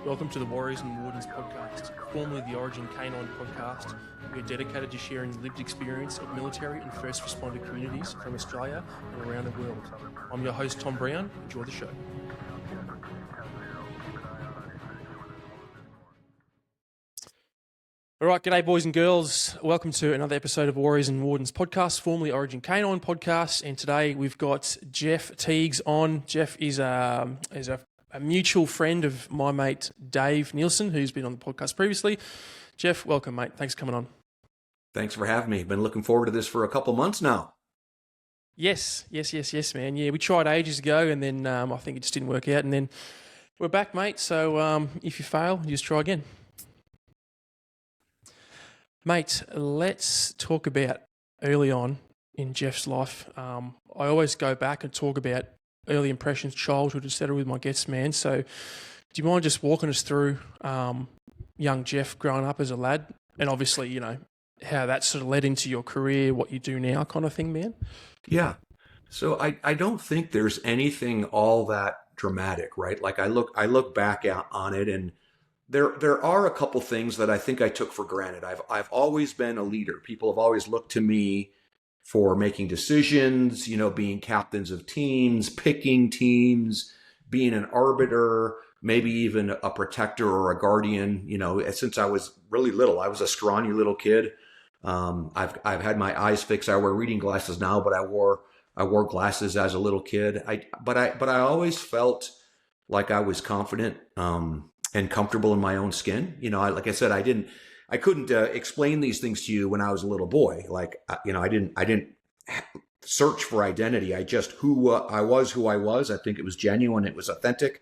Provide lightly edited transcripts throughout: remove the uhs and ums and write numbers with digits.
Welcome to the Warriors and Wardens podcast, formerly the Origin Keynote podcast. We are dedicated to sharing the lived experience of military and first responder communities from Australia and around the world. I'm your host, Tom Brown. Enjoy the show. All right, g'day boys and girls. Welcome to another episode of Warriors and Wardens podcast, formerly Origin Canine podcast. And today we've got Jeff Tiegs on. Jeff is a mutual friend of my mate Dave Nielsen, who's been on the podcast previously. Jeff, welcome, mate. Thanks for coming on. Thanks for having me. Been looking forward to this for a couple months now. Yes, man. Yeah, we tried ages ago, and then I think it just didn't work out. And then we're back, mate. So if you fail, you just try again. Mate, let's talk about early on in Jeff's life. I always go back and talk about early impressions, childhood, etc. with my guests, man. So do you mind just walking us through young Jeff growing up as a lad, and obviously, you know, how that sort of led into your career, what you do now kind of thing, man? Yeah. So I don't think there's anything all that dramatic, right? Like I look back on it, and there are a couple things that I think I took for granted. I've always been a leader. People have always looked to me for making decisions, you know, being captains of teams, picking teams, being an arbiter, maybe even a protector or a guardian. You know, since I was really little, I was a scrawny little kid. I've had my eyes fixed. I wear reading glasses now, but I wore glasses as a little kid. But I always felt like I was confident and comfortable in my own skin. You know, like I said, I couldn't explain these things to you when I was a little boy. Like, you know, I didn't search for identity. I just who I was. I think it was genuine. It was authentic,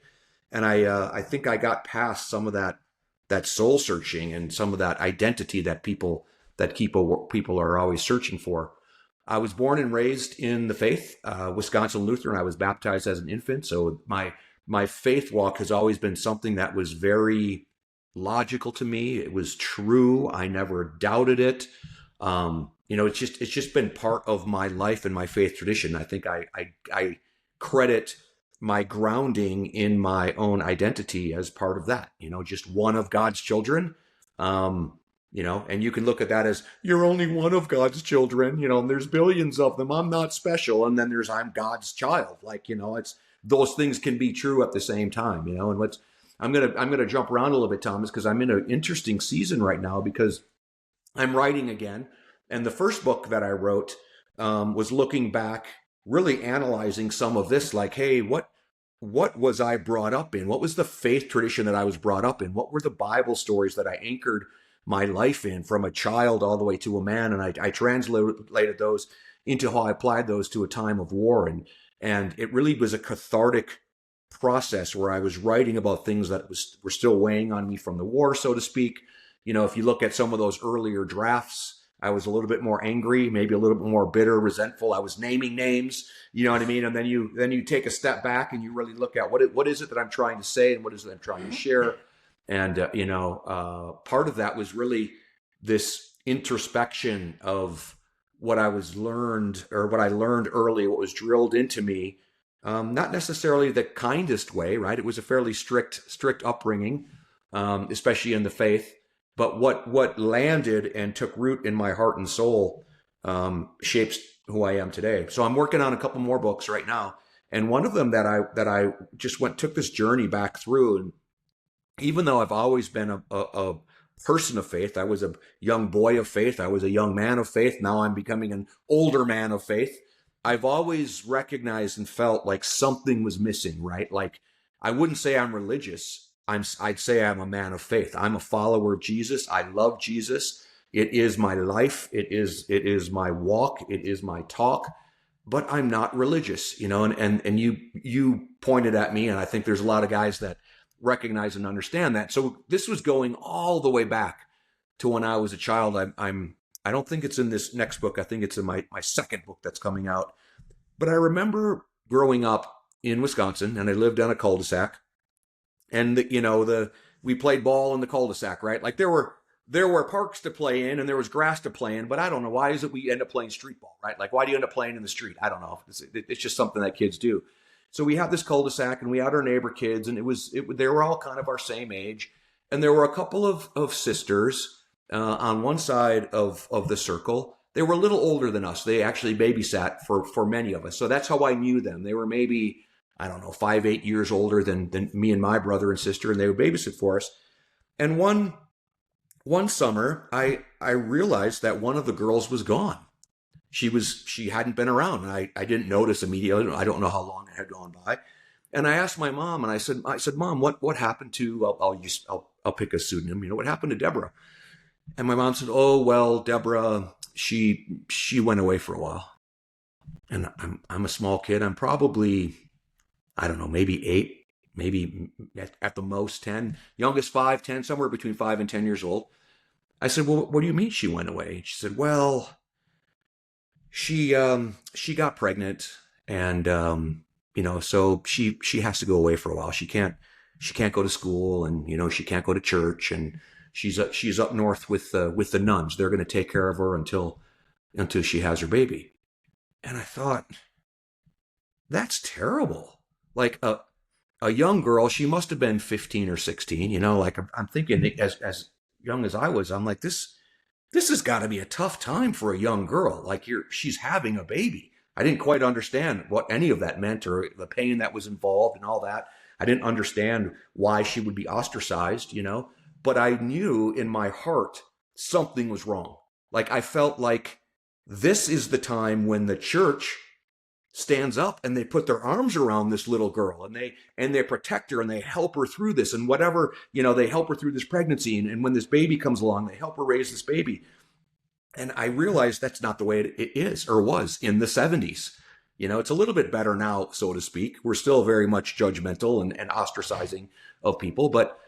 and I think I got past some of that soul searching and some of that identity that people are always searching for. I was born and raised in the faith, Wisconsin Lutheran. I was baptized as an infant, so my faith walk has always been something that was very logical to me. It was true. I never doubted it. You know, it's just been part of my life and my faith tradition. I think I credit my grounding in my own identity as part of that. You know, just one of God's children. You know, and you can look at that as you're only one of God's children. You know, and there's billions of them. I'm not special. And then there's I'm God's child. Like, you know, it's those things can be true at the same time. You know, and I'm gonna jump around a little bit, Thomas, because I'm in an interesting season right now because I'm writing again. And the first book that I wrote was looking back, really analyzing some of this, like, hey, what was I brought up in? What was the faith tradition that I was brought up in? What were the Bible stories that I anchored my life in from a child all the way to a man? And I translated those into how I applied those to a time of war. And it really was a cathartic process where I was writing about things that were still weighing on me from the war, so to speak. You know, if you look at some of those earlier drafts, I was a little bit more angry, maybe a little bit more bitter, resentful. I was naming names, you know what I mean? And then you take a step back and you really look at what is it that I'm trying to say and what is it I'm trying to share. And, part of that was really this introspection of what I learned early, what was drilled into me. Not necessarily the kindest way, right? It was a fairly strict upbringing, especially in the faith. But what landed and took root in my heart and soul shapes who I am today. So I'm working on a couple more books right now, and one of them that I just took this journey back through. And even though I've always been a person of faith, I was a young boy of faith, I was a young man of faith. Now I'm becoming an older man of faith. I've always recognized and felt like something was missing, right? Like, I wouldn't say I'm religious. I'd say I'm a man of faith. I'm a follower of Jesus. I love Jesus. It is my life. It is my walk. It is my talk, but I'm not religious, you know, and you pointed at me, and I think there's a lot of guys that recognize and understand that. So this was going all the way back to when I was a child. I don't think it's in this next book. I think it's in my second book that's coming out. But I remember growing up in Wisconsin, and I lived on a cul-de-sac, and we played ball in the cul-de-sac, right? Like there were parks to play in and there was grass to play in, but I don't know, why is it we end up playing street ball, right? Like, why do you end up playing in the street? I don't know. It's just something that kids do. So we had this cul-de-sac, and we had our neighbor kids, and they were all kind of our same age. And there were a couple of sisters on one side of the circle. They were a little older than us. They actually babysat for many of us. So that's how I knew them. They were maybe, I don't know, 5, 8 years older than me and my brother and sister, and they would babysit for us. And one summer, I realized that one of the girls was gone. She hadn't been around, and I didn't notice immediately. I don't know how long it had gone by. And I asked my mom, and I said, Mom, what happened to? I'll pick a pseudonym. What happened to Deborah? And my mom said, oh well, Deborah, she went away for a while. And I'm a small kid. I'm probably, I don't know, maybe 8, maybe at the most 10. Youngest 5, 10, somewhere between 5 and 10 years old. I said, well, what do you mean she went away? She said, well, she got pregnant, and so she has to go away for a while. She can't go to school, and she can't go to church, and she's up north with the nuns. They're going to take care of her until she has her baby. And I thought, that's terrible. Like a young girl, she must have been 15 or 16. Like I'm thinking as young as I was, I'm like, this has got to be a tough time for a young girl. Like she's having a baby. I didn't quite understand what any of that meant, or the pain that was involved and all that. I didn't understand why she would be ostracized, but I knew in my heart something was wrong. Like I felt like this is the time when the church stands up and they put their arms around this little girl, and they protect her, and they help her through this, and whatever, they help her through this pregnancy. And when this baby comes along, they help her raise this baby. And I realized that's not the way it is or was in the 70s. It's a little bit better now, so to speak. We're still very much judgmental and ostracizing of people, but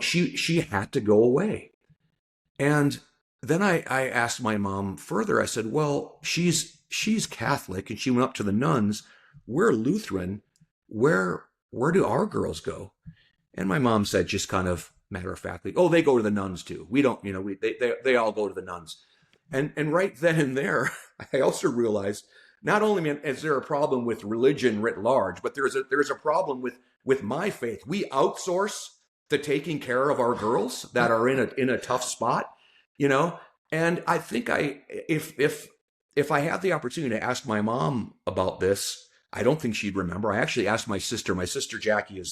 she had to go away. And then I asked my mom further. I said, well, she's Catholic, and she went up to the nuns. We're Lutheran. Where do our girls go? And my mom said, just kind of matter of factly, oh, they go to the nuns too. We don't, they all go to the nuns. And right then and there, I also realized, not only is there a problem with religion writ large, but there's a problem with my faith. We outsource the taking care of our girls that are in a tough spot, And I think if I had the opportunity to ask my mom about this, I don't think she'd remember. I actually asked my sister. My sister Jackie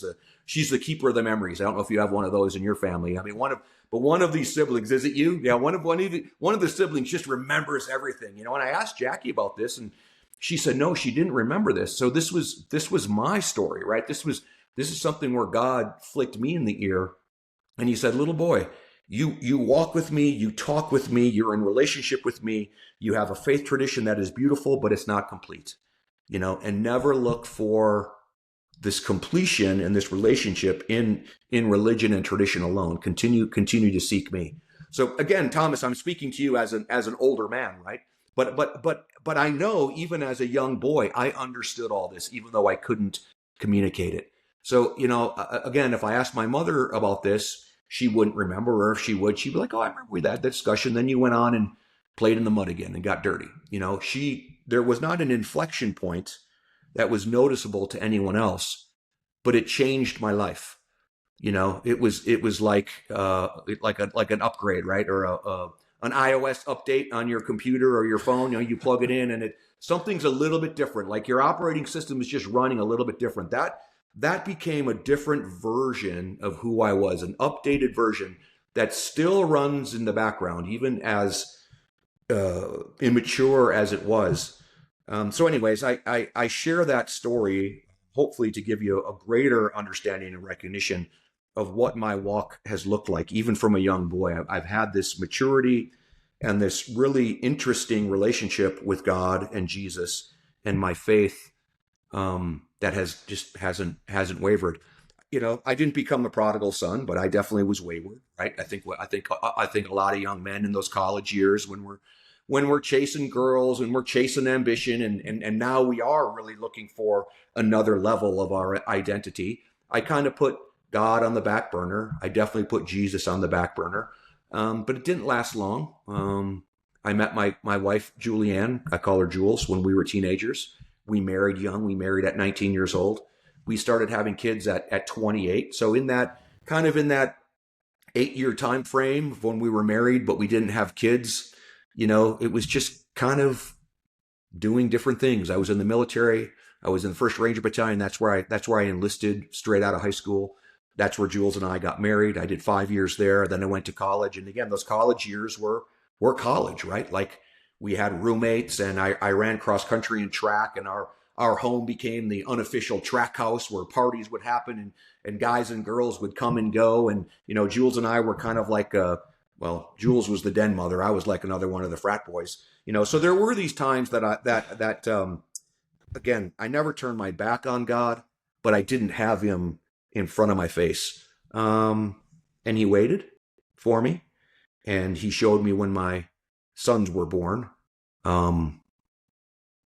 she's the keeper of the memories. I don't know if you have one of those in your family. I mean, one of these siblings, is it you? Yeah, one of the siblings just remembers everything, And I asked Jackie about this, and she said no, she didn't remember this. So this was my story, right? This is something where God flicked me in the ear, and He said, little boy, you walk with me, you talk with me, you're in relationship with me, you have a faith tradition that is beautiful, but it's not complete, and never look for this completion and this relationship in religion and tradition alone. Continue to seek me. So again, Thomas, I'm speaking to you as an older man, right? But I know even as a young boy, I understood all this, even though I couldn't communicate it. So, again, if I asked my mother about this, she wouldn't remember, or if she would, she'd be like, oh, I remember we had that discussion. Then you went on and played in the mud again and got dirty. There was not an inflection point that was noticeable to anyone else, but it changed my life. It was like an upgrade, right? Or an iOS update on your computer or your phone. You plug it in, and something's a little bit different. Like your operating system is just running a little bit different. That became a different version of who I was, an updated version that still runs in the background, even as immature as it was. So anyways, I share that story, hopefully to give you a greater understanding and recognition of what my walk has looked like, even from a young boy. I've had this maturity and this really interesting relationship with God and Jesus and my faith that hasn't wavered. I didn't become the prodigal son, but I definitely was wayward, right? I think a lot of young men in those college years, when we're chasing girls and we're chasing ambition, and now we are really looking for another level of our identity, I kind of put God on the back burner. I definitely put Jesus on the back burner. But it didn't last long. I met my wife, Julianne, I call her Jules, when we were teenagers. We married young. We married at 19 years old. We started having kids at 28. So in that 8-year time frame when we were married, but we didn't have kids, it was just kind of doing different things. I was in the military. I was in the 1st Ranger Battalion. That's where I enlisted straight out of high school. That's where Jules and I got married. I did 5 years there. Then I went to college. And again, those college years were college, right? Like we had roommates, and I ran cross country and track, and our home became the unofficial track house where parties would happen and guys and girls would come and go. And, Jules and I were kind of like, Jules was the den mother. I was like another one of the frat boys, so there were these times that again, I never turned my back on God, but I didn't have him in front of my face. And he waited for me, and he showed me when my sons were born.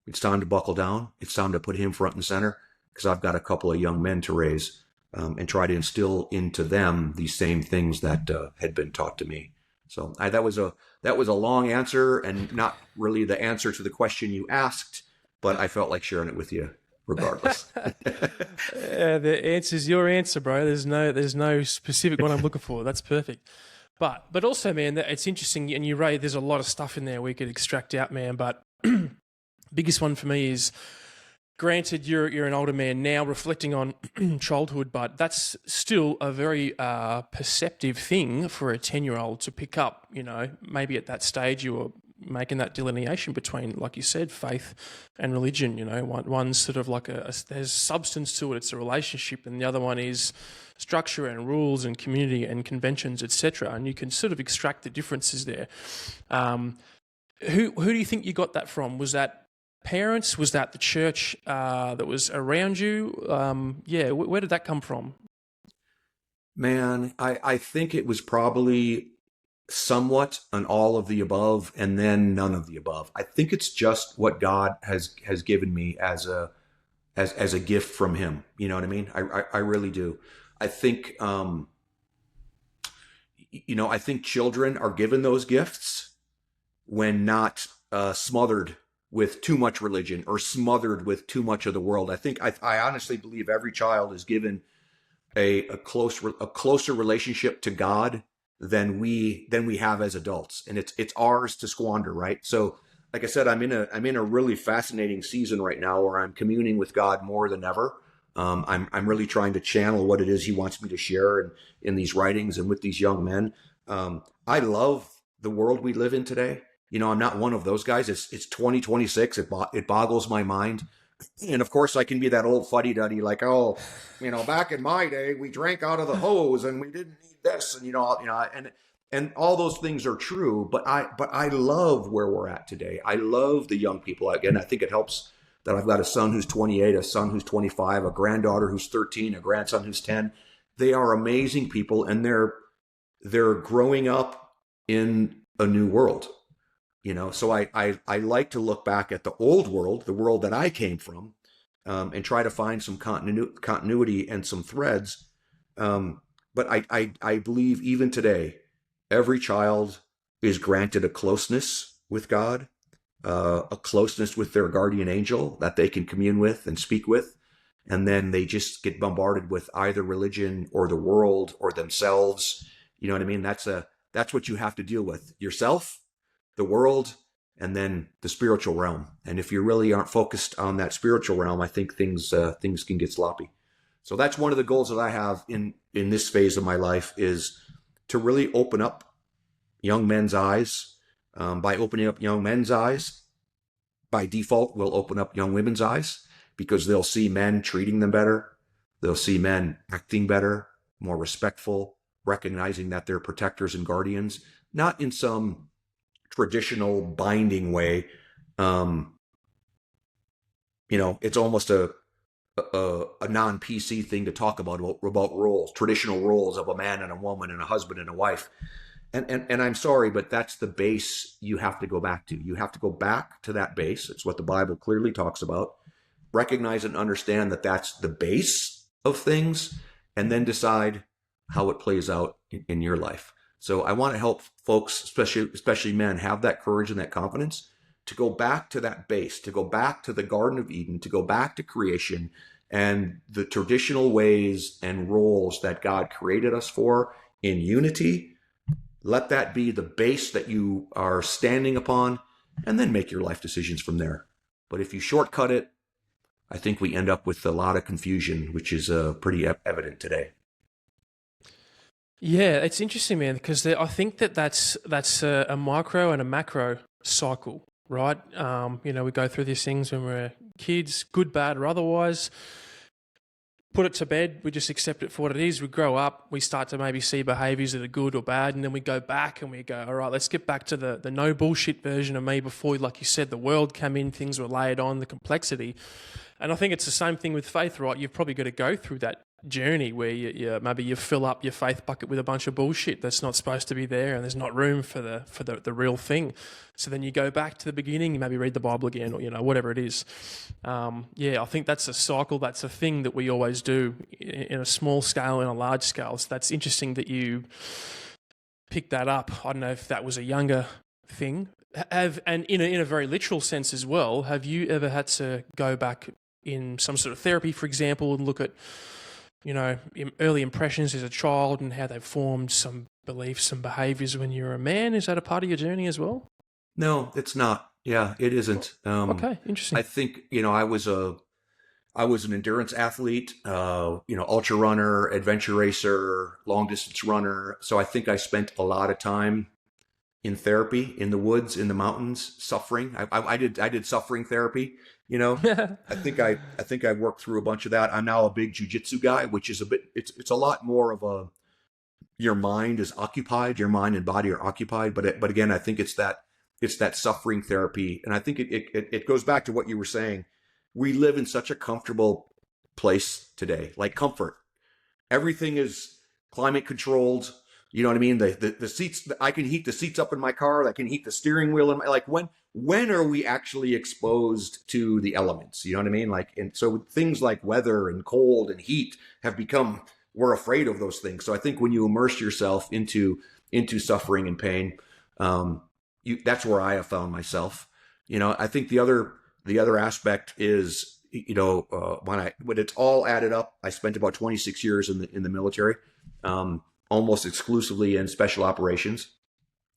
It's time to buckle down. It's time to put him front and center, because I've got a couple of young men to raise, and try to instill into them these same things that had been taught to me. So that was a long answer, and not really the answer to the question you asked, but I felt like sharing it with you regardless. The answer's your answer, bro. There's no specific one I'm looking for. That's perfect. But also, man, it's interesting, and there's a lot of stuff in there we could extract out, man. But biggest one for me is, granted, you're an older man now, reflecting on childhood, but that's still a very perceptive thing for a 10-year-old to pick up. Maybe at that stage you were making that delineation between, like you said, faith and religion. One's sort of like there's substance to it, it's a relationship, and the other one is structure and rules and community and conventions, etc. And you can sort of extract the differences there. Who do you think you got that from? Was that parents? Was that the church that was around you? Where did that come from? Man, I think it was probably somewhat an all of the above, and then none of the above. I think it's just what God has given me as a gift from him. You know what I mean? I really do. I think, I think children are given those gifts when not smothered with too much religion or smothered with too much of the world. I honestly believe every child is given a closer relationship to God than we have as adults, and it's ours to squander, right? So, like I said, I'm in a really fascinating season right now where I'm communing with God more than ever. I'm really trying to channel what it is he wants me to share in these writings and with these young men. I love the world we live in today. I'm not one of those guys. It's 2026. It boggles my mind. And of course I can be that old fuddy-duddy, like, back in my day, we drank out of the hose and we didn't need this. And all those things are true, but I love where we're at today. I love the young people. Again, I think it helps that I've got a son who's 28, a son who's 25, a granddaughter who's 13, a grandson who's 10. They are amazing people, and they're growing up in a new world. So I like to look back at the old world, the world that I came from, and try to find some continuity and some threads. But I believe even today, every child is granted a closeness with God, a closeness with their guardian angel that they can commune with and speak with. And then they just get bombarded with either religion or the world or themselves. You know what I mean? That's what you have to deal with: yourself, the world, and then the spiritual realm. And if you really aren't focused on that spiritual realm, I think things can get sloppy. So that's one of the goals that I have in this phase of my life, is to really open up young men's eyes. By opening up young men's eyes, by default, we'll open up young women's eyes, because they'll see men treating them better. They'll see men acting better, more respectful, recognizing that they're protectors and guardians, not in some traditional binding way. It's almost a non-PC thing to talk about roles, traditional roles of a man and a woman and a husband and a wife. And I'm sorry, but that's the base you have to go back to. You have to go back to that base. It's what the Bible clearly talks about. Recognize and understand that that's the base of things, and then decide how it plays out in your life. So I want to help folks, especially men, have that courage and that confidence to go back to that base, to go back to the Garden of Eden, to go back to creation and the traditional ways and roles that God created us for in unity. Let that be the base that you are standing upon, and then make your life decisions from there. But if you shortcut it, I think we end up with a lot of confusion, which is pretty evident today. Yeah, it's interesting, man, because I think that's a micro and a macro cycle, right? We go through these things when we're kids, good, bad, or otherwise. Put it to bed, we just accept it for what it is. We grow up, we start to maybe see behaviours that are good or bad, and then we go back and we go, all right, let's get back to the no bullshit version of me before, like you said, the world came in, things were layered on, the complexity. And I think it's the same thing with faith, right? You've probably got to go through that journey where maybe you fill up your faith bucket with a bunch of bullshit that's not supposed to be there, and there's not room for the real thing. So then you go back to the beginning, you maybe read the Bible again, or whatever it is. I think that's a cycle. That's a thing that we always do in a small scale and a large scale. So that's interesting that you picked that up. I don't know if that was a younger thing. And in a very literal sense as well, have you ever had to go back in some sort of therapy, for example, and look at early impressions as a child and how they've formed some beliefs, some behaviors when you're a man? Is that a part of your journey as well? No, it's not. Yeah, it isn't. Okay, interesting. I think, I was an endurance athlete, ultra runner, adventure racer, long distance runner. So I think I spent a lot of time in therapy, in the woods, in the mountains, suffering. I did suffering therapy. I think I worked through a bunch of that. I'm now a big jujitsu guy, which is it's a lot more of your mind is occupied, your mind and body are occupied. But again, I think it's that suffering therapy. And I think it goes back to what you were saying. We live in such a comfortable place today, like comfort. Everything is climate controlled. You know what I mean? The seats, I can heat the seats up in my car. I can heat the steering wheel. When are we actually exposed to the elements? You know what I mean? And so things like weather and cold and heat have become, we're afraid of those things. So I think when you immerse yourself into suffering and pain, that's where I have found myself. I think the other aspect is, when it's all added up, I spent about 26 years in the military, almost exclusively in special operations.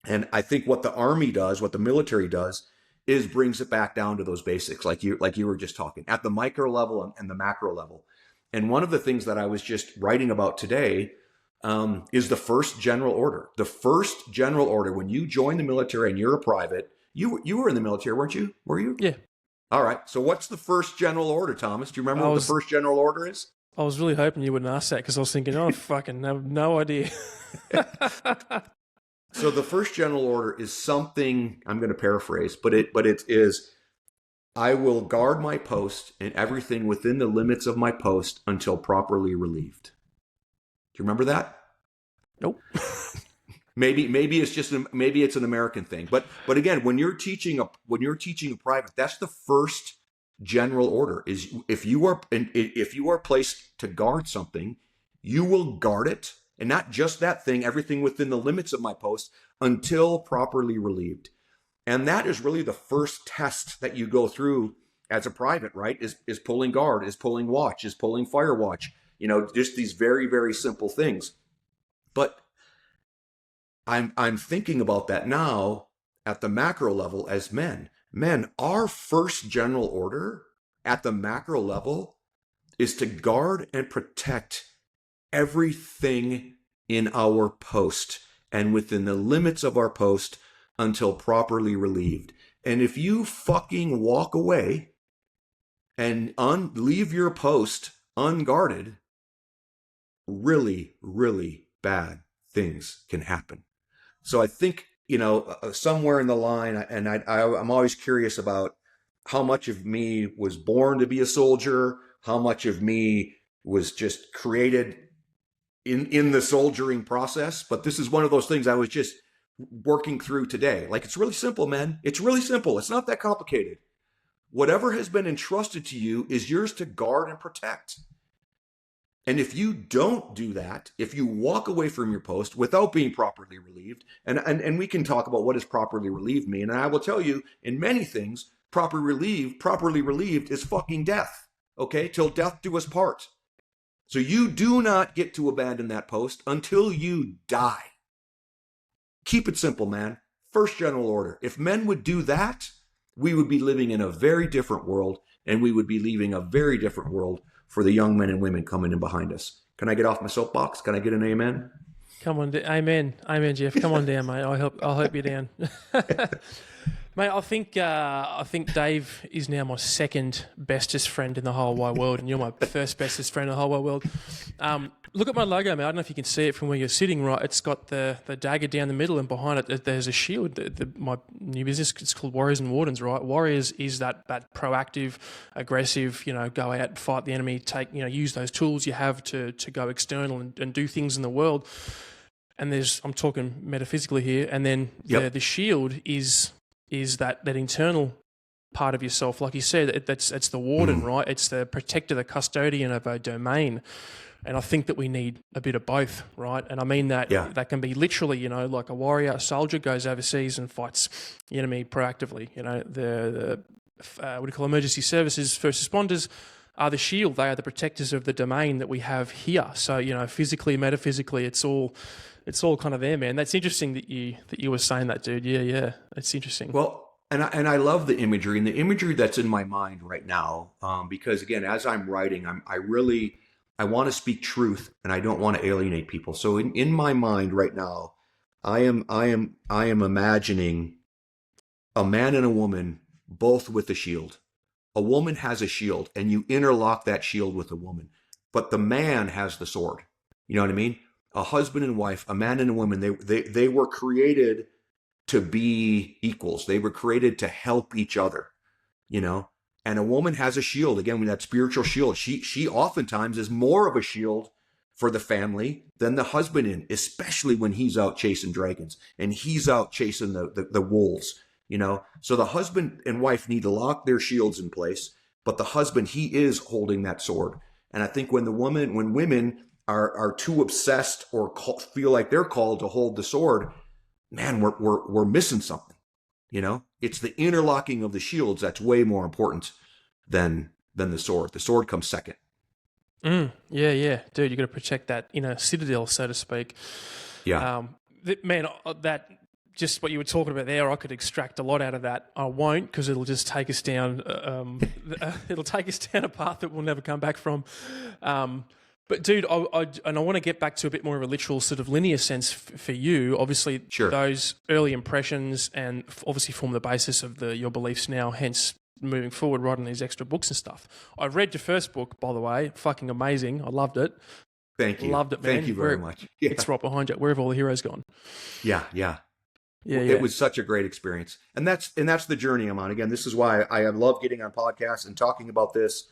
And I think what the Army does, what the military does, is brings it back down to those basics, like you were just talking, at the micro level and the macro level. And one of the things that I was just writing about today is the first general order. The first general order, when you join the military and you're a private, you were in the military, weren't you? Were you? Yeah. All right. So what's the first general order, Thomas? Do you remember what the first general order is? I was really hoping you wouldn't ask that, because I was thinking, I fucking have no idea. So the first general order is something, I'm going to paraphrase, but it is, I will guard my post and everything within the limits of my post until properly relieved. Do you remember that? Nope. Maybe it's an American thing, but again, when you're teaching a private, that's the first general order. Is if you are placed to guard something, you will guard it, and not just that thing, everything within the limits of my post until properly relieved. And that is really the first test that you go through as a private, right? Is pulling guard, is pulling watch, is pulling fire watch. Just these very, very simple things. But I'm thinking about that now at the macro level as men. Men, our first general order at the macro level is to guard and protect everything in our post and within the limits of our post until properly relieved. And if you fucking walk away and leave your post unguarded, really, really bad things can happen. So I think, somewhere in the line, and I'm always curious about how much of me was born to be a soldier, how much of me was just created in the soldiering process. But this is one of those things I was just working through today. It's really simple, man. It's really simple. It's not that complicated. Whatever has been entrusted to you is yours to guard and protect. And if you don't do that, if you walk away from your post without being properly relieved, and we can talk about what does properly relieved mean, and I will tell you, in many things, properly relieved is fucking death. Okay, till death do us part. So you do not get to abandon that post until you die. Keep it simple, man. First general order. If men would do that, we would be living in a very different world, and we would be leaving a very different world for the young men and women coming in behind us. Can I get off my soapbox? Can I get an amen? Come on, amen, Jeff. Come on down, mate. I'll help you down. Mate, I think Dave is now my second bestest friend in the whole wide world, and you're my first bestest friend in the whole wide world. Look at my logo, mate. I don't know if you can see it from where you're sitting. Right, it's got the dagger down the middle, and behind it there's a shield. My new business, it's called Warriors and Wardens. Right, Warriors is that proactive, aggressive. Go out, fight the enemy, use those tools you have to go external and do things in the world. And I'm talking metaphysically here, and then the shield is that internal part of yourself, like you said, it's the warden, right? It's the protector, the custodian of a domain. And I think that we need a bit of both, right? And I mean that that can be literally, like a warrior, a soldier goes overseas and fights the enemy proactively. The what do you call emergency services, first responders are the shield. They are the protectors of the domain that we have here. So, physically, metaphysically, it's all kind of there, man. That's interesting that you were saying that, dude. Yeah, it's interesting. Well, and I love the imagery, and the imagery that's in my mind right now, because again, as I'm writing, I want to speak truth, and I don't want to alienate people. So in my mind right now, I am imagining a man and a woman both with a shield. A woman has a shield, and you interlock that shield with a woman, but the man has the sword. You know what I mean? A husband and wife, a man and a woman, they were created to be equals. They were created to help each other, and a woman has a shield. Again, with that spiritual shield, she oftentimes is more of a shield for the family than the husband especially when he's out chasing dragons and he's out chasing the wolves, So the husband and wife need to lock their shields in place, but the husband, he is holding that sword. And I think when women are too obsessed or feel like they're called to hold the sword, man, we're missing something. It's the interlocking of the shields that's way more important than the sword. The sword comes second. Yeah, dude, you got to protect that inner citadel, so to speak. Yeah, man, that just what you were talking about there, I could extract a lot out of that. I won't, because it'll just take us down. It'll take us down a path that we'll never come back from. But dude, I want to get back to a bit more of a literal sort of linear sense for you. Obviously, sure. Those early impressions and obviously form the basis of your beliefs now, hence moving forward, writing these extra books and stuff. I read your first book, by the way. Fucking amazing. I loved it. Thank you. Loved it, man. Thank you very much. Yeah. It's right behind you. Where have all the heroes gone? Yeah. It was such a great experience. And that's the journey I'm on. Again, this is why I love getting on podcasts and talking about this.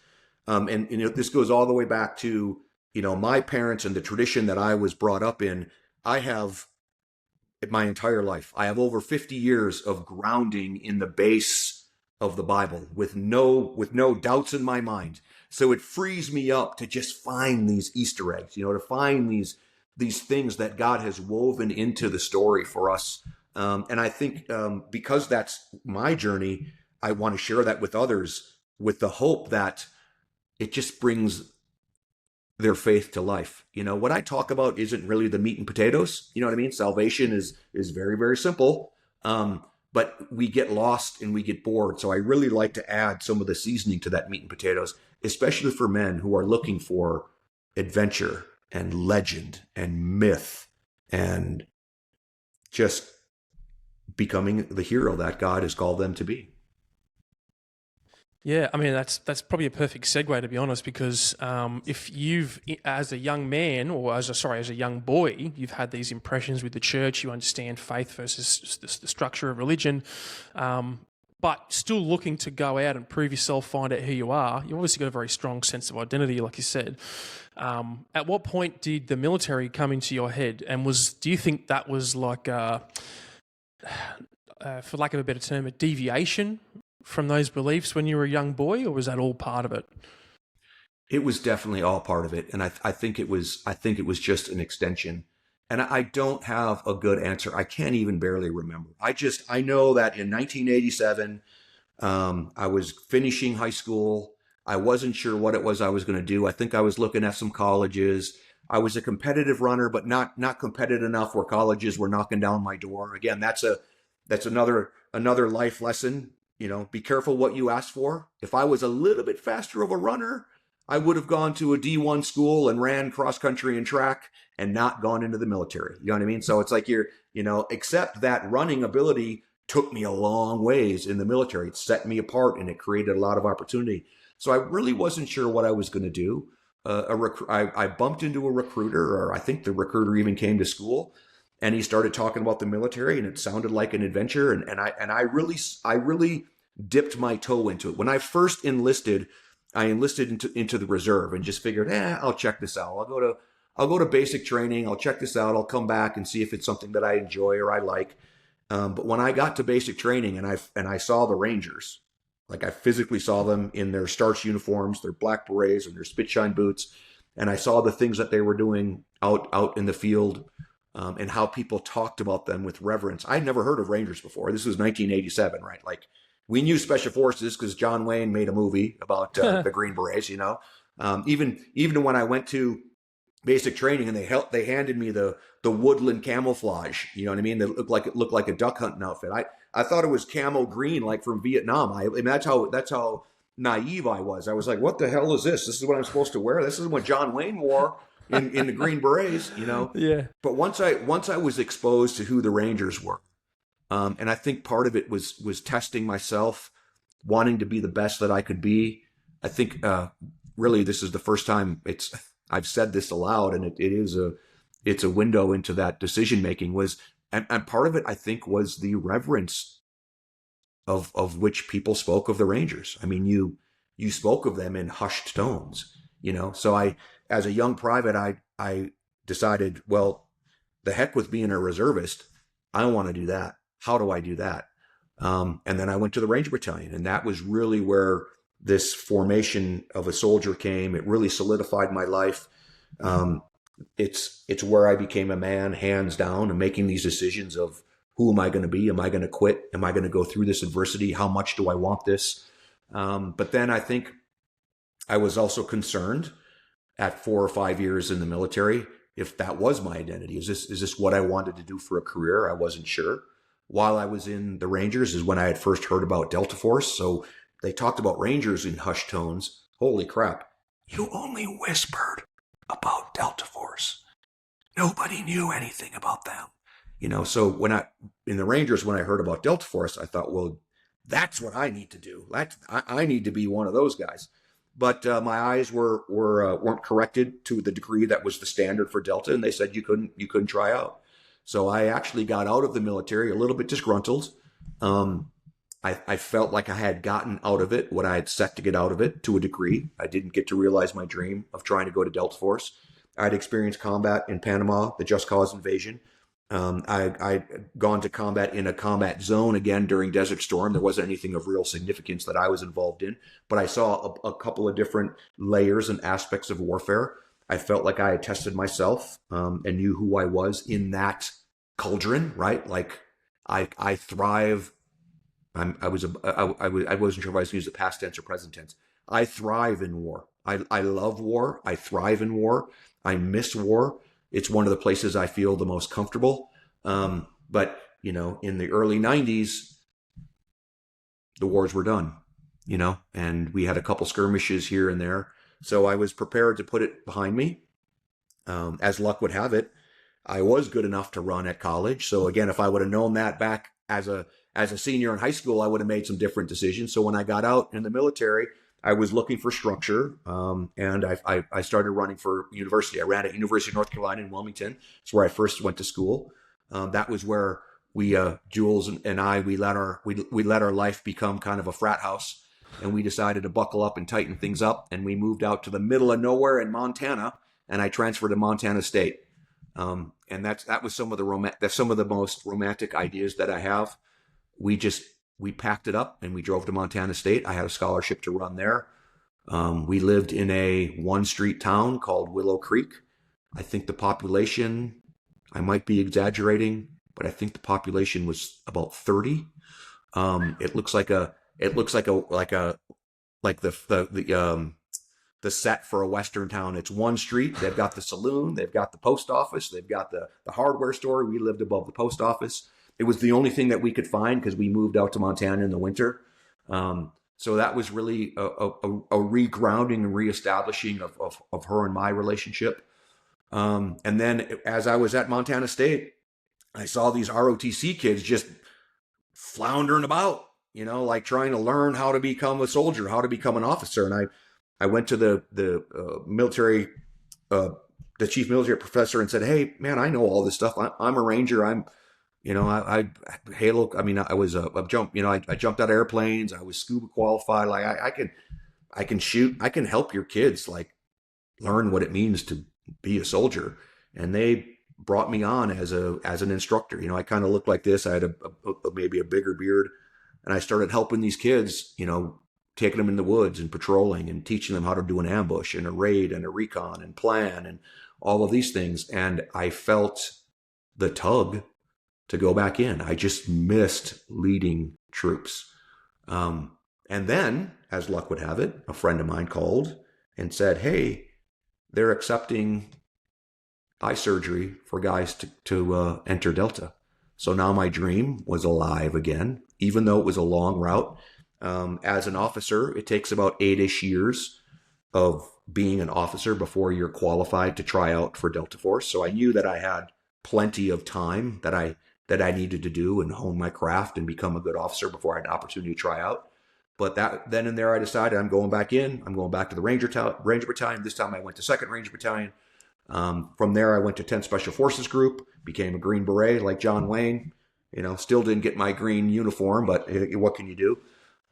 And this goes all the way back to my parents and the tradition that I was brought up in. I have my entire life. I have over 50 years of grounding in the base of the Bible with no doubts in my mind. So it frees me up to just find these Easter eggs, to find these things that God has woven into the story for us. And I think because that's my journey, I want to share that with others with the hope that it just brings their faith to life. What I talk about isn't really the meat and potatoes. You know what I mean? Salvation is very, very simple. But we get lost and we get bored. So I really like to add some of the seasoning to that meat and potatoes, especially for men who are looking for adventure and legend and myth and just becoming the hero that God has called them to be. Yeah, I mean, that's probably a perfect segue, to be honest, because if you've, as a young man or as a young boy, you've had these impressions with the church, you understand faith versus the structure of religion, but still looking to go out and prove yourself, find out who you are, you've obviously got a very strong sense of identity, like you said. At what point did the military come into your head? And do you think that was like, for lack of a better term, a deviation from those beliefs when you were a young boy, or was that all part of it? It was definitely all part of it, and I think it was just an extension. And I don't have a good answer. I can't even barely remember. I know that in 1987, I was finishing high school. I wasn't sure what it was I was going to do. I think I was looking at some colleges. I was a competitive runner, but not competitive enough where colleges were knocking down my door. Again, that's another life lesson. Be careful what you ask for. If I was a little bit faster of a runner, I would have gone to a D1 school and ran cross country and track and not gone into the military. You know what I mean? So it's like except that running ability took me a long ways in the military. It set me apart and it created a lot of opportunity. So I really wasn't sure what I was going to do. I bumped into a recruiter, or I think the recruiter even came to school, and he started talking about the military, and it sounded like an adventure. And I really dipped my toe into it. When I first enlisted, I enlisted into the reserve and just figured, I'll check this out. I'll go to basic training. I'll check this out. I'll come back and see if it's something that I enjoy or I like. But when I got to basic training and I saw the Rangers, like I physically saw them in their starch uniforms, their black berets and their spit shine boots, and I saw the things that they were doing out in the field, and how people talked about them with reverence. I'd never heard of Rangers before. This was 1987, right? Like we knew Special Forces because John Wayne made a movie about the Green Berets. Even when I went to basic training and they handed me the woodland camouflage, you know what I mean? That looked like a duck hunting outfit. I thought it was camo green, like from Vietnam. I mean, that's how naive I was. I was like, what the hell is this? This is what I'm supposed to wear? This is what John Wayne wore in the Green Berets, Yeah. But once I was exposed to who the Rangers were, and I think part of it was testing myself, wanting to be the best that I could be. I think really this is the first time I've said this aloud, and it's a window into that decision making and part of it, I think, was the reverence of which people spoke of the Rangers. I mean, you spoke of them in hushed tones, So as a young private, I decided, well, the heck with being a reservist. I want to do that. How do I do that? And then I went to the Ranger Battalion, and that was really where this formation of a soldier came. It really solidified my life. It's where I became a man, hands down, and making these decisions of who am I going to be? Am I going to quit? Am I going to go through this adversity? How much do I want this? But then I think I was also concerned at 4 or 5 years in the military if that was my identity. Is this what I wanted to do for a career? I wasn't sure. While I was in the Rangers is when I had first heard about Delta Force. So they talked about Rangers in hushed tones. Holy crap. You only whispered about Delta Force. Nobody knew anything about them. So in the Rangers, when I heard about Delta Force, I thought, well, that's what I need to do. I need to be one of those guys. But my eyes weren't corrected to the degree that was the standard for Delta, and they said you couldn't try out. So I actually got out of the military a little bit disgruntled. I felt like I had gotten out of it what I had set to get out of it to a degree. I didn't get to realize my dream of trying to go to Delta Force. I'd experienced combat in Panama, the Just Cause invasion. I'd gone to combat in a combat zone again during Desert Storm. There wasn't anything of real significance that I was involved in, but I saw a couple of different layers and aspects of warfare. I felt like I had tested myself and knew who I was in that cauldron, right? Like I thrive. I wasn't sure if I was going to use the past tense or present tense. I thrive in war. I love war. I thrive in war. I miss war. It's one of the places I feel the most comfortable. But, in the early 90s, the wars were done, and we had a couple skirmishes here and there. So I was prepared to put it behind me. As luck would have it, I was good enough to run at college. So again, if I would have known that back as a senior in high school, I would have made some different decisions. So when I got out in the military, I was looking for structure, and I started running for university. I ran at University of North Carolina in Wilmington. It's where I first went to school. That was where we, Jules and I, we let our life become kind of a frat house, and we decided to buckle up and tighten things up. And we moved out to the middle of nowhere in Montana, and I transferred to Montana State. And that was some of the most romantic ideas that I have. We packed it up and we drove to Montana State. I had a scholarship to run there. We lived in a one-street town called Willow Creek. I think the population, I might be exaggerating, but I think the population was about 30. It looks like the set for a Western town. It's one street. They've got the saloon. They've got the post office. They've got the hardware store. We lived above the post office. It was the only thing that we could find because we moved out to Montana in the winter. So that was really a regrounding and reestablishing of her and my relationship. And then as I was at Montana State, I saw these ROTC kids just floundering about, like trying to learn how to become a soldier, how to become an officer. And I went to the chief military professor and said, "Hey, man, I know all this stuff. I'm a ranger. Halo. I mean, I was a jump. I jumped out of airplanes. I was scuba qualified. Like I can shoot. I can help your kids like learn what it means to be a soldier." And they brought me on as an instructor. I kind of looked like this. I had maybe a bigger beard, and I started helping these kids. Taking them in the woods and patrolling and teaching them how to do an ambush and a raid and a recon and plan and all of these things. And I felt the tug to go back in. I just missed leading troops. And then, as luck would have it, a friend of mine called and said, "Hey, they're accepting eye surgery for guys to enter Delta." So now my dream was alive again, even though it was a long route. As an officer, it takes about 8-ish years of being an officer before you're qualified to try out for Delta Force. So I knew that I had plenty of time that I needed to do and hone my craft and become a good officer before I had an opportunity to try out. But then and there, I decided I'm going back in. I'm going back to the Ranger Battalion. This time I went to 2nd Ranger Battalion. From there, I went to 10th Special Forces Group, became a Green Beret like John Wayne. Still didn't get my green uniform, but what can you do?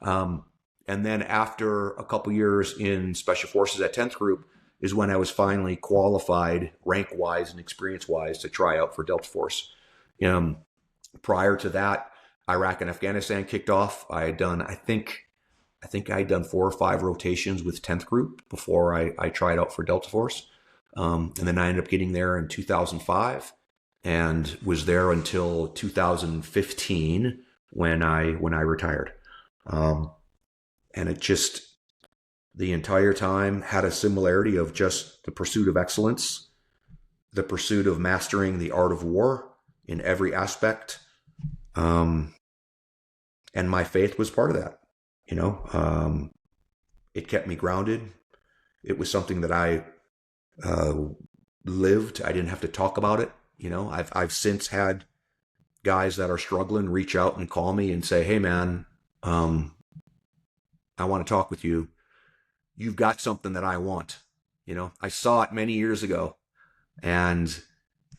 And then after a couple years in Special Forces at 10th Group is when I was finally qualified rank-wise and experience-wise to try out for Delta Force. Prior to that, Iraq and Afghanistan kicked off. I think I had done 4 or 5 rotations with 10th Group before I tried out for Delta Force. And then I ended up getting there in 2005 and was there until 2015 when I retired. And it just, the entire time had a similarity of just the pursuit of excellence, the pursuit of mastering the art of war in every aspect. And my faith was part of that. It kept me grounded. It was something that I lived. I didn't have to talk about it. I've since had guys that are struggling reach out and call me and say, "Hey man, I want to talk with you. You've got something that I want." I saw it many years ago and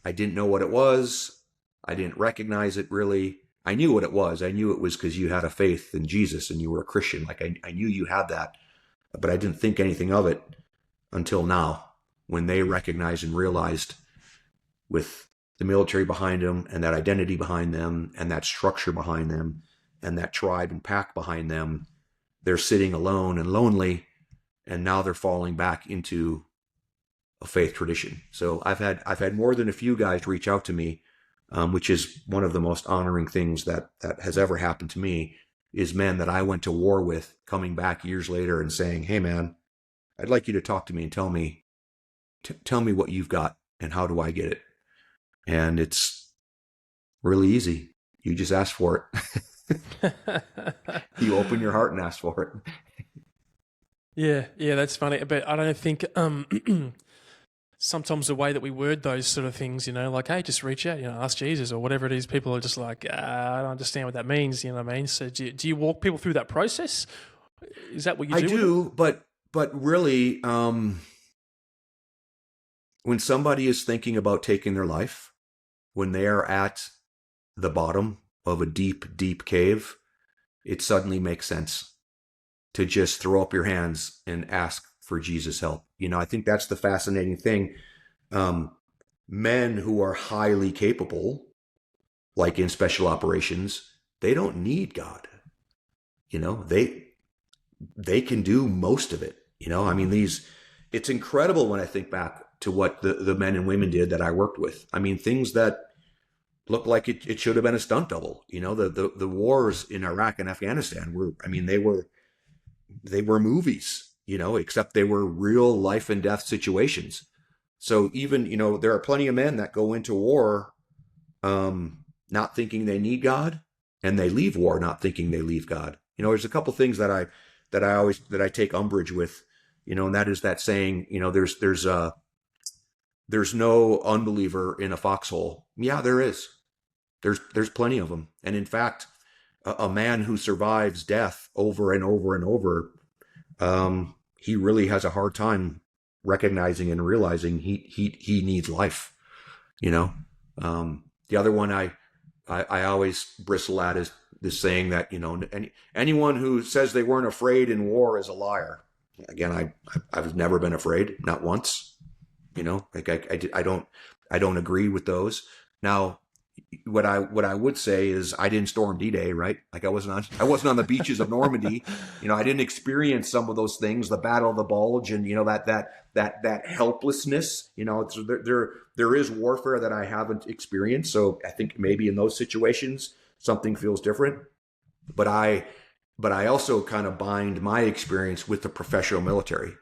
I didn't know what it was. I didn't recognize it really. I knew what it was. I knew it was because you had a faith in Jesus and you were a Christian. Like I knew you had that, but I didn't think anything of it until now when they recognized and realized with the military behind them and that identity behind them and that structure behind them and that tribe and pack behind them, they're sitting alone and lonely, and now they're falling back into a faith tradition. So I've had more than a few guys reach out to me, which is one of the most honoring things that has ever happened to me, is men that I went to war with coming back years later and saying, "Hey man, I'd like you to talk to me and tell me what you've got and how do I get it?" And it's really easy. You just ask for it. You open your heart and ask for it. Yeah, that's funny. But I don't think sometimes the way that we word those sort of things, like, "Hey, just reach out, ask Jesus," or whatever it is, people are just like, I don't understand what that means, you know what I mean? So do you walk people through that process? Is that what you do? I do, but really, when somebody is thinking about taking their life, when they are at the bottom of a deep, deep cave, it suddenly makes sense to just throw up your hands and ask for Jesus' help. I think that's the fascinating thing. Men who are highly capable, like in special operations, they don't need God. They can do most of it. I mean, it's incredible when I think back to what the men and women did that I worked with. I mean, things that look like it should have been a stunt double. The wars in Iraq and Afghanistan they were movies, except they were real life and death situations. So even, there are plenty of men that go into war not thinking they need God, and they leave war not thinking they leave God. There's a couple things that I take umbrage with, and that is that saying, there's no unbeliever in a foxhole. Yeah, there is. There's plenty of them. And in fact, a man who survives death over and over and over, he really has a hard time recognizing and realizing he needs life. The other one I always bristle at is this saying that, anyone who says they weren't afraid in war is a liar. Again, I've never been afraid, not once. I don't agree with those. Now, what I would say is I didn't storm D-Day, right? Like I wasn't on the beaches of Normandy. I didn't experience some of those things, the Battle of the Bulge, and that helplessness. There is warfare that I haven't experienced. So I think maybe in those situations something feels different. But I also kind of bind my experience with the professional military.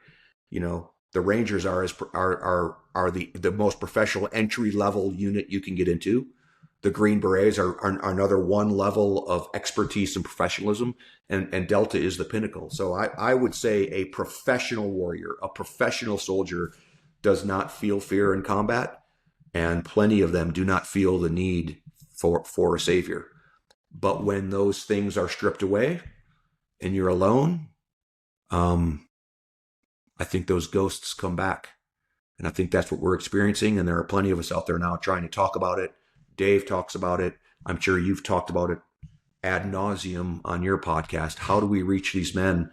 The Rangers are the most professional entry level unit you can get into. The Green Berets are another one level of expertise and professionalism, and Delta is the pinnacle. So I would say a professional warrior, a professional soldier, does not feel fear in combat, and plenty of them do not feel the need for a savior. But when those things are stripped away and you're alone, I think those ghosts come back. And I think that's what we're experiencing. And there are plenty of us out there now trying to talk about it. Dave talks about it. I'm sure you've talked about it ad nauseum on your podcast. How do we reach these men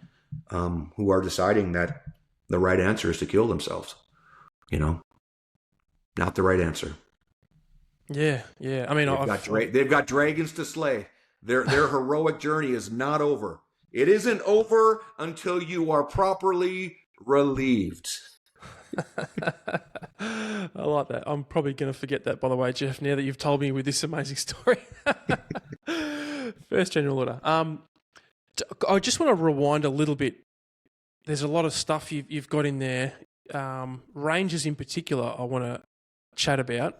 who are deciding that the right answer is to kill themselves? Not the right answer. Yeah. I mean, they've got dragons to slay. Their heroic journey is not over. It isn't over until you are properly relieved. I like that. I'm probably going to forget that, by the way, Jeff, now that you've told me with this amazing story. First general order. I just want to rewind a little bit. There's a lot of stuff you've got in there. Rangers in particular, I want to chat about.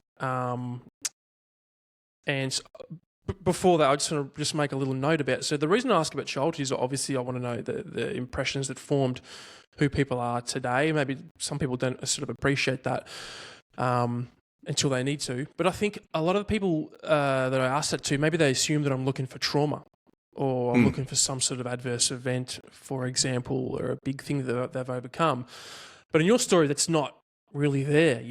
And before that, I just want to make a little note about it. So the reason I ask about childhood is obviously I want to know the impressions that formed who people are today. Maybe some people don't sort of appreciate that until they need to. But I think a lot of the people that I ask that to, maybe they assume that I'm looking for trauma or I'm looking for some sort of adverse event, for example, or a big thing that they've overcome. But in your story, that's not really there.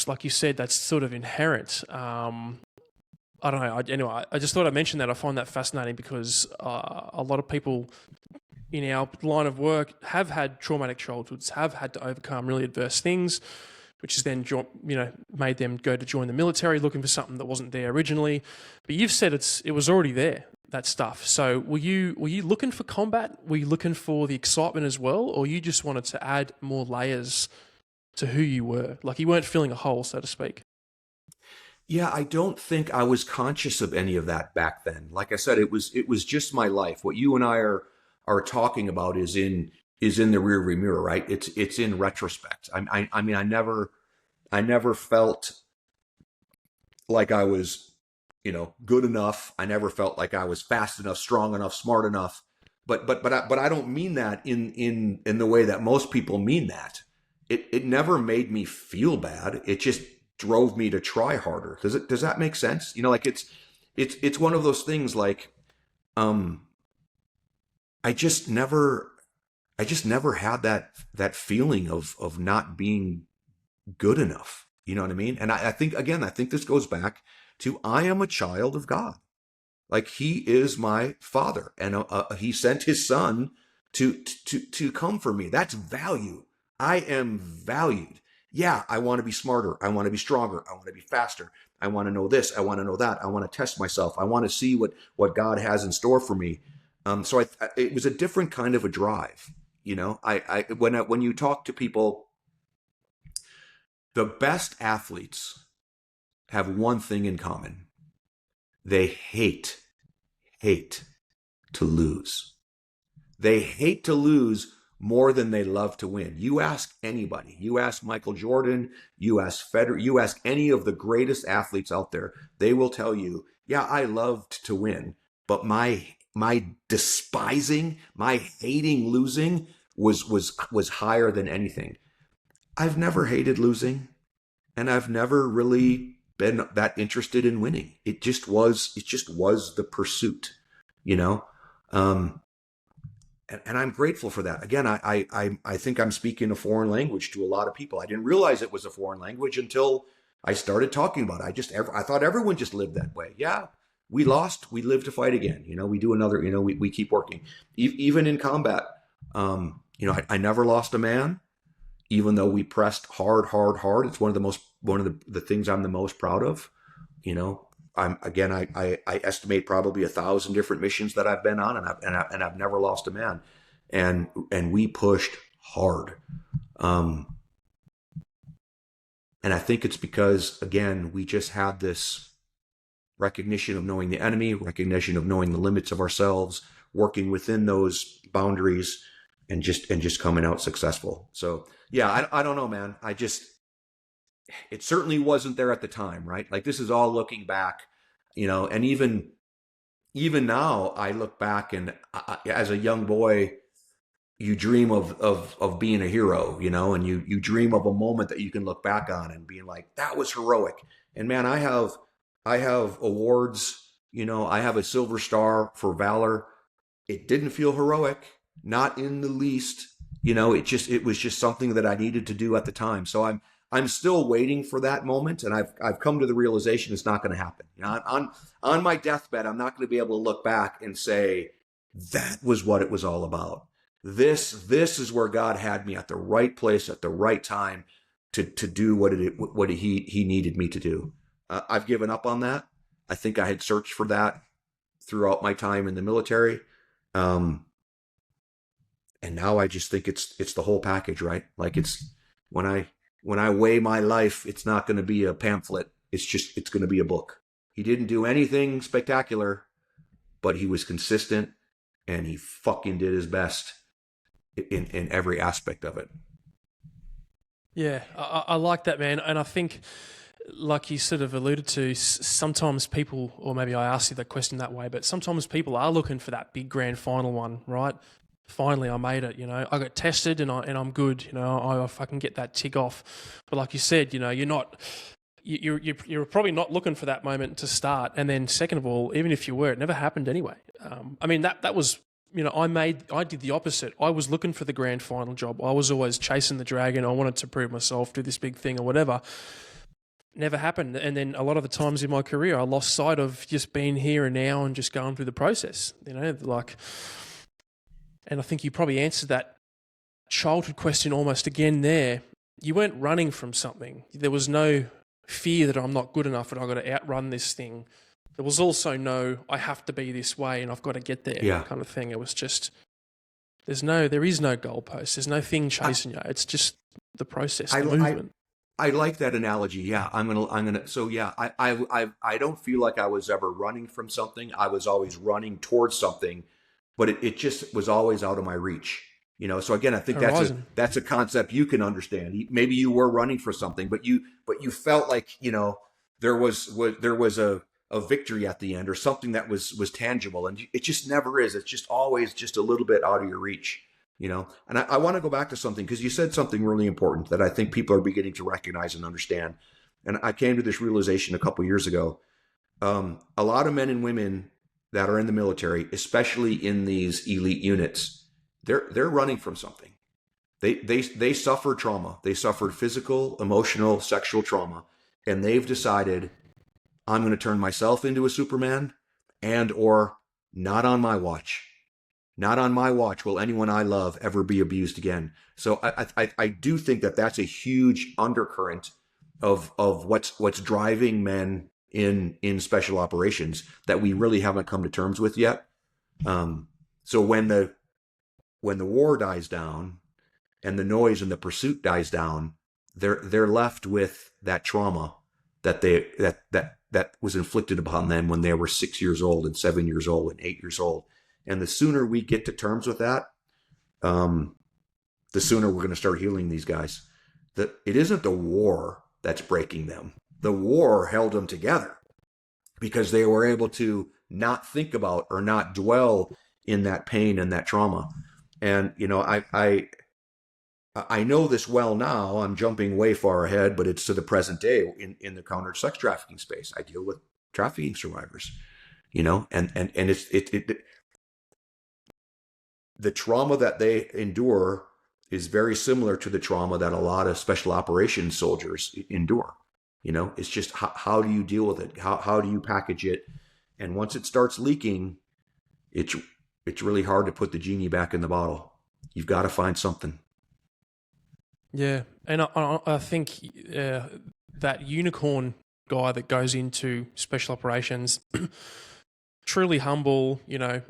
Like you said, that's sort of inherent. I don't know. Anyway, I just thought I'd mention that. I find that fascinating because a lot of people in our line of work have had traumatic childhoods, have had to overcome really adverse things, which has then made them go to join the military looking for something that wasn't there originally. But you've said it was already there, that stuff. So were you looking for combat? Were you looking for the excitement as well, or you just wanted to add more layers to who you were? Like you weren't filling a hole, so to speak. Yeah, I don't think I was conscious of any of that back then. Like I said, it was just my life. What you and I are talking about is in the rearview mirror, right? It's in retrospect. I mean, I never felt like I was, good enough. I never felt like I was fast enough, strong enough, smart enough. But I don't mean that in the way that most people mean that. It never made me feel bad. It just drove me to try harder. Does that make sense? Like it's one of those things like, I just never had that feeling of not being good enough. You know what I mean? And I think this goes back to, I am a child of God. Like he is my father, and he sent his son to come for me. That's value. I am valued. Yeah, I want to be smarter. I want to be stronger. I want to be faster. I want to know this. I want to know that. I want to test myself. I want to see what God has in store for me. So it was a different kind of a drive. You know, when you talk to people, the best athletes have one thing in common. They hate to lose. They hate to lose more than they love to win. You ask anybody, you ask Michael Jordan, you ask Federer, you ask any of the greatest athletes out there, they will tell you, yeah, I loved to win, but my despising, my hating losing was higher than anything. I've never hated losing, and I've never really been that interested in winning. It just was the pursuit, you know? And I'm grateful for that. Again, I think I'm speaking a foreign language to a lot of people. I didn't realize it was a foreign language until I started talking about it. I thought everyone just lived that way. Yeah, we lost, we live to fight again. You know, we do another, you know, we keep working. Even in combat, you know, I never lost a man, even though we pressed hard. It's one of the things I'm the most proud of. You know, I estimate probably 1,000 different missions that I've been on, and I've never lost a man, and we pushed hard, and I think it's because, again, we just had this recognition of knowing the enemy, recognition of knowing the limits of ourselves, working within those boundaries, and just coming out successful. So yeah, I don't know, man. It certainly wasn't there at the time, right? Like, this is all looking back, you know, and even now I look back, and as a young boy, you dream of being a hero, you know, and you dream of a moment that you can look back on and being like, that was heroic. And man, I have awards, you know, I have a Silver Star for valor. It didn't feel heroic, not in the least. You know, it was just something that I needed to do at the time. So I'm still waiting for that moment, and I've come to the realization it's not going to happen. You know, on my deathbed, I'm not going to be able to look back and say that was what it was all about. This is where God had me, at the right place at the right time to do what he needed me to do. I've given up on that. I think I had searched for that throughout my time in the military. And now I just think it's the whole package, right? Like, it's when I weigh my life, it's not going to be a pamphlet. It's going to be a book. He didn't do anything spectacular, but he was consistent, and he fucking did his best in every aspect of it. Yeah, I like that, man. And I think, like you sort of alluded to, sometimes people, or maybe I asked you that question that way, but sometimes people are looking for that big grand final one, right? Finally, I made it, you know, I got tested and I'm good, you know, I can get that tick off. But like you said, you know, you're probably not looking for that moment to start. And then second of all, even if you were, it never happened anyway. I mean, that was, you know, I did the opposite. I was looking for the grand final job. I was always chasing the dragon. I wanted to prove myself, do this big thing or whatever. Never happened. And then a lot of the times in my career, I lost sight of just being here and now and just going through the process, you know, like... And I think you probably answered that childhood question almost again there. You weren't running from something. There was no fear that I'm not good enough and I've got to outrun this thing. There was also no, I have to be this way and I've got to get there kind of thing. It was just, there is no goalpost. There's no thing chasing you. It's just the process, the movement. I like that analogy. Yeah, I'm gonna. So yeah, I don't feel like I was ever running from something. I was always running towards something, but it just was always out of my reach. You know, so again, I think that's a concept you can understand. Maybe you were running for something, but you felt like, you know, there was a victory at the end, or something that was tangible, and it just never is. It's just always just a little bit out of your reach, you know. And I want to go back to something, because you said something really important that I think people are beginning to recognize and understand. And I came to this realization a couple years ago. A lot of men and women that are in the military, especially in these elite units, they're running from something. They suffer trauma. They suffered physical, emotional, sexual trauma, and they've decided, I'm going to turn myself into a Superman, or not on my watch. Not on my watch will anyone I love ever be abused again. So I do think that that's a huge undercurrent of what's driving men in special operations that we really haven't come to terms with yet. So when when the war dies down and the noise and the pursuit dies down, they're left with that trauma that was inflicted upon them when they were 6 years old and 7 years old and 8 years old. And the sooner we get to terms with that, the sooner we're going to start healing these guys. It isn't the war that's breaking them. The war held them together because they were able to not think about or not dwell in that pain and that trauma. And, you know, I know this well now. I'm jumping way far ahead, but it's to the present day in the counter sex trafficking space. I deal with trafficking survivors, you know, and the trauma that they endure is very similar to the trauma that a lot of special operations soldiers endure. You know, it's just how do you deal with it? How do you package it? And once it starts leaking, it's really hard to put the genie back in the bottle. You've got to find something. Yeah, and I think that unicorn guy that goes into special operations, truly humble, you know,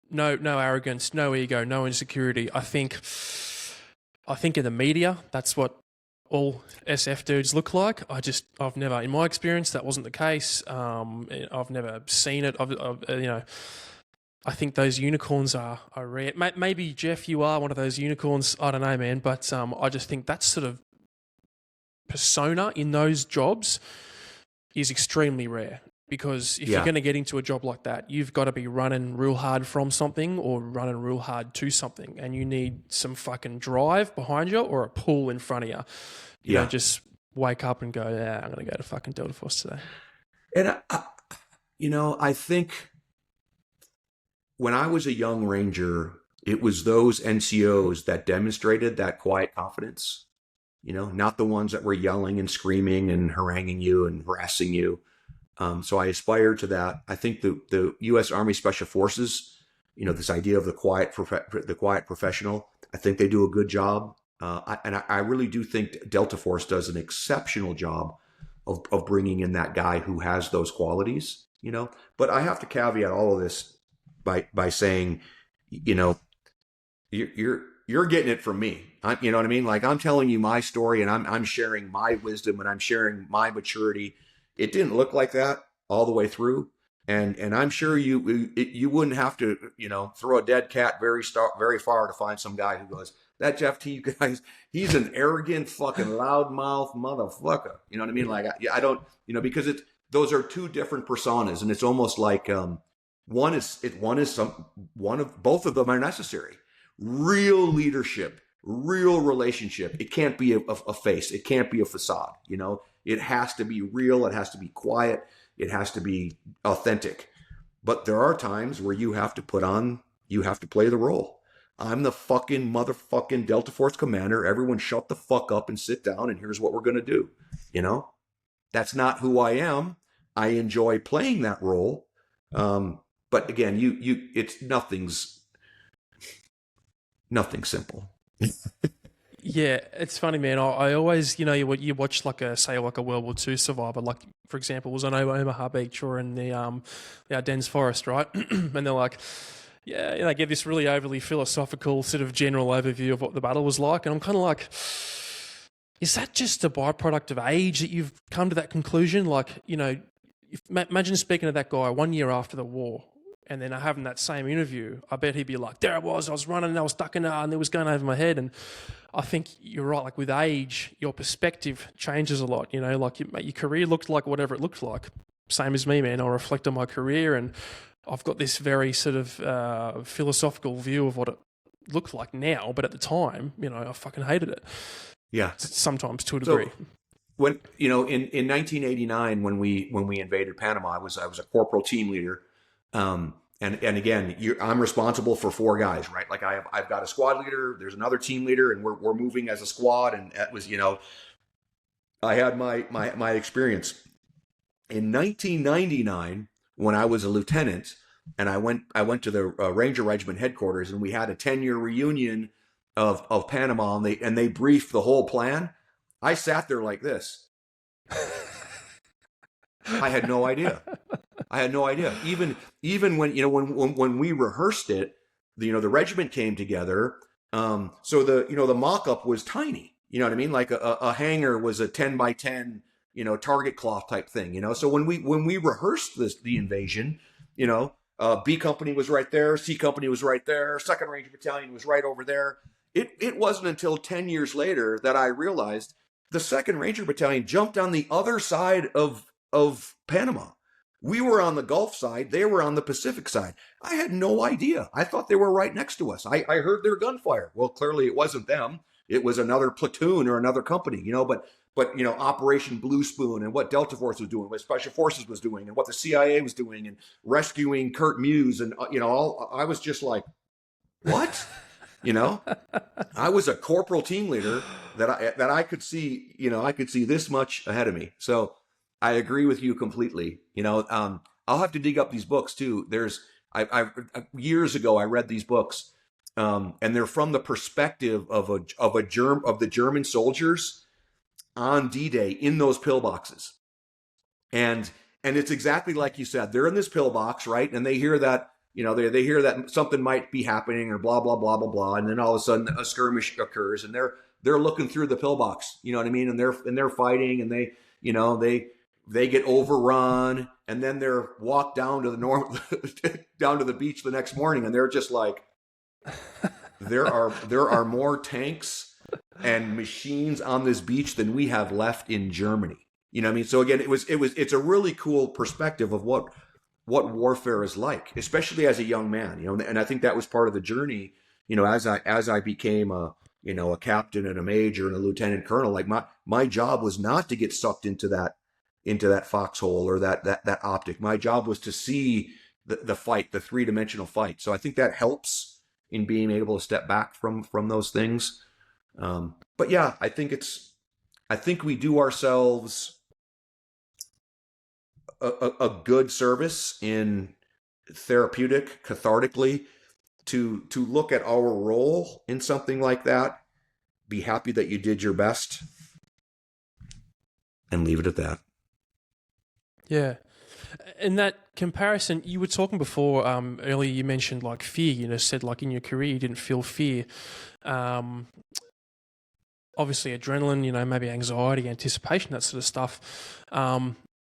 no arrogance, no ego, no insecurity. I think in the media, that's what all SF dudes look like. I've never, in my experience, that wasn't the case. I've never seen it. You know, I think those unicorns are rare. Maybe, Jeff, you are one of those unicorns. I don't know, man. But I just think that sort of persona in those jobs is extremely rare. Because if you're going to get into a job like that, you've got to be running real hard from something or running real hard to something. And you need some fucking drive behind you or a pull in front of you. You don't just wake up and go, yeah, I'm going to go to fucking Delta Force today. And, you know, I think when I was a young Ranger, it was those NCOs that demonstrated that quiet confidence, you know, not the ones that were yelling and screaming and haranguing you and harassing you. So I aspire to that. I think the U.S. Army Special Forces, you know, this idea of the quiet professional, I think they do a good job. I really do think Delta Force does an exceptional job of bringing in that guy who has those qualities, you know. But I have to caveat all of this by saying, you know, you're getting it from me. You know what I mean? Like, I'm telling you my story, and I'm sharing my wisdom, and I'm sharing my maturity. It didn't look like that all the way through, and I'm sure you wouldn't have to, you know, throw a dead cat very far to find some guy who goes, that Jeff Tiegs guy, he's an arrogant fucking loudmouth motherfucker. You know what I mean? Like, I don't, you know, because those are two different personas, and it's almost like both of them are necessary. Real leadership, real relationship. It can't be a face. It can't be a facade. You know, it has to be real. It has to be quiet. It has to be authentic. But there are times where you have to play the role. I'm the fucking motherfucking Delta Force commander. Everyone shut the fuck up and sit down, and here's what we're going to do. You know, that's not who I am. I enjoy playing that role. But again, it's nothing simple. Yeah, it's funny, man. I always, you know, you watch like a World War II survivor, like, for example, was on Omaha Beach or in the Ardennes Forest, right? And they're like, yeah, they give this really overly philosophical sort of general overview of what the battle was like, and I'm kind of like, is that just a byproduct of age that you've come to that conclusion? Like, you know, imagine speaking to that guy 1 year after the war, and then having that same interview. I bet he'd be like, there I was running, and I was stuck in there, and it was going over my head. And I think you're right. Like, with age, your perspective changes a lot. You know, like your career looked like whatever it looked like. Same as me, man. I reflect on my career, and I've got this very sort of philosophical view of what it looked like now. But at the time, you know, I fucking hated it. Yeah, sometimes to a degree. So, when, you know, in 1989, when we invaded Panama, I was a corporal team leader. And again, I'm responsible for 4 guys, right? Like, I've got a squad leader, there's another team leader, and we're moving as a squad. And that was, you know, I had my experience in 1999 when I was a lieutenant, and I went to the Ranger Regiment headquarters, and we had a 10-year reunion of Panama, and they briefed the whole plan. I sat there like this. I had no idea. Even when, you know, when we rehearsed it, the regiment came together. So the mock-up was tiny. You know what I mean? Like a hangar was a 10 by 10, target cloth type thing. So when we rehearsed the invasion, B company was right there, C company was right there, Second Ranger Battalion was right over there. It wasn't until 10 years later that I realized the Second Ranger Battalion jumped on the other side of Panama. We were on the Gulf side, they were on the Pacific side. I had no idea. I thought they were right next to us. I heard their gunfire. Well, clearly it wasn't them. It was another platoon or another company, but Operation Blue Spoon and what Delta Force was doing, what Special Forces was doing, and what the CIA was doing, and rescuing Kurt Muse, and I was just like, what? I was a corporal team leader that I could see, I could see this much ahead of me. So I agree with you completely. I'll have to dig up these books too. I years ago I read these books, and they're from the perspective of the German soldiers on D-Day in those pillboxes, and it's exactly like you said. They're in this pillbox, right? And they hear that they hear that something might be happening or blah blah blah blah blah, and then all of a sudden a skirmish occurs, and they're looking through the pillbox. You know what I mean? And they're fighting, and they get overrun, and then they're walked down to down to the beach the next morning, and they're just like, there are more tanks and machines on this beach than we have left in Germany. You know what I mean? So again, it's a really cool perspective of what warfare is like, especially as a young man. And I think that was part of the journey. As I became a captain and a major and a lieutenant colonel, like my job was not to get sucked into that foxhole or that optic. My job was to see the fight, the three-dimensional fight. So I think that helps in being able to step back from those things. But yeah, I think we do ourselves a good service in therapeutic, cathartically, to look at our role in something like that, be happy that you did your best, and leave it at that. Yeah. In that comparison, you were talking before, earlier you mentioned like fear, said like in your career you didn't feel fear. Obviously adrenaline, maybe anxiety, anticipation, that sort of stuff.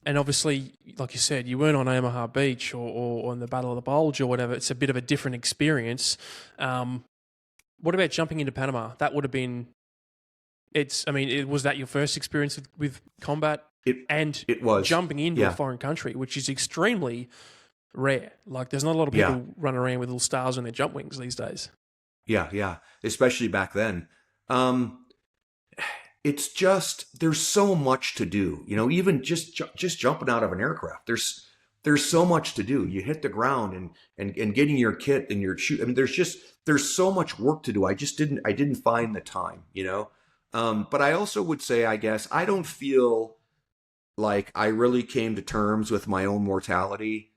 And obviously, like you said, you weren't on Omaha Beach or on the Battle of the Bulge or whatever. It's a bit of a different experience. What about jumping into Panama? That would have been, was that your first experience with combat? It was jumping into a foreign country, which is extremely rare. Like, there's not a lot of people running around with little stars on their jump wings these days. Yeah, especially back then. It's just, there's so much to do. Even just jumping out of an aircraft, there's so much to do. You hit the ground and getting your kit and your shoe. I mean, there's so much work to do. I didn't find the time. But I also would say, I guess, I don't feel like I really came to terms with my own mortality,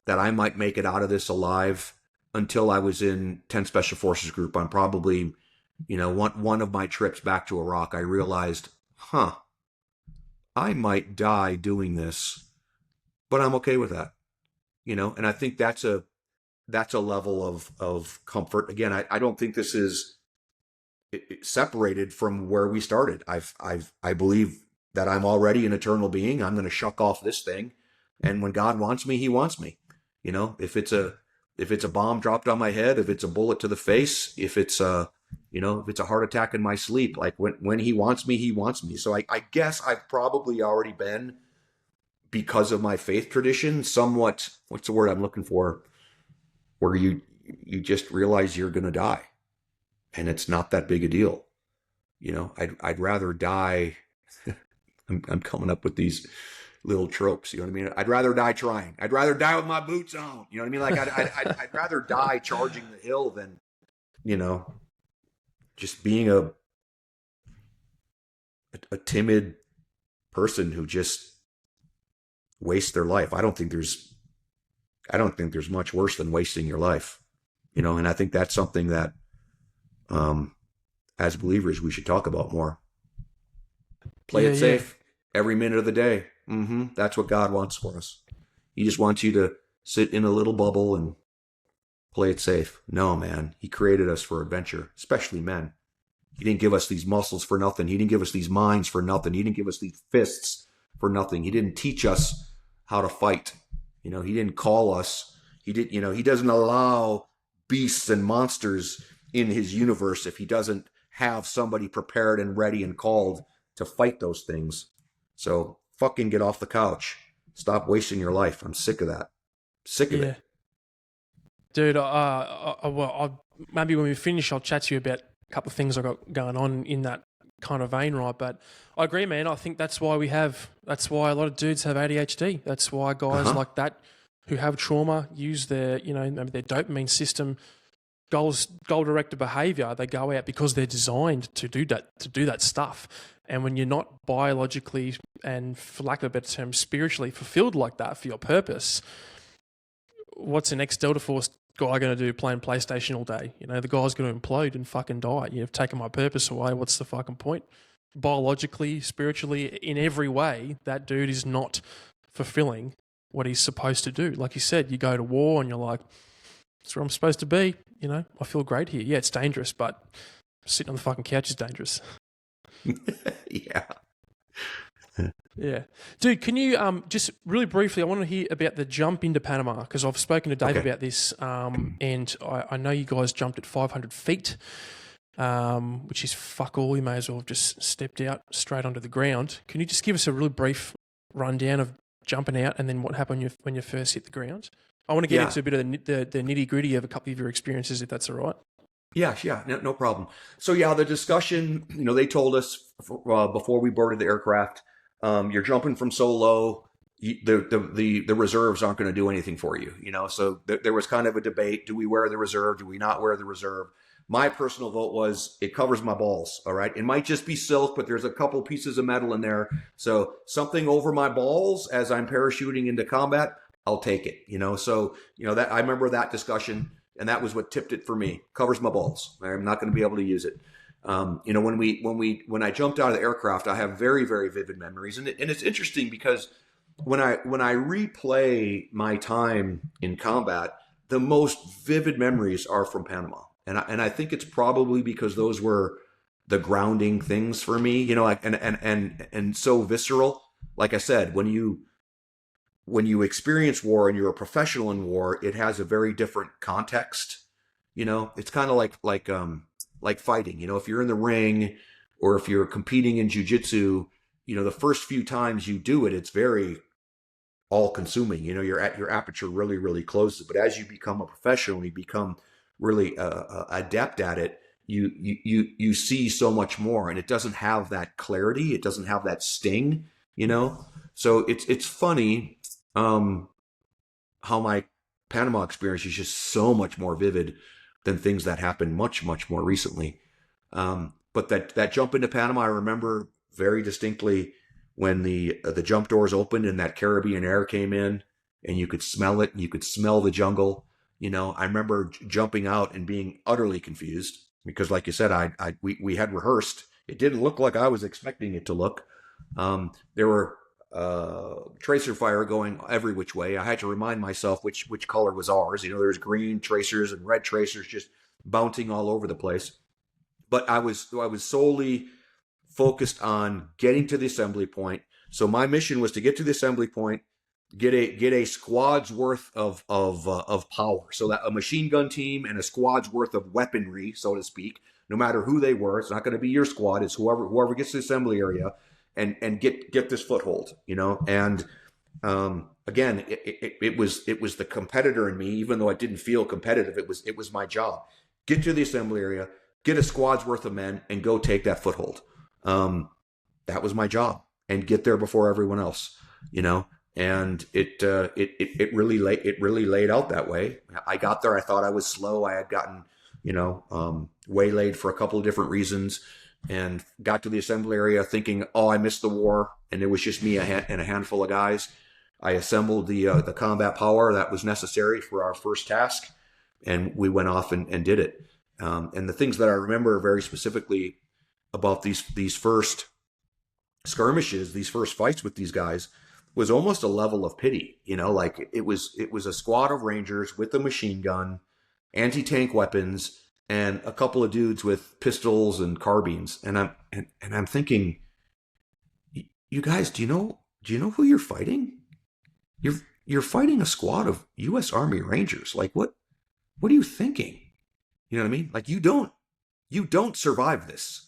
that I might make it out of this alive, until I was in 10 Special Forces Group. On probably, one of my trips back to Iraq, I realized, I might die doing this, but I'm okay with that. And I think that's a level of comfort. Again, I don't think this is separated from where we started. I believe that I'm already an eternal being. I'm going to shuck off this thing, and when God wants me, He wants me. If it's a bomb dropped on my head, if it's a bullet to the face, if it's a heart attack in my sleep, like when He wants me, He wants me. So I guess I've probably already been, because of my faith tradition, somewhat, what's the word I'm looking for, where you just realize you're going to die, and it's not that big a deal. I'd rather die. I'm coming up with these little tropes. You know what I mean? I'd rather die trying. I'd rather die with my boots on. You know what I mean? Like I'd rather die charging the hill than, just being a timid person who just wastes their life. I don't think there's much worse than wasting your life. And I think that's something that, as believers, we should talk about more. Play it safe every minute of the day. That's what God wants for us. He just wants you to sit in a little bubble and play it safe. No, man. He created us for adventure, especially men. He didn't give us these muscles for nothing. He didn't give us these minds for nothing. He didn't give us these fists for nothing. He didn't teach us how to fight. You know, he didn't call us. He did, you know, he doesn't allow beasts and monsters in his universe if he doesn't have somebody prepared and ready and called to fight those things. So fucking get off the couch. Stop wasting your life. I'm sick of that. Sick of it. Dude, maybe when we finish, I'll chat to you about a couple of things I got going on in that kind of vein, right? But I agree, man. I think that's why a lot of dudes have ADHD. That's why guys like that who have trauma use their, you know, maybe their dopamine system, goal-directed behavior. They go out because they're designed to do that stuff. And when you're not biologically and, for lack of a better term, spiritually fulfilled like that for your purpose, what's an ex-Delta Force guy going to do playing PlayStation all day? You know, the guy's going to implode and fucking die. You've taken my purpose away. What's the fucking point? Biologically, spiritually, in every way, that dude is not fulfilling what he's supposed to do. Like you said, you go to war and you're like, that's where I'm supposed to be. You know, I feel great here. Yeah, it's dangerous, but sitting on the fucking couch is dangerous. Yeah. Yeah. Dude, can you just really briefly, I want to hear about the jump into Panama, because I've spoken to Dave about this, and I know you guys jumped at 500 feet, which is fuck all. You may as well have just stepped out straight onto the ground. Can you just give us a really brief rundown of jumping out and then what happened when you first hit the ground? I want to get into a bit of the nitty-gritty of a couple of your experiences, if that's all right. Yeah, no problem. So the discussion, you know, they told us before we boarded the aircraft, you're jumping from so low, the reserves aren't going to do anything for you, you know. So there was kind of a debate: do we wear the reserve? Do we not wear the reserve? My personal vote was it covers my balls. All right, it might just be silk, but there's a couple pieces of metal in there, so something over my balls as I'm parachuting into combat, I'll take it, you know. So that I remember that discussion. And that was what tipped it for me. Covers my balls. I'm not going to be able to use it. When I jumped out of the aircraft, I have very, very vivid memories. And it's interesting because when I replay my time in combat, the most vivid memories are from Panama. And I think it's probably because those were the grounding things for me, you know, like and so visceral. Like I said, when you experience war and you're a professional in war, it has a very different context. You know, it's kind of like fighting. You know, if you're in the ring or if you're competing in jiu-jitsu, you know, the first few times you do it, it's very all-consuming. You know, your aperture really, really closes. But as you become a professional, you become really adept at it. You see so much more, and it doesn't have that clarity. It doesn't have that sting. You know, so it's funny. How my Panama experience is just so much more vivid than things that happened much, much more recently. But that jump into Panama, I remember very distinctly when the jump doors opened and that Caribbean air came in and you could smell it and you could smell the jungle. You know, I remember jumping out and being utterly confused because, like you said, we had rehearsed. It didn't look like I was expecting it to look. There were tracer fire going every which way. I had to remind myself which color was ours. You know, there's green tracers and red tracers just bouncing all over the place. But I was solely focused on getting to the assembly point. So my mission was to get to the assembly point, get a squad's worth of power. So that a machine gun team and a squad's worth of weaponry, so to speak, no matter who they were. It's not going to be your squad. It's whoever gets to the assembly area. And get this foothold, you know. And again, it was the competitor in me, even though I didn't feel competitive. It was my job. Get to the assembly area, get a squad's worth of men, and go take that foothold. That was my job, and get there before everyone else, you know. And it really laid out that way. I got there. I thought I was slow. I had gotten, you know, waylaid for a couple of different reasons. And got to the assembly area thinking, oh, I missed the war. And it was just me and a handful of guys. I assembled the combat power that was necessary for our first task. And we went off and did it. And the things that I remember very specifically about these first skirmishes, these first fights with these guys, was almost a level of pity. You know, like it was a squad of Rangers with a machine gun anti-tank weapons, and a couple of dudes with pistols and carbines. And I'm thinking, you guys, do you know who you're fighting? You're fighting a squad of U.S. Army Rangers. Like, what are you thinking? You know what I mean? Like, you don't survive this.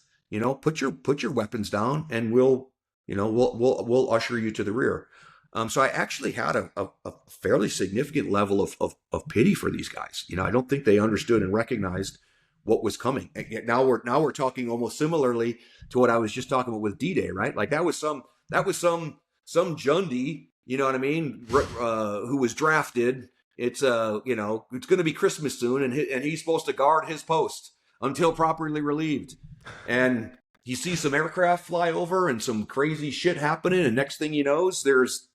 Put your weapons down, and we'll usher you to the rear. So I actually had a fairly significant level of pity for these guys. I don't think they understood and recognized what was coming. Now we're talking almost similarly to what I was just talking about with D-Day, right? Like that was some Jundy, you know what I mean, who was drafted. It's it's going to be Christmas soon, and he's supposed to guard his post until properly relieved. And you see some aircraft fly over and some crazy shit happening, and next thing you know, there's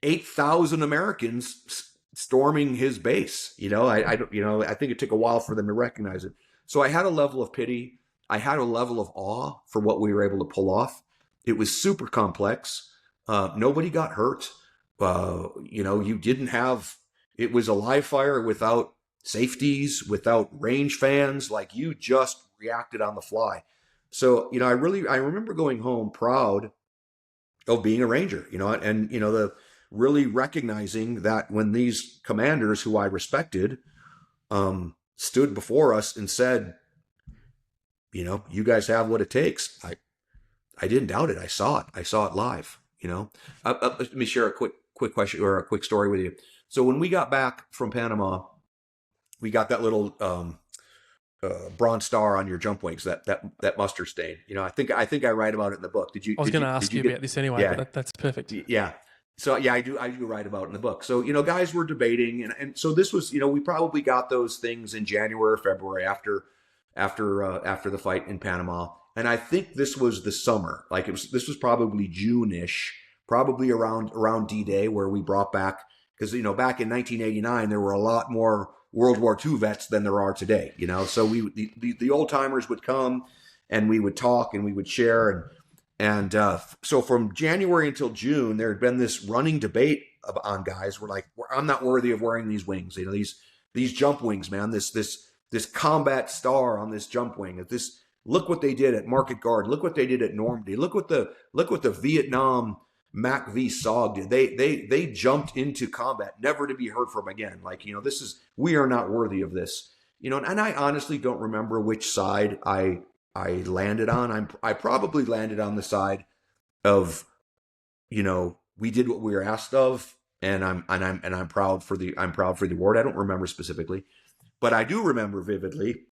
8,000 Americans storming his base. I think it took a while for them to recognize it. So I had a level of pity. I had a level of awe for what we were able to pull off. It was super complex. Nobody got hurt. You didn't have, it was a live fire without safeties, without range fans. Like, you just reacted on the fly. So, I remember going home proud of being a Ranger, and the really recognizing that when these commanders who I respected stood before us and said, you guys have what it takes. I didn't doubt it. I saw it. I saw it live. Let me share a quick question or a quick story with you. So when we got back from Panama, we got that little bronze star on your jump wings, that mustard stain. I think I write about it in the book. Did you? I was going to ask you about this anyway, yeah. but that's perfect. Yeah. So yeah, I do write about it in the book. So, guys were debating, and so this was, we probably got those things in January or February after the fight in Panama. And I think this was the summer. Like, this was probably June-ish, probably around D-Day, where we brought back, because, back in 1989, there were a lot more World War II vets than there are today, so the old timers would come and we would talk and we would share. And so from January until June, there had been this running debate on guys. We're like, I'm not worthy of wearing these wings. These jump wings, man, this combat star on this jump wing. Look what they did at Market Garden. Look what they did at Normandy. Look what the Vietnam Mac V SOG did. They jumped into combat, never to be heard from again. Like, we are not worthy of this. And I honestly don't remember which side I landed on. I probably landed on the side of, we did what we were asked of, and I'm proud for the award. I don't remember specifically, but I do remember vividly.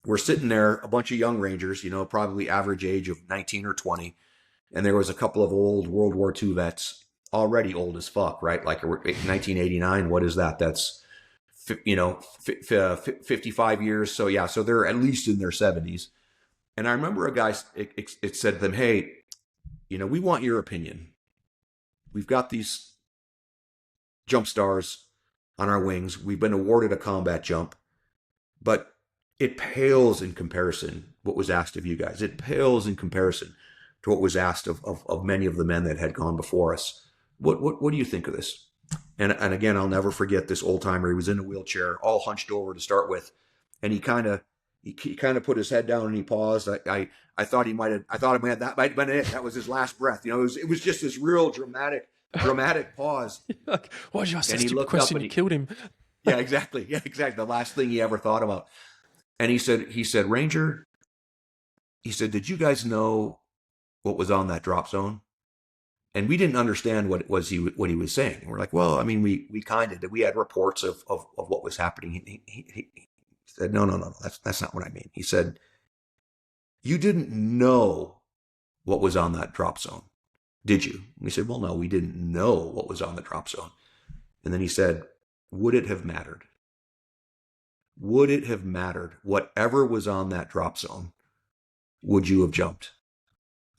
We're sitting there, a bunch of young Rangers, probably average age of 19 or 20. And there was a couple of old World War II vets, already old as fuck, right? Like 1989, what is that? That's, 55 years. So yeah, so they're at least in their 70s. And I remember a guy, it said to them, hey, we want your opinion. We've got these jump stars on our wings. We've been awarded a combat jump, but it pales in comparison what was asked of you guys. It pales in comparison to what was asked of many of the men that had gone before us. What do you think of this? And again, I'll never forget this old timer. He was in a wheelchair, all hunched over to start with, and he kind of put his head down and he paused. I thought that might have been it. That was his last breath. It was just this real dramatic pause. Why did you ask that stupid question? You killed him. Yeah, exactly. Yeah, exactly. The last thing he ever thought about. And he said, Ranger, he said, did you guys know what was on that drop zone? And we didn't understand what he was saying. And we're like, well, I mean, we kind of did. We had reports of what was happening. He said, no, that's not what I mean. He said, you didn't know what was on that drop zone, did you? And we said, well, no, we didn't know what was on the drop zone. And then he said, would it have mattered? Would it have mattered? Whatever was on that drop zone, would you have jumped?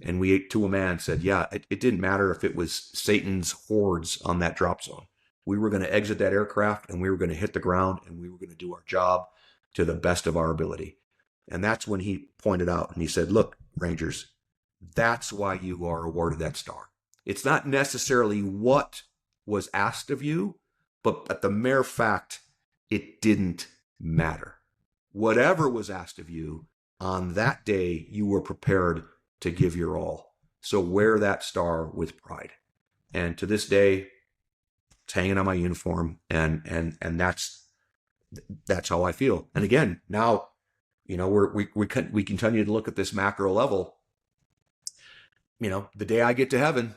And we, to a man, said, yeah, it didn't matter if it was Satan's hordes on that drop zone. We were going to exit that aircraft and we were going to hit the ground and we were going to do our job to the best of our ability. And that's when he pointed out and he said, look, Rangers, that's why you are awarded that star. It's not necessarily what was asked of you, but the mere fact it didn't matter. Whatever was asked of you on that day, you were prepared to give your all. So wear that star with pride. And to this day, it's hanging on my uniform, and that's how I feel. And again, now, we continue to look at this macro level. The day I get to heaven,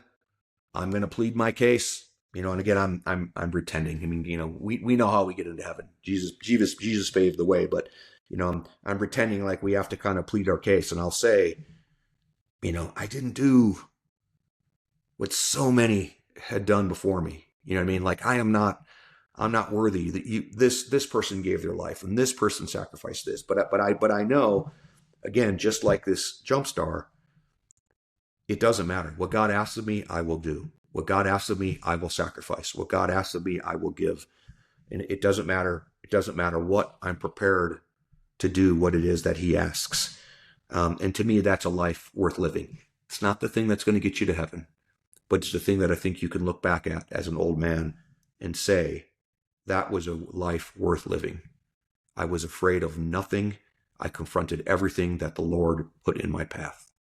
I'm going to plead my case. And again, I'm pretending. I mean, we know how we get into heaven. Jesus paved the way, but I'm pretending like we have to kind of plead our case. And I'll say, I didn't do what so many had done before me. You know what I mean? Like I'm not worthy. This person gave their life, and this person sacrificed this. But I know, again, just like this jump star, it doesn't matter. What God asks of me, I will do. What God asks of me, I will sacrifice. What God asks of me, I will give. And it doesn't matter. It doesn't matter what I'm prepared to do, what it is that He asks. And to me, that's a life worth living. It's not the thing that's going to get you to heaven, but it's the thing that I think you can look back at as an old man and say, that was a life worth living. I was afraid of nothing. I confronted everything that the Lord put in my path.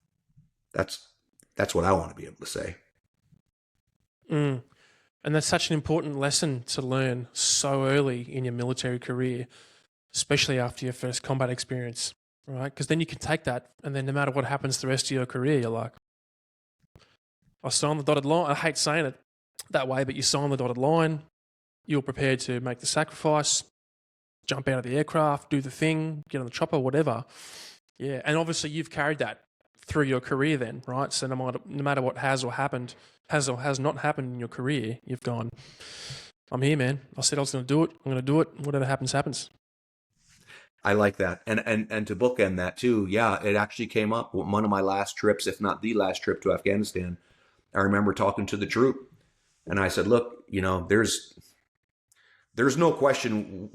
That's what I want to be able to say. And that's such an important lesson to learn so early in your military career, especially after your first combat experience, right? Because then you can take that, and then no matter what happens the rest of your career, you're like, I signed the dotted line. I hate saying it that way, but you signed the dotted line. You're prepared to make the sacrifice, jump out of the aircraft, do the thing, get on the chopper, whatever. Yeah, and obviously you've carried that through your career then, right? So no matter what has or has not happened in your career, you've gone, I'm here, man. I said I was going to do it. I'm going to do it. Whatever happens, happens. I like that. And to bookend that too, yeah, it actually came up one of my last trips, if not the last trip to Afghanistan. I remember talking to the troop, and I said, look, there's no question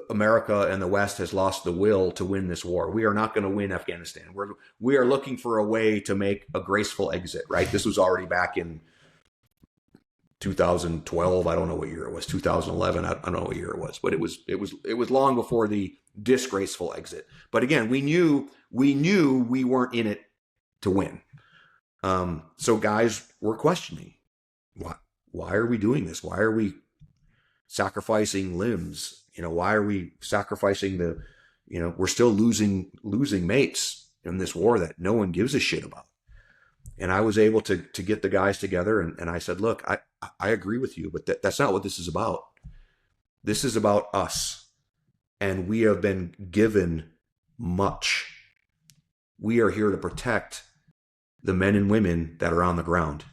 America and the West has lost the will to win this war. We are not going to win Afghanistan. We are looking for a way to make a graceful exit, right? This was already back in 2012. I don't know what year it was. 2011. I don't know what year it was, but it was long before the disgraceful exit. But again, we knew we weren't in it to win. So guys were questioning, why are we doing this? Why are we sacrificing limbs? Why are we sacrificing we're still losing mates in this war that no one gives a shit about. And I was able to get the guys together, and I said, look, I agree with you, but that's not what this is about. This is about us. And we have been given much. We are here to protect the men and women that are on the ground.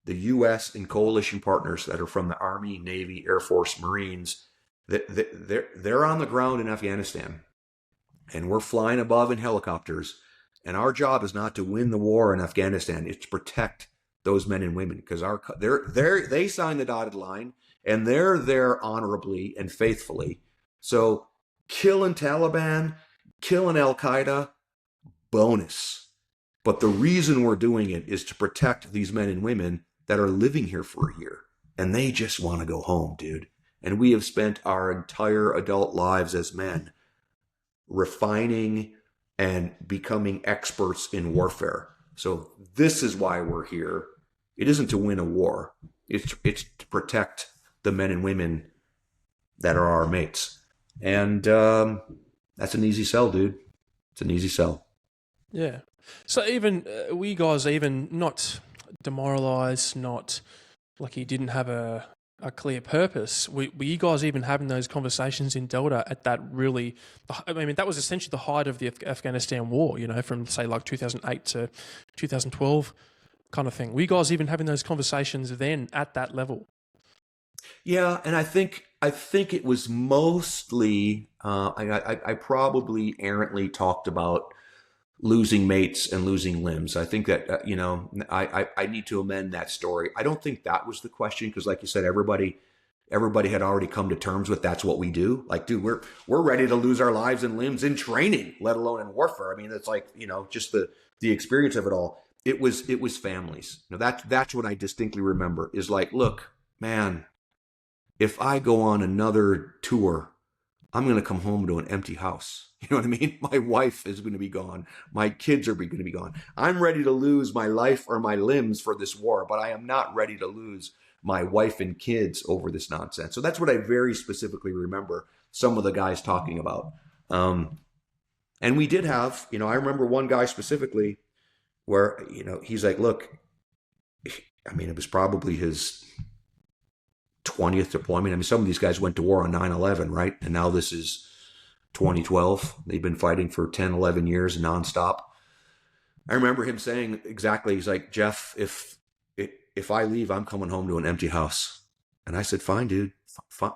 The U.S. and coalition partners that are from the Army, Navy, Air Force, Marines, they're on the ground in Afghanistan. And we're flying above in helicopters. And our job is not to win the war in Afghanistan. It's to protect those men and women, because they signed the dotted line, and they're there honorably and faithfully. So killing Taliban, killing Al-Qaeda, bonus. But the reason we're doing it is to protect these men and women that are living here for a year, and they just want to go home, dude. And we have spent our entire adult lives as men refining and becoming experts in warfare. So this is why we're here. It isn't to win a war. It's to protect the men and women that are our mates. And that's an easy sell, dude. It's an easy sell. Yeah. So even were you guys even not demoralized, not like you didn't have a clear purpose? Were you guys even having those conversations in Delta at that really, I mean, that was essentially the height of the Afghanistan war, from say like 2008 to 2012 kind of thing. Were you guys even having those conversations then at that level? Yeah, and I think it was mostly, I probably errantly talked about losing mates and losing limbs. I think that, I need to amend that story. I don't think that was the question, because like you said, everybody had already come to terms with that's what we do. Like, dude, we're ready to lose our lives and limbs in training, let alone in warfare. I mean, it's like, just the experience of it all. It was families. That's what I distinctly remember is like, look, man, if I go on another tour, I'm going to come home to an empty house. You know what I mean? My wife is going to be gone. My kids are going to be gone. I'm ready to lose my life or my limbs for this war, but I am not ready to lose my wife and kids over this nonsense. So that's what I very specifically remember some of the guys talking about. And we did have, I remember one guy specifically where, he's like, look, I mean, it was probably his 20th deployment. I mean, some of these guys went to war on 9/11, right? And now this is 2012. They've been fighting for 10, 11 years nonstop. I remember him saying exactly, he's like, Jeff, if I leave, I'm coming home to an empty house. And I said, fine, dude,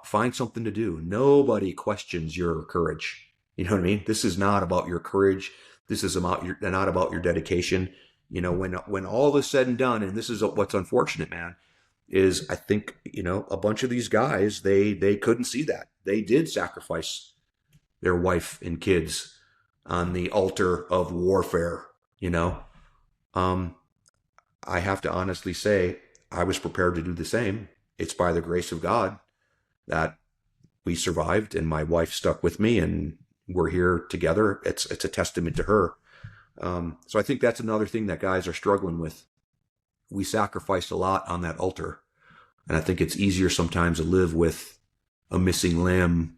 find something to do. Nobody questions your courage. You know what I mean? This is not about your courage. This is not about your dedication. When all is said and done, and this is what's unfortunate, man, is I think, a bunch of these guys, they couldn't see that. They did sacrifice their wife and kids on the altar of warfare, I have to honestly say, I was prepared to do the same. It's by the grace of God that we survived and my wife stuck with me and we're here together. It's a testament to her. So I think that's another thing that guys are struggling with. We sacrificed a lot on that altar. And I think it's easier sometimes to live with a missing limb,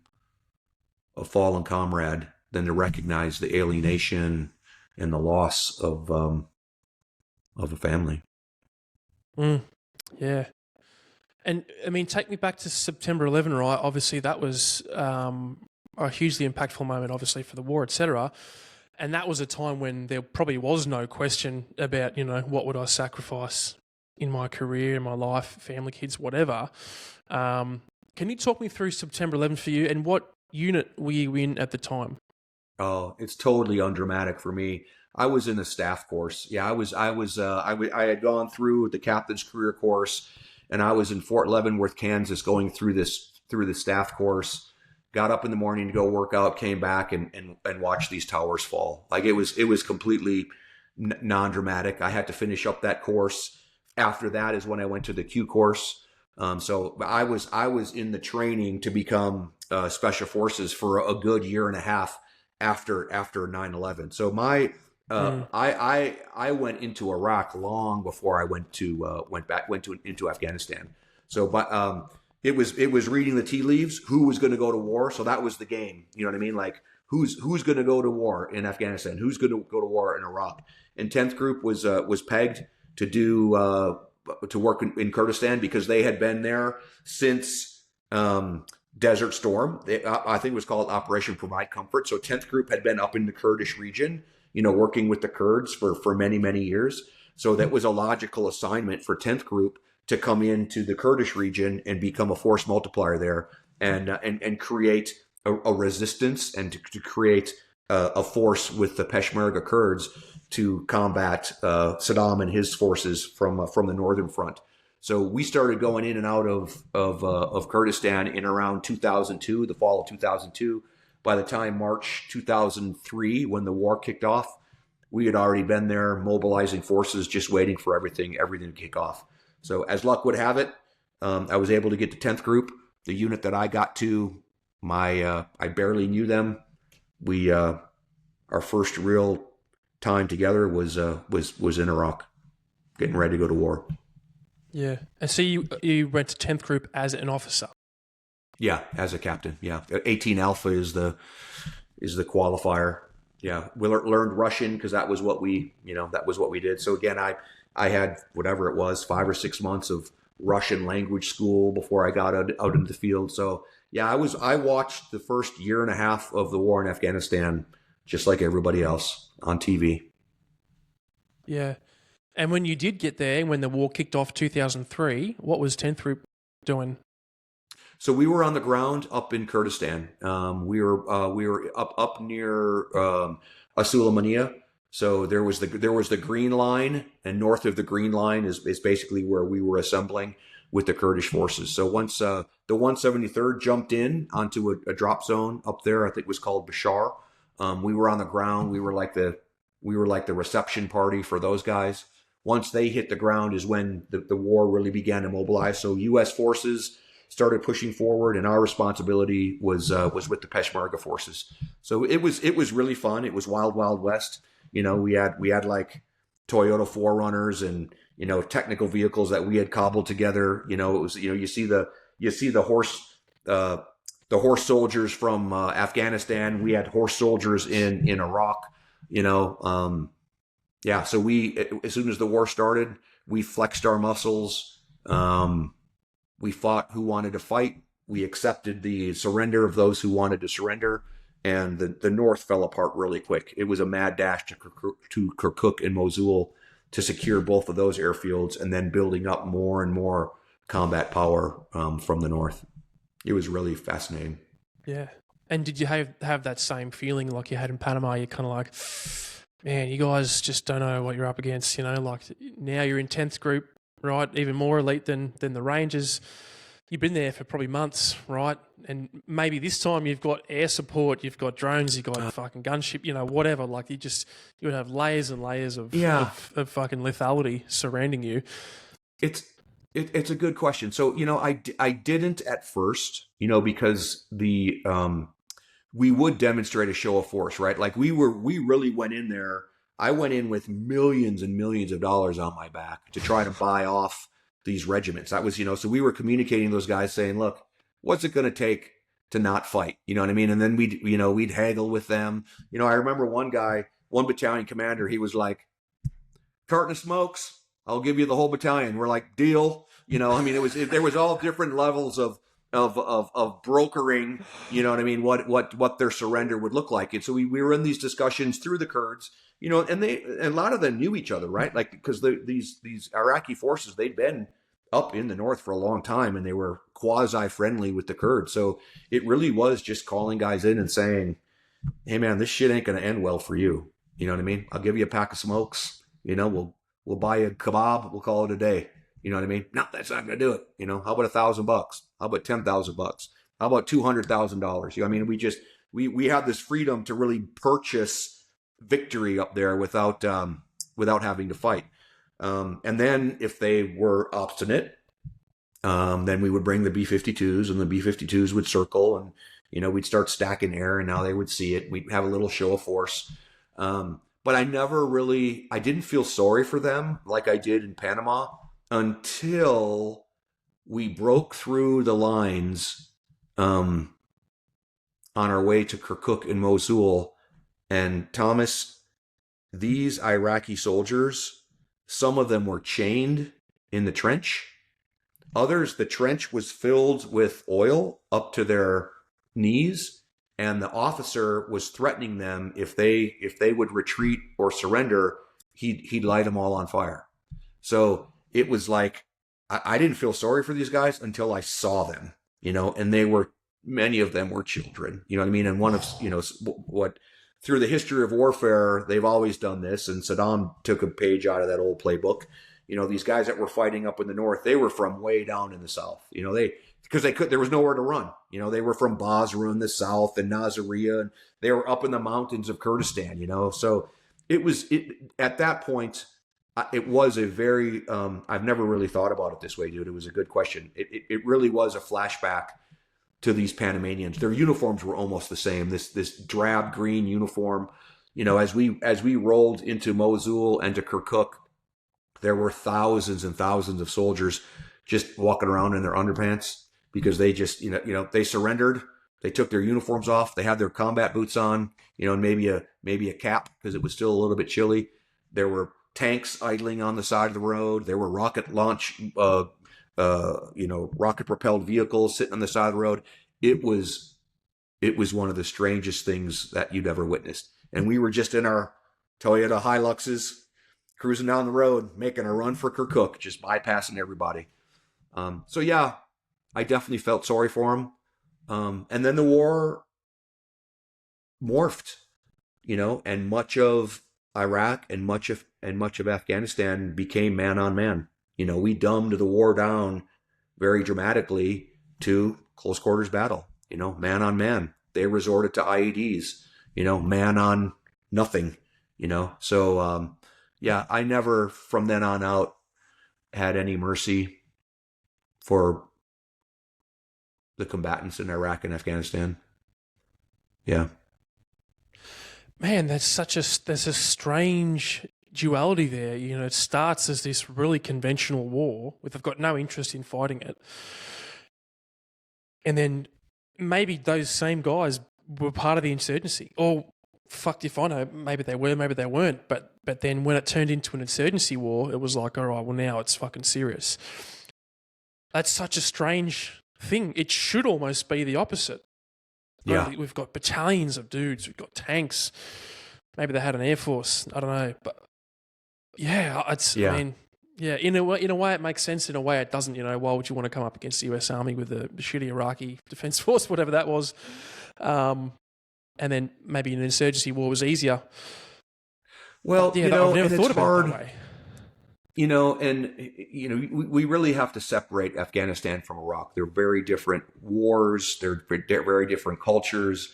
a fallen comrade, than to recognize the alienation and the loss of a family. Yeah. And I mean, take me back to September 11, right? Obviously, that was a hugely impactful moment, obviously, for the war, etc. And that was a time when there probably was no question about, what would I sacrifice in my career, in my life, family, kids, whatever. Can you talk me through September 11 for you, and what unit were you in at the time? Oh, it's totally undramatic for me. I was in a staff course. Yeah, I had gone through the captain's career course, and I was in Fort Leavenworth, Kansas, going through the staff course. Got up in the morning to go work out, came back and watched these towers fall. Like it was completely non-dramatic. I had to finish up that course. After that is when I went to the Q course. So I was in the training to become special forces for a good year and a half after 9/11. So I went into Iraq long before I went into Afghanistan. So but it was reading the tea leaves, who was going to go to war. So that was the game. You know what I mean? Like who's going to go to war in Afghanistan? Who's going to go to war in Iraq? And 10th Group was pegged to do to work in Kurdistan because they had been there since Desert Storm. I think it was called Operation Provide Comfort. So 10th Group had been up in the Kurdish region, working with the Kurds for many, many years. So that was a logical assignment for 10th Group to come into the Kurdish region and become a force multiplier there and create a resistance and to create a force with the Peshmerga Kurds to combat Saddam and his forces from the northern front. So we started going in and out of Kurdistan in around 2002, the fall of 2002. By the time March 2003, when the war kicked off, we had already been there mobilizing forces, just waiting for everything to kick off. So as luck would have it, I was able to get to 10th Group, the unit that I got to. I barely knew them. Our first real time together was in Iraq, getting ready to go to war. Yeah, and so you went to 10th Group as an officer. Yeah, as a captain. Yeah, 18 Alpha is the qualifier. Yeah, we learned Russian because that was what we did. So again, I had whatever it was, 5 or 6 months of Russian language school before I got out into the field. So yeah, I watched the first year and a half of the war in Afghanistan just like everybody else on TV. Yeah. And when you did get there, when the war kicked off 2003, what was 10th Group doing? So we were on the ground up in Kurdistan. We were up near Sulaymaniyah. So there was the Green Line, and north of the Green Line is basically where we were assembling with the Kurdish forces. So once the 173rd jumped in onto a drop zone up there, I think it was called Bashar. We were on the ground. We were like the reception party for those guys. Once they hit the ground is when the war really began to mobilize. So U.S. forces started pushing forward, and our responsibility was with the Peshmerga forces. So it was really fun. It was wild, wild west. We had like Toyota 4Runners and technical vehicles that we had cobbled together. It was you see the horse soldiers from Afghanistan. We had horse soldiers in Iraq. So as soon as the war started, we flexed our muscles. We fought who wanted to fight. We accepted the surrender of those who wanted to surrender. And the North fell apart really quick. It was a mad dash to Kirkuk and Mosul to secure both of those airfields, and then building up more and more combat power from the North. It was really fascinating. Yeah. And did you have that same feeling like you had in Panama? You're kind of like, man, you guys just don't know what you're up against. Like now you're in 10th group, right? Even more elite than the Rangers. You've been there for probably months, right? And maybe this time you've got air support, you've got drones, you've got fucking gunship, whatever. Like you would have layers and layers of fucking lethality surrounding you. It's a good question. So, I didn't at first, because we would demonstrate a show of force, right? Like we really went in there. I went in with millions and millions of dollars on my back to try to buy off these regiments. That was, so we were communicating to those guys saying, look, what's it going to take to not fight? You know what I mean? And then we'd haggle with them. I remember one battalion commander, he was like, carton of smokes, I'll give you the whole battalion. We're like, deal. There was all different levels of brokering, what their surrender would look like. And so we were in these discussions through the Kurds, and a lot of them knew each other, right? Like, because these Iraqi forces, they'd been up in the north for a long time, and they were quasi-friendly with the Kurds. So it really was just calling guys in and saying, hey man, this shit ain't going to end well for you. You know what I mean? I'll give you a pack of smokes, we'll buy you a kebab, we'll call it a day. You know what I mean? No, that's not going to do it. How about $1,000? How about $10,000? How about $200,000? We had this freedom to really purchase victory up there without having to fight. And then if they were obstinate, then we would bring the B-52s, and the B-52s would circle, and we'd start stacking air, and now they would see it. We'd have a little show of force. But I didn't feel sorry for them like I did in Panama until we broke through the lines on our way to Kirkuk and Mosul. And Thomas, these Iraqi soldiers, some of them were chained in the trench. Others, the trench was filled with oil up to their knees, and the officer was threatening them if they would retreat or surrender, he'd light them all on fire. So it was like, I didn't feel sorry for these guys until I saw them, and many of them were children, you know what I mean? And one of, what through the history of warfare, they've always done this, and Saddam took a page out of that old playbook. These guys that were fighting up in the north, they were from way down in the south, because there was nowhere to run. They were from Basra in the south and Nasiriyah, and they were up in the mountains of Kurdistan, so at that point, it was a very, I've never really thought about it this way, dude. It was a good question. It really was a flashback to these Panamanians. Their uniforms were almost the same. This drab green uniform, as we rolled into Mosul and to Kirkuk, there were thousands and thousands of soldiers just walking around in their underpants because they just, they surrendered. They took their uniforms off. They had their combat boots on, and maybe a cap because it was still a little bit chilly. There were tanks idling on the side of the road. There were rocket propelled vehicles sitting on the side of the road. It was one of the strangest things that you'd ever witnessed. And we were just in our Toyota Hiluxes, cruising down the road, making a run for Kirkuk, just bypassing everybody. So yeah, I definitely felt sorry for them. And then the war morphed, and much of Iraq and much of Afghanistan became man on man. We dumbed the war down very dramatically to close quarters battle, man on man. They resorted to IEDs, man on nothing, So, yeah, I never from then on out had any mercy for the combatants in Iraq and Afghanistan. Yeah. Man, there's a strange duality there. You know, it starts as this really conventional war with they've got no interest in fighting it, and then maybe those same guys were part of the insurgency. Or fucked if I know, maybe they were, maybe they weren't. But then when it turned into an insurgency war, it was like, all right, well now it's fucking serious. That's such a strange thing. It should almost be the opposite. Yeah. We've got battalions of dudes. We've got tanks. Maybe they had an air force. I don't know, but yeah, Yeah. I mean, yeah. In a way, it makes sense. In a way, it doesn't. You know, why would you want to come up against the U.S. Army with the shitty Iraqi Defense Force, whatever that was? And then maybe an insurgency war was easier. Well, But yeah, I've never thought about it that way. We really have to separate Afghanistan from Iraq. They're very different wars. They're very different cultures.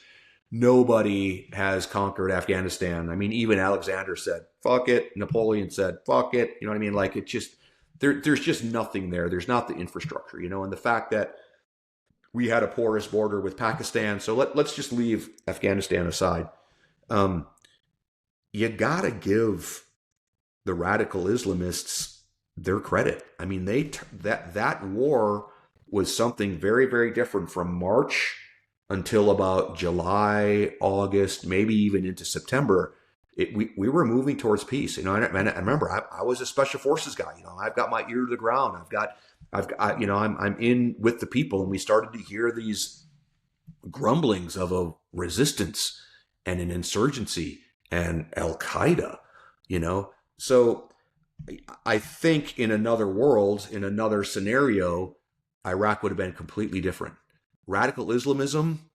Nobody has conquered Afghanistan. I mean, even Alexander said, fuck it. Napoleon said, fuck it. You know what I mean? Like, it just, there's just nothing there. There's not the infrastructure, and the fact that we had a porous border with Pakistan. So let's just leave Afghanistan aside. You gotta give the radical Islamists their credit. I mean, that war was something very, very different from March until about July, August, maybe even into September. We were moving towards peace. I remember I was a special forces guy. I've got my ear to the ground. I'm in with the people, and we started to hear these grumblings of a resistance and an insurgency and Al Qaeda. So I think in another world, in another scenario, Iraq would have been completely different. Radical Islamism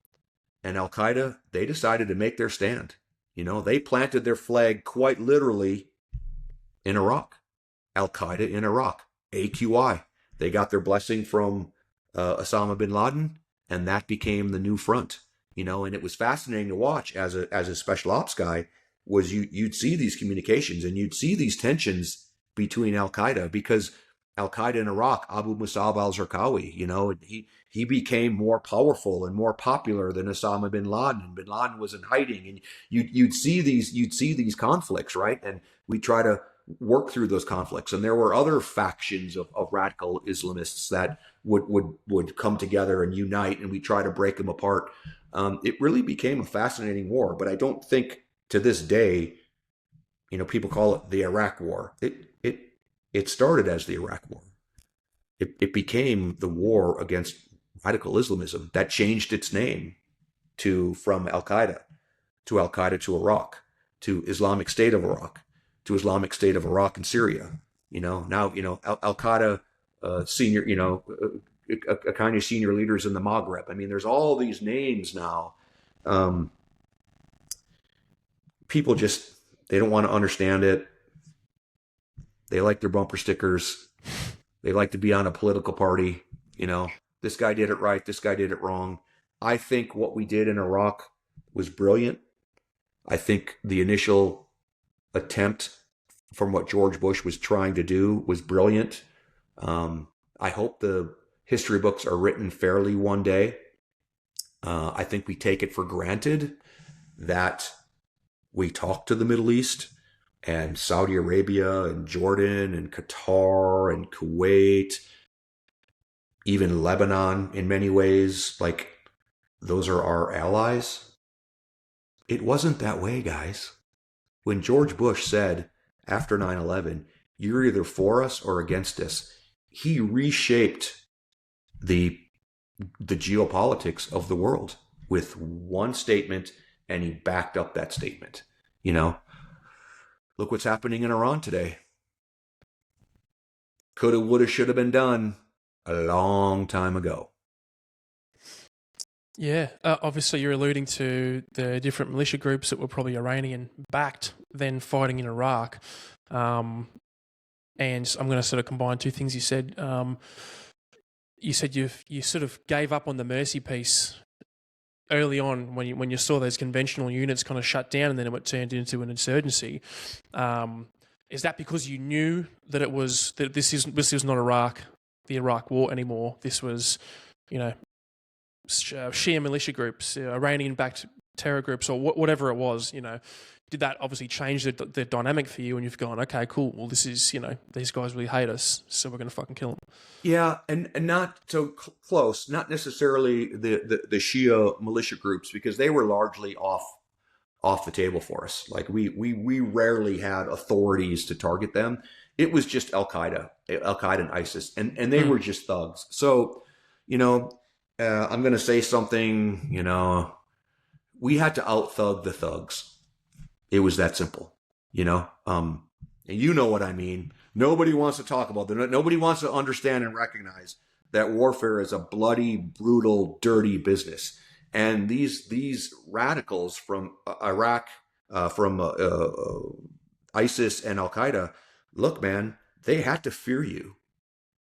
and Al Qaeda, they decided to make their stand. They planted their flag quite literally in Iraq. Al Qaeda in Iraq, AQI. They got their blessing from Osama bin Laden, and that became the new front. And it was fascinating to watch as a special ops guy. Was you'd see these communications and you'd see these tensions between Al Qaeda, because Al Qaeda in Iraq, Abu Musab al-Zarqawi, he became more powerful and more popular than Osama bin Laden. Bin Laden was in hiding, and you'd see these conflicts, right? And we try to work through those conflicts. And there were other factions of radical Islamists that would come together and unite, and we try to break them apart. It really became a fascinating war, but I don't think to this day, people call it the Iraq War. It started as the Iraq War. It became the war against radical Islamism that changed its name from Al Qaeda to Iraq, to Islamic State of Iraq, to Islamic State of Iraq and Syria. Now Al Qaeda senior, a kind of senior leaders in the Maghreb. I mean, there's all these names now. People just, they don't want to understand it. They like their bumper stickers. They like to be on a political party. This guy did it right. This guy did it wrong. I think what we did in Iraq was brilliant. I think the initial attempt from what George Bush was trying to do was brilliant. I hope the history books are written fairly one day. I think we take it for granted that we talk to the Middle East and Saudi Arabia and Jordan and Qatar and Kuwait, even Lebanon in many ways, like those are our allies. It wasn't that way, guys. When George Bush said after 9/11, you're either for us or against us, he reshaped the geopolitics of the world with one statement, and he backed up that statement. Look what's happening in Iran today. Coulda, woulda, shoulda been done a long time ago. Yeah, obviously you're alluding to the different militia groups that were probably Iranian-backed then fighting in Iraq. And I'm going to sort of combine two things you said. You said you sort of gave up on the mercy piece early on when you saw those conventional units kind of shut down, and then it turned into an insurgency. Is that because you knew that this is not the Iraq War anymore? This was, Shia militia groups, Iranian-backed terror groups, or whatever it was, did that obviously change the dynamic for you? And you've gone, okay, cool. Well, this is, these guys really hate us, so we're going to fucking kill them. Yeah, and not so close. Not necessarily the Shia militia groups, because they were largely off the table for us. Like we rarely had authorities to target them. It was just Al Qaeda and ISIS, and they were just thugs. So, I'm going to say something. We had to out thug the thugs. It was that simple. And you know what I mean. Nobody wants to talk about that. Nobody wants to understand and recognize that warfare is a bloody, brutal, dirty business. And these radicals from Iraq, from ISIS and Al Qaeda, look, man, they had to fear you.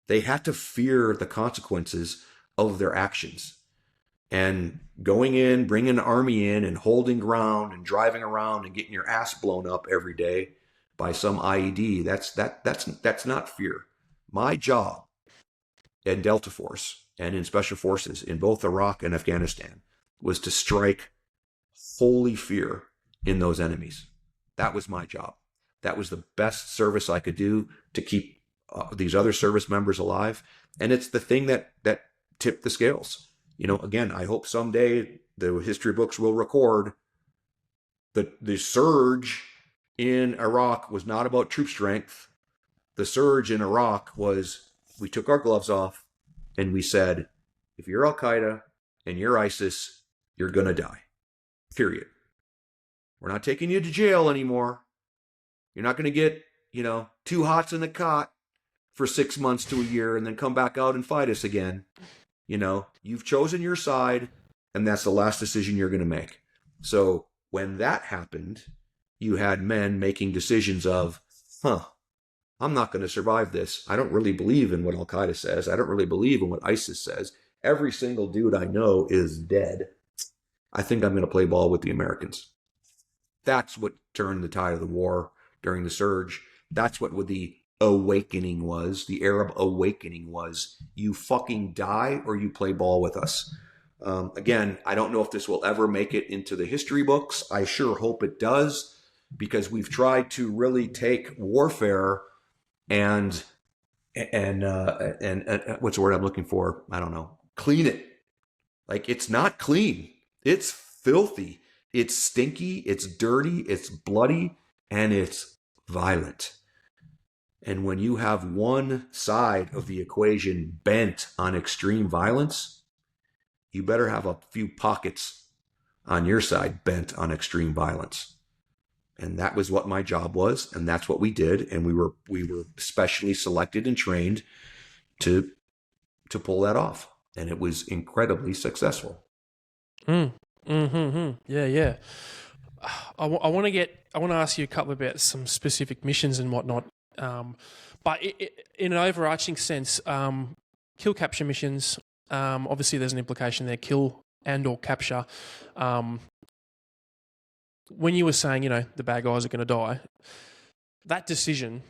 They had to fear the consequences of their actions. And going in, bringing an army in, and holding ground, and driving around, and getting your ass blown up every day by some IED, that's not fear. My job in Delta Force and in Special Forces in both Iraq and Afghanistan was to strike holy fear in those enemies. That was my job. That was the best service I could do to keep these other service members alive. And it's the thing that tipped the scales. Again, I hope someday the history books will record that the surge in Iraq was not about troop strength. The surge in Iraq was, we took our gloves off and we said, if you're Al Qaeda and you're ISIS, you're going to die. Period. We're not taking you to jail anymore. You're not going to get, two hots in the cot for 6 months to a year and then come back out and fight us again. You've chosen your side, and that's the last decision you're going to make. So when that happened, you had men making decisions of, I'm not going to survive this. I don't really believe in what Al Qaeda says. I don't really believe in what ISIS says. Every single dude I know is dead. I think I'm going to play ball with the Americans. That's what turned the tide of the war during the surge. That's what the awakening was. The Arab awakening was, you fucking die or you play ball with us. Again, I don't know if this will ever make it into the history books. I sure hope it does, because we've tried to really take warfare and what's the word I'm looking for? I don't know. Clean it. Like, it's not clean. It's filthy. It's stinky. It's dirty. It's bloody. And it's violent. And when you have one side of the equation bent on extreme violence, you better have a few pockets on your side bent on extreme violence. And that was what my job was, and that's what we did. And we were specially selected and trained to pull that off. And it was incredibly successful. Yeah. I want to ask you a couple about some specific missions and whatnot. But in an overarching sense, kill capture missions, obviously there's an implication there, kill and or capture. When you were saying, the bad guys are going to die, that decision,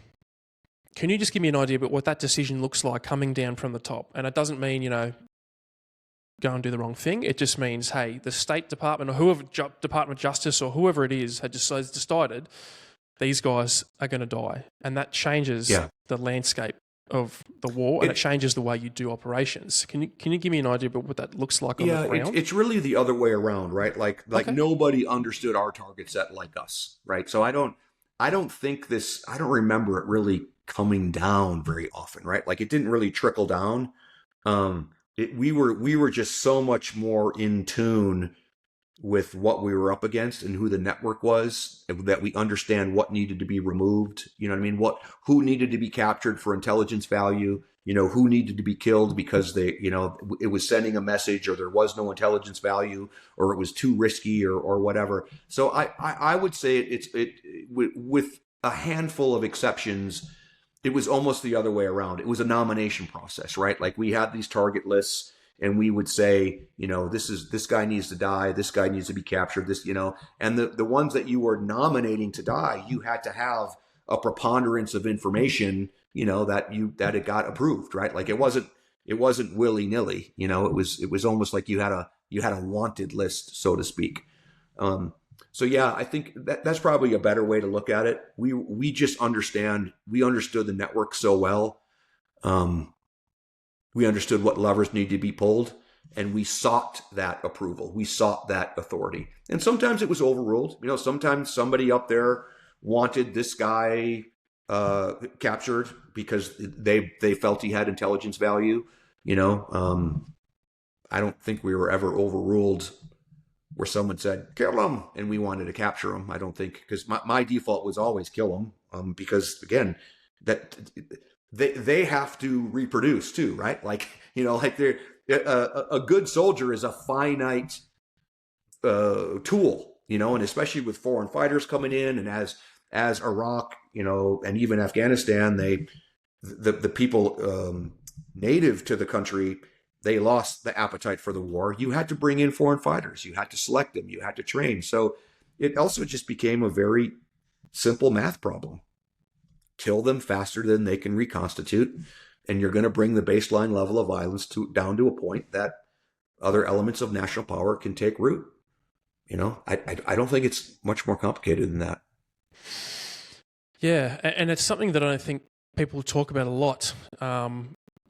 can you just give me an idea about what that decision looks like coming down from the top? And it doesn't mean, go and do the wrong thing. It just means, hey, the State Department or whoever, Department of Justice or whoever it is, has decided these guys are going to die. And that changes the landscape of the war, and it changes the way you do operations. Can you give me an idea about what that looks like on the ground? It's really the other way around, right? Like okay. Nobody understood our target set like us, right? So I don't remember it really coming down very often, right? Like, it didn't really trickle down. We were just so much more in tune with what we were up against and who the network was, that we understand what needed to be removed. You know what I mean? Who needed to be captured for intelligence value, who needed to be killed because it was sending a message, or there was no intelligence value, or it was too risky, or whatever. So I would say with a handful of exceptions, it was almost the other way around. It was a nomination process, right? Like, we had these target lists, and we would say, this guy needs to die, this guy needs to be captured, and the ones that you were nominating to die, you had to have a preponderance of information, that it got approved, right? Like, it wasn't it wasn't willy nilly. It was almost like you had a wanted list, so to speak. So yeah, I think that's probably a better way to look at it. We just we understood the network so well. We understood what levers need to be pulled, and we sought that approval. We sought that authority. And sometimes it was overruled. Sometimes somebody up there wanted this guy captured because they felt he had intelligence value. I don't think we were ever overruled where someone said, kill him, and we wanted to capture him. I don't think, because my default was always kill him, because again, that they have to reproduce too, right? Like, they're a good soldier is a finite tool, and especially with foreign fighters coming in, and as Iraq, and even Afghanistan, the people native to the country, they lost the appetite for the war. You had to bring in foreign fighters. You had to select them. You had to train. So it also just became a very simple math problem. Kill them faster than they can reconstitute, and you're going to bring the baseline level of violence down to a point that other elements of national power can take root. I don't think it's much more complicated than that. Yeah, and it's something that I don't think people talk about a lot.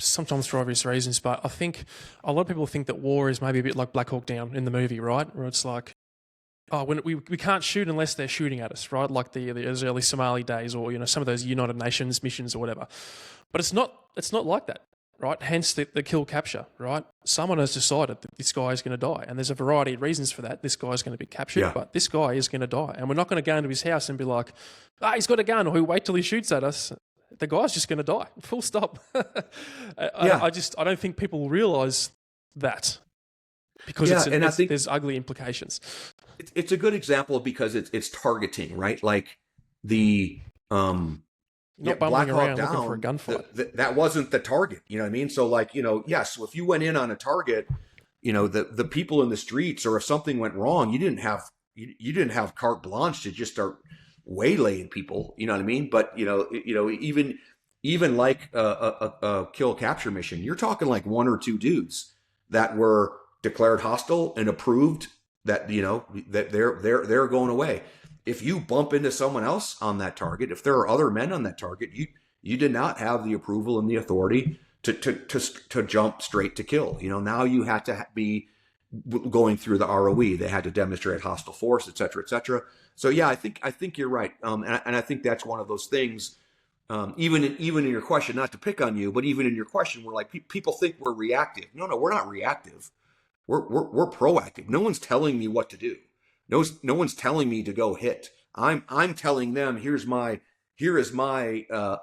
Sometimes for obvious reasons, but I think a lot of people think that war is maybe a bit like Black Hawk Down in the movie, right? Where it's like, when we can't shoot unless they're shooting at us, right? Like the early Somali days, or some of those United Nations missions or whatever. But it's not like that, right? Hence the kill capture, right? Someone has decided that this guy is going to die, and there's a variety of reasons for that. This guy is going to be captured, but this guy is going to die, and we're not going to go into his house and be like, he's got a gun, or we wait till he shoots at us. The guy's just going to die. Full stop. I don't think people realise that, because there's ugly implications. It's a good example because it's targeting, right? Like the not bumbling around looking for a gunfight. That wasn't the target. You know what I mean? So like, so if you went in on a target, the people in the streets, or if something went wrong, you didn't have carte blanche to just start waylaying people. You know what I mean? But even like a kill capture mission, you're talking like one or two dudes that were declared hostile and approved that that they're going away. If you bump into someone else on that target, if there are other men on that target, you did not have the approval and the authority to jump straight to kill. Now you had to be going through the ROE. They had to demonstrate hostile force, et cetera, et cetera. So yeah, I think you're right, and I think that's one of those things. Even in your question, not to pick on you, but even in your question, we're like, people think we're reactive. No, we're not reactive. We're proactive. No one's telling me what to do. No one's telling me to go hit. I'm telling them, here is my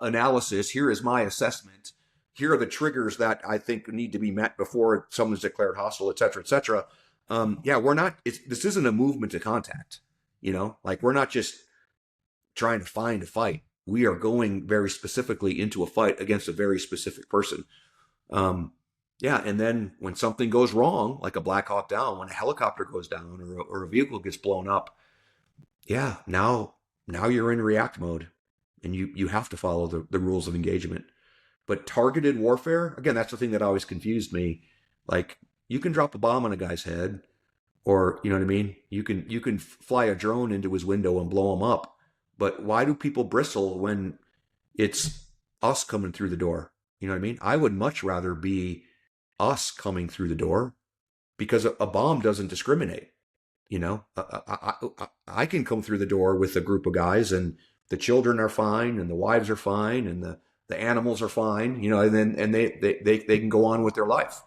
analysis. Here is my assessment. Here are the triggers that I think need to be met before someone's declared hostile, et cetera, et cetera. This isn't a movement to contact. Like, we're not just trying to find a fight. We are going very specifically into a fight against a very specific person. And then when something goes wrong, like a Black Hawk Down, when a helicopter goes down or a vehicle gets blown up, now you're in react mode, and you have to follow the rules of engagement. But targeted warfare, again, that's the thing that always confused me. Like, you can drop a bomb on a guy's head, or, you know what I mean? You can fly a drone into his window and blow him up. But why do people bristle when it's us coming through the door? You know what I mean? I would much rather be us coming through the door, because a bomb doesn't discriminate. I can come through the door with a group of guys, and the children are fine, and the wives are fine, and the animals are fine, and they can go on with their life,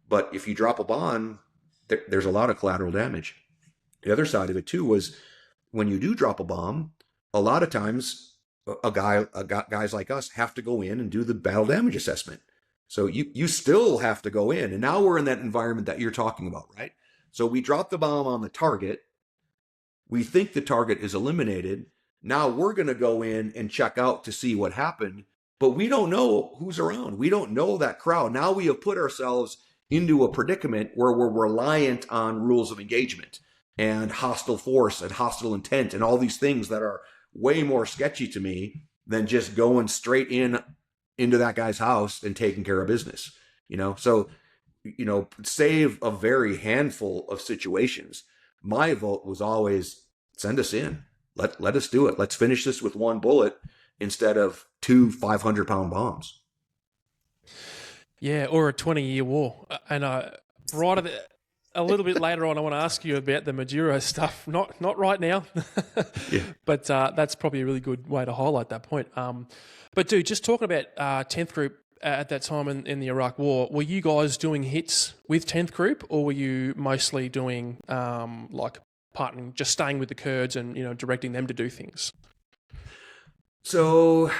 But if you drop a bomb, there's a lot of collateral damage. The other side of it too was, when you do drop a bomb, a lot of times guys like us have to go in and do the battle damage assessment. So you still have to go in. And now we're in that environment that you're talking about, right? So we drop the bomb on the target. We think the target is eliminated. Now we're going to go in and check out to see what happened, but we don't know who's around. We don't know that crowd. Now we have put ourselves into a predicament where we're reliant on rules of engagement and hostile force and hostile intent and all these things that are way more sketchy to me than just going straight into that guy's house and taking care of business. So, save a very handful of situations. My vote was always send us in. Let us do it. Let's finish this with one bullet instead of two 500-pound bombs. Yeah, or a 20-year war. And right at a little bit later on, I want to ask you about the Maduro stuff. Not right now, Yeah. but that's probably a really good way to highlight that point. But dude, just talking about 10th Group at that time in the Iraq War, were you guys doing hits with 10th Group, or were you mostly doing like partnering, just staying with the Kurds and directing them to do things? So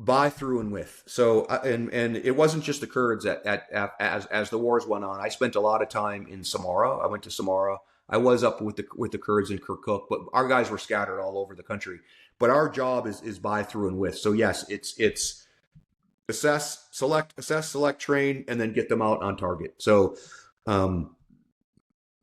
by, through, and with. So and it wasn't just the Kurds as the wars went on. I spent a lot of time in Samara. I went to Samara. I was up with the Kurds in Kirkuk, but our guys were scattered all over the country. But our job is by, through, and with. So yes, it's assess, select, train, and then get them out on target. So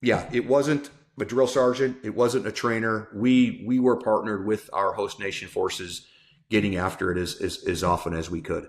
yeah, it wasn't a drill sergeant. It wasn't a trainer. We were partnered with our host nation forces, getting after it as often as we could.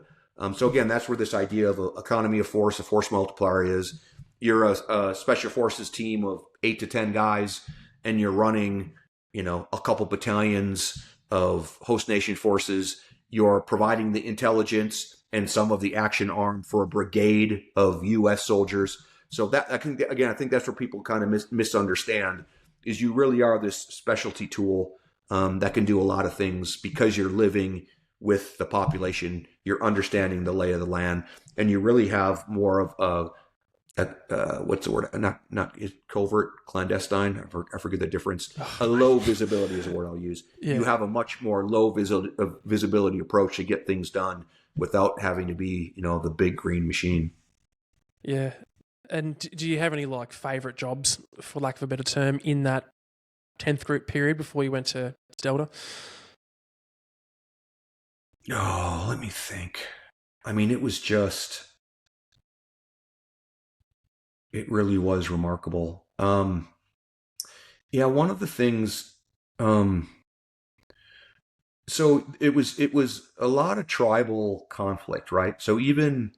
So again, that's where this idea of an economy of force, a force multiplier is. You're a special forces team of 8 to 10 guys, and you're running, a couple battalions of host nation forces. You're providing the intelligence and some of the action arm for a brigade of U.S. soldiers. So that I think that's where people kind of misunderstand is you really are this specialty tool that can do a lot of things because you're living with the population, you're understanding the lay of the land, and you really have more of what's the word? Not covert, clandestine. I forget the difference. A low visibility is the word I'll use. Yeah. You have a much more low visibility approach to get things done without having to be, the big green machine. Yeah. And do you have any favorite jobs, for lack of a better term, in that 10th Group period before you went to Delta? Oh, let me think. It really was remarkable. Yeah, one of the things, so it was a lot of tribal conflict, right? So even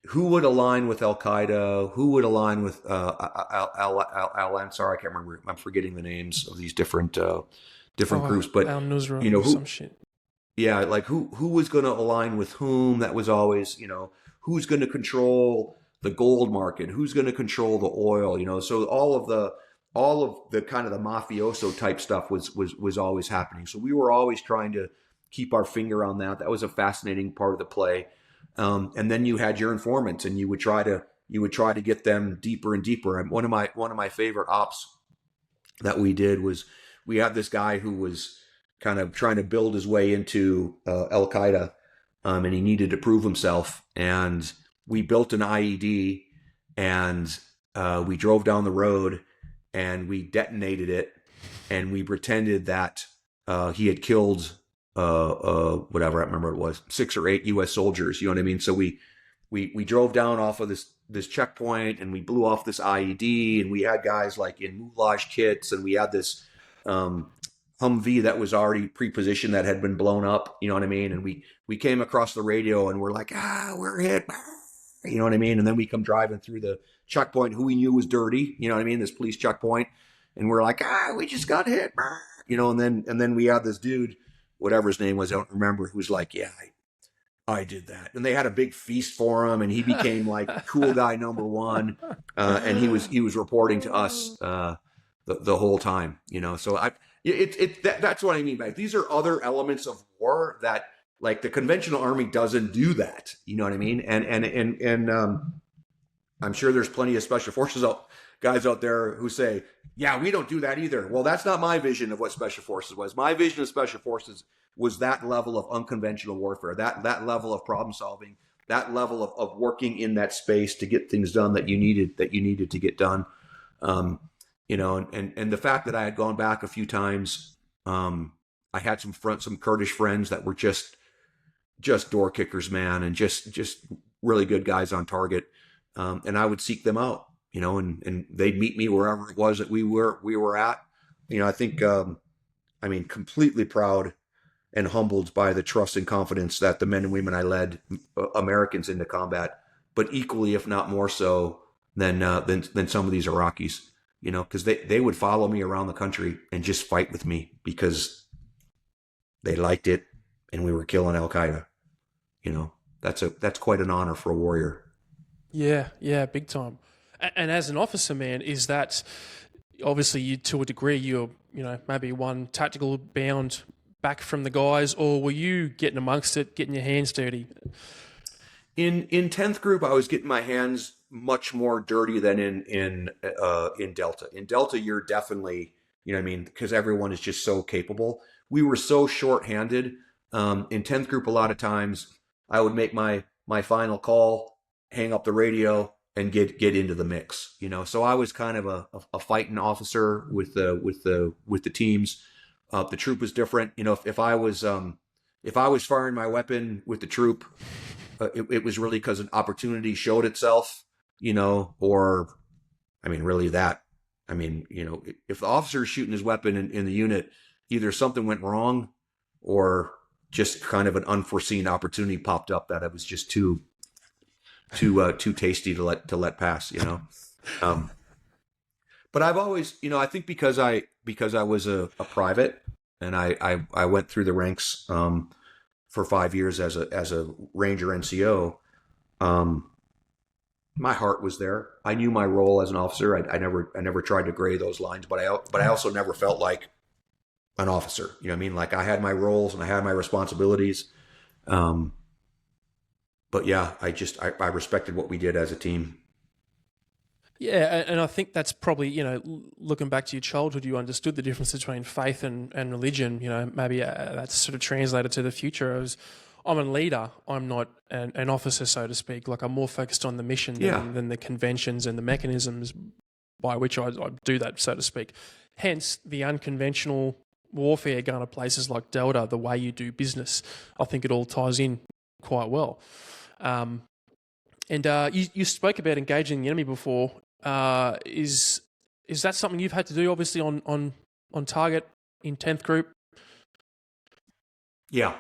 who would align with Al Qaeda, who would align with Al Ansar? I can't remember. I'm forgetting the names of these different groups, but Al Nusra or some shit. Yeah, who was going to align with whom? That was always, who's going to control the gold market, who's going to control the oil, so all of the kind of the mafioso type stuff was always happening. So we were always trying to keep our finger on that. That was a fascinating part of the play. And then you had your informants, and you would try to get them deeper and deeper. And one of my favorite ops that we did was we had this guy who was kind of trying to build his way into Al Qaeda, and he needed to prove himself. And we built an IED, and we drove down the road, and we detonated it, and we pretended that he had killed whatever, I remember it was 6 or 8 U.S. soldiers. You know what I mean? So we drove down off of this checkpoint, and we blew off this IED, and we had guys in moulage kits, and we had this Humvee that was already pre-positioned that had been blown up. You know what I mean? And we came across the radio, and we're like, we're hit. You know what I mean? And then we come driving through the checkpoint, who we knew was dirty. You know what I mean? This police checkpoint, and we're like, we just got hit. And then we had this dude, whatever his name was, I don't remember, who was like, yeah, I did that. And they had a big feast for him, and he became cool guy number one. And he was reporting to us the whole time, So that's what I mean by it. These are other elements of war that the conventional army doesn't do that. You know what I mean? And I'm sure there's plenty of special forces guys out there who say, yeah, we don't do that either. Well, that's not my vision of what special forces was. My vision of special forces was that level of unconventional warfare, that level of problem solving, that level of working in that space to get things done that you needed to get done. And the fact that I had gone back a few times, I had some Kurdish friends that were just door kickers, man, and just really good guys on target. And I would seek them out, and they'd meet me wherever it was that we were at. I think, completely proud and humbled by the trust and confidence that the men and women I led, Americans into combat, but equally, if not more so, than some of these Iraqis. Because they would follow me around the country and just fight with me because they liked it, and we were killing Al Qaeda. That's quite an honor for a warrior. Yeah, big time. And as an officer, man, is that obviously you, to a degree, you're maybe one tactical bound back from the guys, or were you getting amongst it, getting your hands dirty? In 10th group, I was getting my hands much more dirty than in Delta. In Delta, you're definitely, because everyone is just so capable. We were so short-handed. In 10th group, a lot of times I would make my final call, hang up the radio, and get into the mix. So I was kind of a fighting officer with the teams. The troop was different. If I was firing my weapon with the troop, it was really because an opportunity showed itself. Or, really that. If the officer is shooting his weapon in the unit, either something went wrong, or just kind of an unforeseen opportunity popped up that it was just too tasty to let pass. But I've always, I think because I was a private, and I went through the ranks for 5 years as a Ranger NCO. My heart was there. I knew my role as an officer. I never tried to gray those lines, but I also never felt like an officer. Like I had my roles and I had my responsibilities. But yeah, I respected what we did as a team. Yeah, and I think that's probably, looking back to your childhood, you understood the difference between faith and religion. Maybe that's sort of translated to the future. I'm a leader. I'm not an officer, so to speak. Like I'm more focused on the mission than the conventions and the mechanisms by which I do that, so to speak. Hence, the unconventional warfare going to places like Delta, the way you do business. I think it all ties in quite well. And you spoke about engaging the enemy before. Is that something you've had to do, obviously, on target in 10th group? Yeah,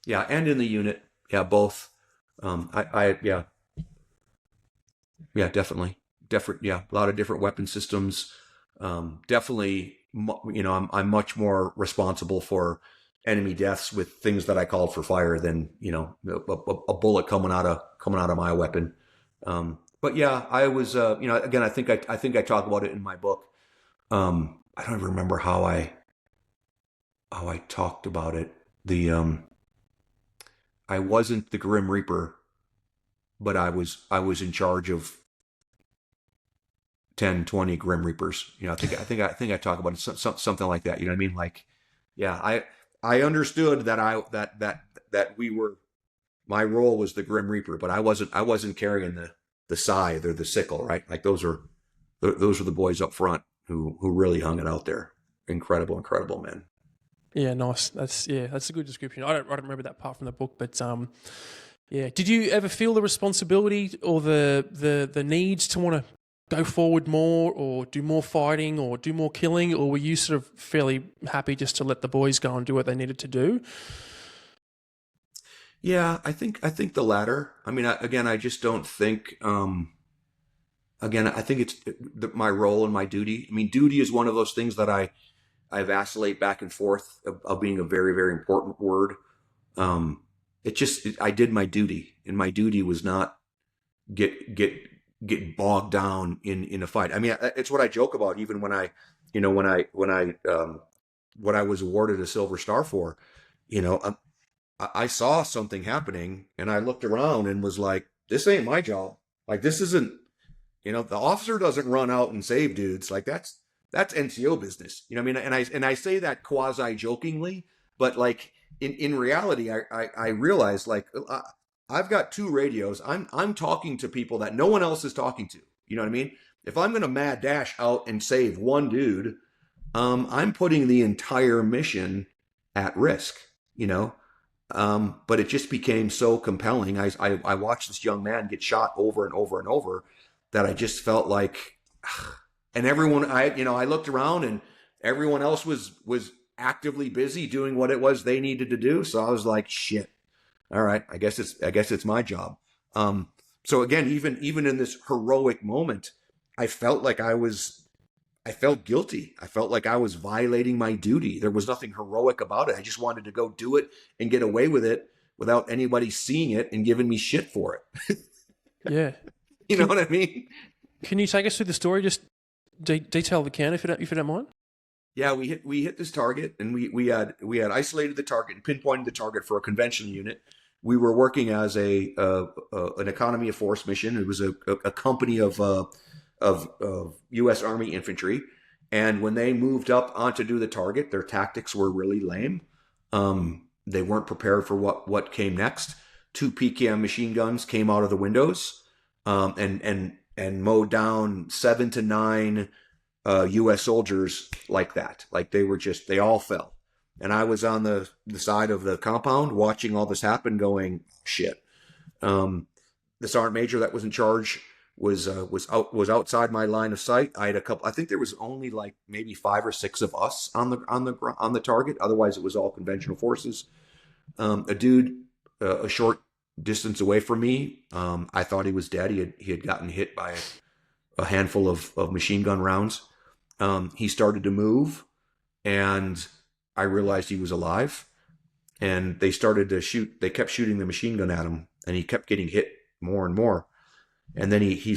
and in the unit, both. Definitely, a lot of different weapon systems. Definitely, I'm much more responsible for enemy deaths with things that I called for fire than a bullet coming out of my weapon. But yeah, I was again, I think I talk about it in my book. I don't even remember how I talked about it. I wasn't the Grim Reaper, but I was in charge of 10, 20 Grim Reapers. I think I talk about it something like that. You know what I mean? Like, yeah, I understood that we were, my role was the Grim Reaper, but I wasn't carrying the scythe or the sickle, right? Like those are the boys up front who really hung it out there. Incredible men. Yeah, nice. That's a good description. I don't remember that part from the book, but yeah. Did you ever feel the responsibility or the needs to want to go forward more, or do more fighting, or do more killing, or were you sort of fairly happy just to let the boys go and do what they needed to do? Yeah, I think the latter. I just don't think. I think it's my role and my duty. Duty is one of those things that I vacillate back and forth of being a very, very important word. I did my duty, and my duty was not get bogged down in a fight. It's what I joke about, even when I was awarded a Silver Star for, I saw something happening and I looked around and was like, this ain't my job. Like, this isn't, the officer doesn't run out and save dudes. Like that's NCO business. And I say that quasi jokingly, but like in reality, I realized, like, I've got 2 radios. I'm talking to people that no one else is talking to. You know what I mean? If I'm going to mad dash out and save one dude, I'm putting the entire mission at risk, but it just became so compelling. I watched this young man get shot over and over and over that I just felt like, and everyone, I looked around and everyone else was actively busy doing what it was they needed to do. So I was like, shit. All right, I guess it's my job. So again, even in this heroic moment, I felt like I felt guilty. I felt like I was violating my duty. There was nothing heroic about it. I just wanted to go do it and get away with it without anybody seeing it and giving me shit for it. Yeah. You know what I mean? Can you take us through the story? Just detail the can if you don't mind. Yeah, we hit this target, and we had isolated the target and pinpointed the target for a conventional unit. We were working as an economy of force mission. It was a company of U.S. Army infantry, and when they moved up on to do the target, their tactics were really lame. They weren't prepared for what came next. 2 PKM machine guns came out of the windows, and mowed down 7 to 9 U.S. soldiers like that. Like they all fell. And I was on the side of the compound watching all this happen going, shit. The sergeant major that was in charge was outside my line of sight. I had a couple, I think there was only like maybe 5 or 6 of us on the target. Otherwise it was all conventional forces. A dude, a short distance away from me, I thought he was dead. He had gotten hit by a handful of machine gun rounds. He started to move, and I realized he was alive. And they started to shoot. They kept shooting the machine gun at him, and he kept getting hit more and more. And then he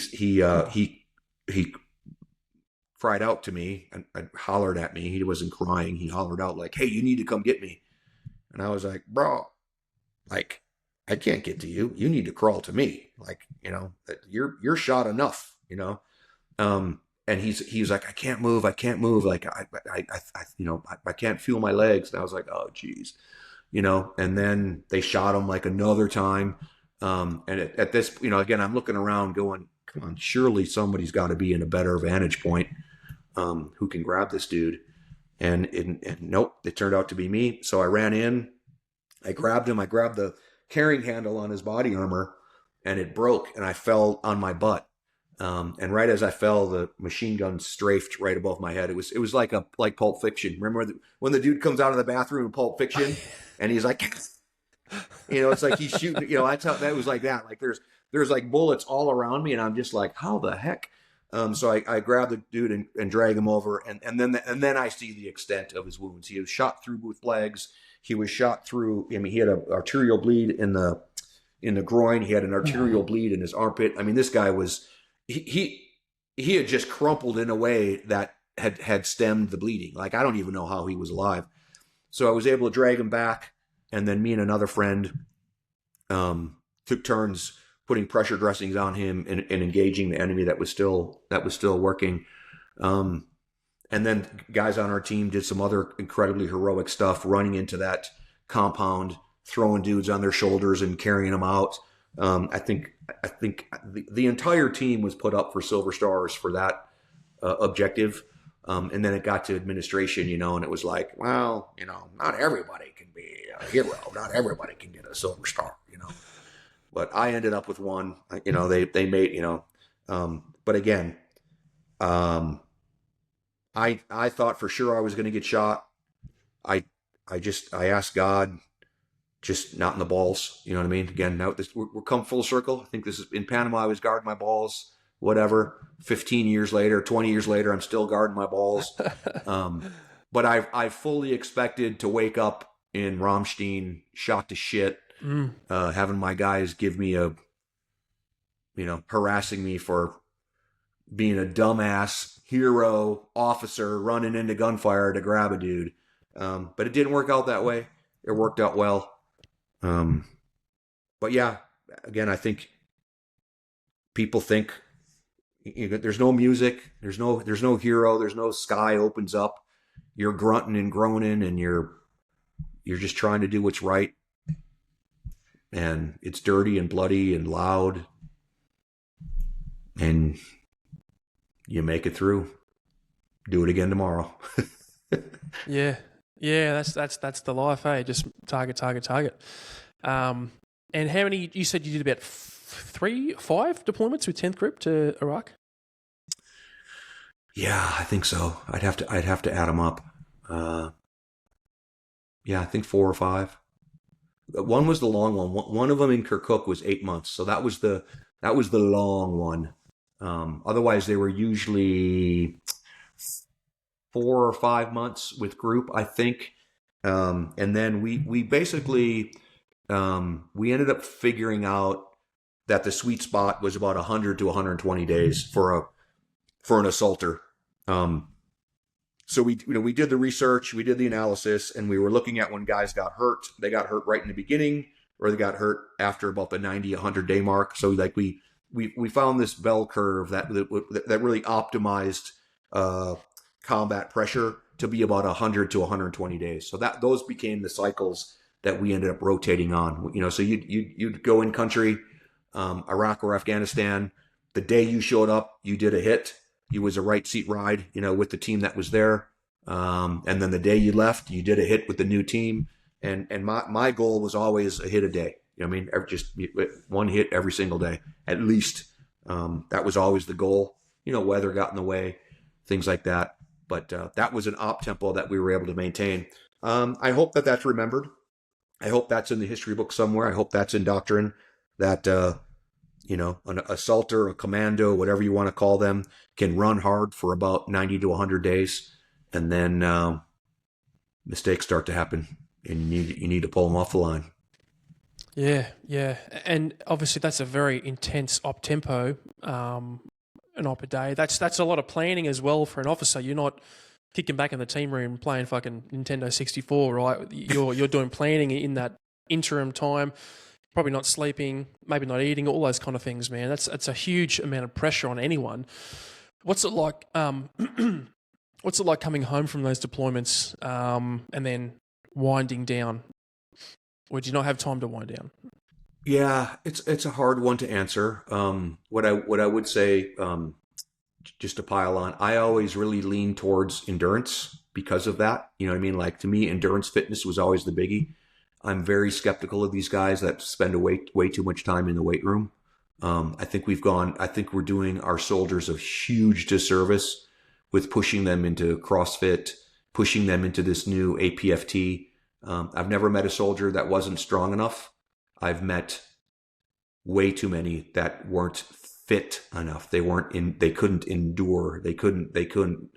cried out to me and hollered at me. He wasn't crying. He hollered out like, "Hey, you need to come get me." And I was like, "Bro, like, I can't get to you. You need to crawl to me. Like, you know, you're shot enough, you know." And he's like, I can't move. Like, I can't feel my legs. And I was like, oh, geez, you know. And then they shot him like another time. And at this, you know, again, I'm looking around, going, come on, surely somebody's got to be in a better vantage point, who can grab this dude. And nope, it turned out to be me. So I ran in, I grabbed him. I grabbed the carrying handle on his body armor, and it broke, and I fell on my butt. And right as I fell, the machine gun strafed right above my head. It was like Pulp Fiction. Remember when the dude comes out of the bathroom in Pulp Fiction, and he's like, you know, it's like he's shooting. You know, that's how that was like that. Like there's like bullets all around me, and I'm just like, how the heck? So I grabbed the dude and drag him over, and then I see the extent of his wounds. He was shot through both legs. He was shot through. I mean, he had an arterial bleed in the groin. He had an arterial bleed in his armpit. I mean, this guy was. He had just crumpled in a way that had stemmed the bleeding. Like, I don't even know how he was alive. So I was able to drag him back, and then me and another friend took turns putting pressure dressings on him and engaging the enemy that was still working. And then guys on our team did some other incredibly heroic stuff, running into that compound, throwing dudes on their shoulders and carrying them out. I think the entire team was put up for silver stars for that objective. And then it got to administration, you know, and it was like, well, you know, not everybody can be a hero. Not everybody can get a silver star, you know. But I ended up with one. You know, they made, you know. But again, I thought for sure I was going to get shot. I asked God, just not in the balls. You know what I mean? Again, now we're come full circle. I think this is in Panama. I was guarding my balls, whatever. 15 years later, 20 years later, I'm still guarding my balls. But I fully expected to wake up in Ramstein, shot to shit, having my guys give me harassing me for being a dumbass hero officer running into gunfire to grab a dude. But it didn't work out that way. It worked out well. But yeah, again, I think people think there's no music, there's no hero, there's no sky opens up. You're grunting and groaning, and you're just trying to do what's right. And it's dirty and bloody and loud, and you make it through. Do it again tomorrow. Yeah, that's the life, hey? Just target. And how many? You said you did about 5 deployments with 10th Group to Iraq. Yeah, I think so. I'd have to add them up. Yeah, I think 4 or 5. One was the long one. One of them in Kirkuk was 8 months, so that was the long one. Otherwise, they were usually 4 or 5 months with group, I think. And then we basically we ended up figuring out that the sweet spot was about 100 to 120 days for an assaulter. Um, so we did the research, we did the analysis, and we were looking at when guys got hurt. They got hurt right in the beginning, or they got hurt after about the 90, 100 day mark. So like we found this bell curve that really optimized uh, combat pressure to be about 100 to 120 days. So that those became the cycles that we ended up rotating on. So you'd go in country, Iraq or Afghanistan. The day you showed up, you did a hit. You was a right seat ride, with the team that was there. And then the day you left, you did a hit with the new team. And my goal was always a hit a day. Just one hit every single day, at least. That was always the goal. Weather got in the way, things like that. But that was an op tempo that we were able to maintain. I hope that that's remembered. I hope that's in the history book somewhere. I hope that's in doctrine that, an assaulter, a commando, whatever you want to call them, can run hard for about 90 to 100 days. And then mistakes start to happen and you need to pull them off the line. Yeah, yeah. And obviously that's a very intense op tempo, an op a day. That's a lot of planning as well for an officer. You're not kicking back in the team room playing fucking Nintendo 64, right? You're doing planning in that interim time, probably not sleeping, maybe not eating, all those kind of things, man. That's a huge amount of pressure on anyone. What's it like? What's it like coming home from those deployments and then winding down? Or do you not have time to wind down? Yeah, it's a hard one to answer. What I would say, just to pile on, I always really lean towards endurance because of that. You know what I mean? Like to me, endurance fitness was always the biggie. I'm very skeptical of these guys that spend way too much time in the weight room. I think we're doing our soldiers a huge disservice with pushing them into CrossFit, pushing them into this new APFT. I've never met a soldier that wasn't strong enough. I've met way too many that weren't fit enough. They couldn't endure. They couldn't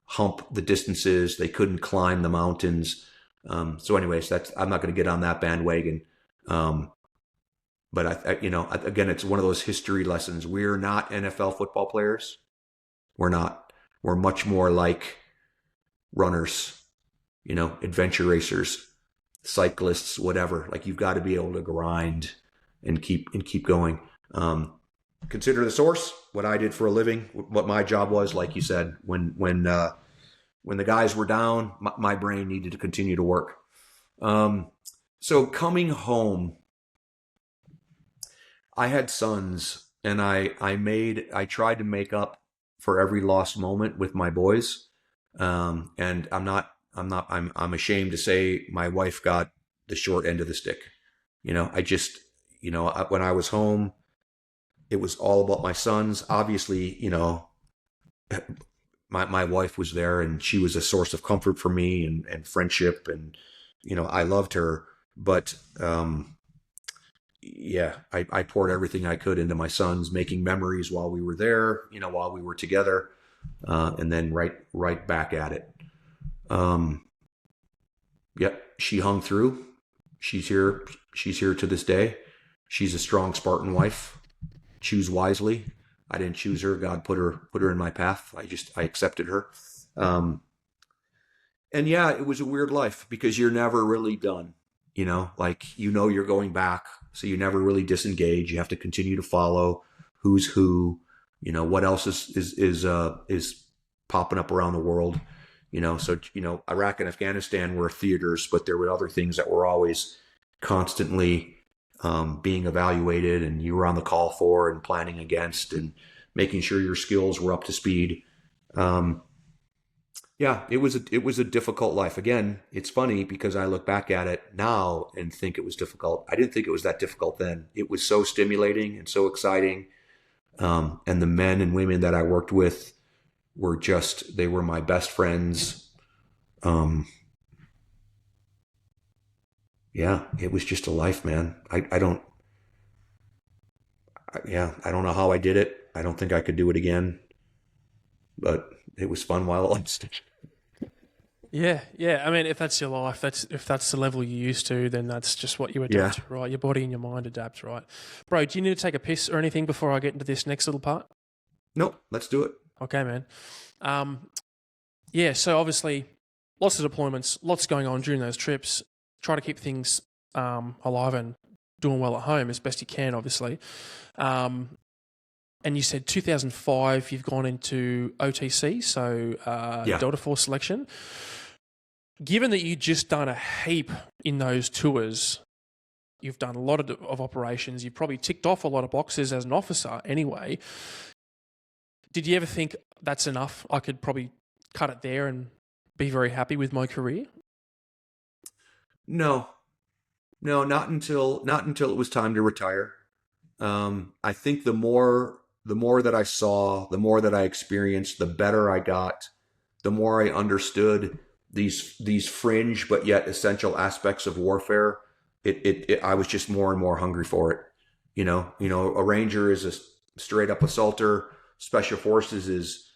hump the distances. They couldn't climb the mountains. So anyways, I'm not going to get on that bandwagon. But again, it's one of those history lessons. We're not NFL football players. We're not. We're much more like runners, adventure racers, cyclists, whatever. Like you've got to be able to grind and keep going. Consider the source. What I did for a living, what my job was. Like you said, when the guys were down, my brain needed to continue to work. So coming home, I had sons, and I tried to make up for every lost moment with my boys. And I'm ashamed to say my wife got the short end of the stick. When I was home, it was all about my sons. Obviously, my wife was there and she was a source of comfort for me and friendship. And, I loved her, but, yeah, I poured everything I could into my sons, making memories while we were there, while we were together, and then right back at it. Yep, she hung through. She's here to this day. She's a strong Spartan wife. Choose wisely. I didn't choose her. God put her in my path. I accepted her. And yeah, it was a weird life because you're never really done. You're going back, so you never really disengage. You have to continue to follow who's who, what else is popping up around the world. So Iraq and Afghanistan were theaters, but there were other things that were always constantly being evaluated, and you were on the call for and planning against and making sure your skills were up to speed. Yeah, it was a difficult life. Again, it's funny because I look back at it now and think it was difficult. I didn't think it was that difficult then. It was so stimulating and so exciting. And the men and women that I worked with they were my best friends. yeah, it was just a life, man. I don't know how I did it. I don't think I could do it again, but it was fun while it lasted. Yeah, yeah. I mean, if that's your life, if that's the level you're used to, then that's just what you adapt Yeah. to, right? Your body and your mind adapt, right? Bro, do you need to take a piss or anything before I get into this next little part? Nope. Let's do it. Okay, man. Um, yeah. So obviously, lots of deployments, lots going on during those trips. Try to keep things alive and doing well at home as best you can, obviously. Um, and you said 2005, you've gone into OTC, so Yeah. Delta Force selection. Given that you just done a heap in those tours, you've done a lot of operations, you've probably ticked off a lot of boxes as an officer anyway. Did you ever think that's enough? I could probably cut it there and be very happy with my career? No, no, not until it was time to retire. I think the more that I saw, the more that I experienced, the better I got, the more I understood these fringe but yet essential aspects of warfare. I was just more and more hungry for it. A ranger is a straight up assaulter. Special forces is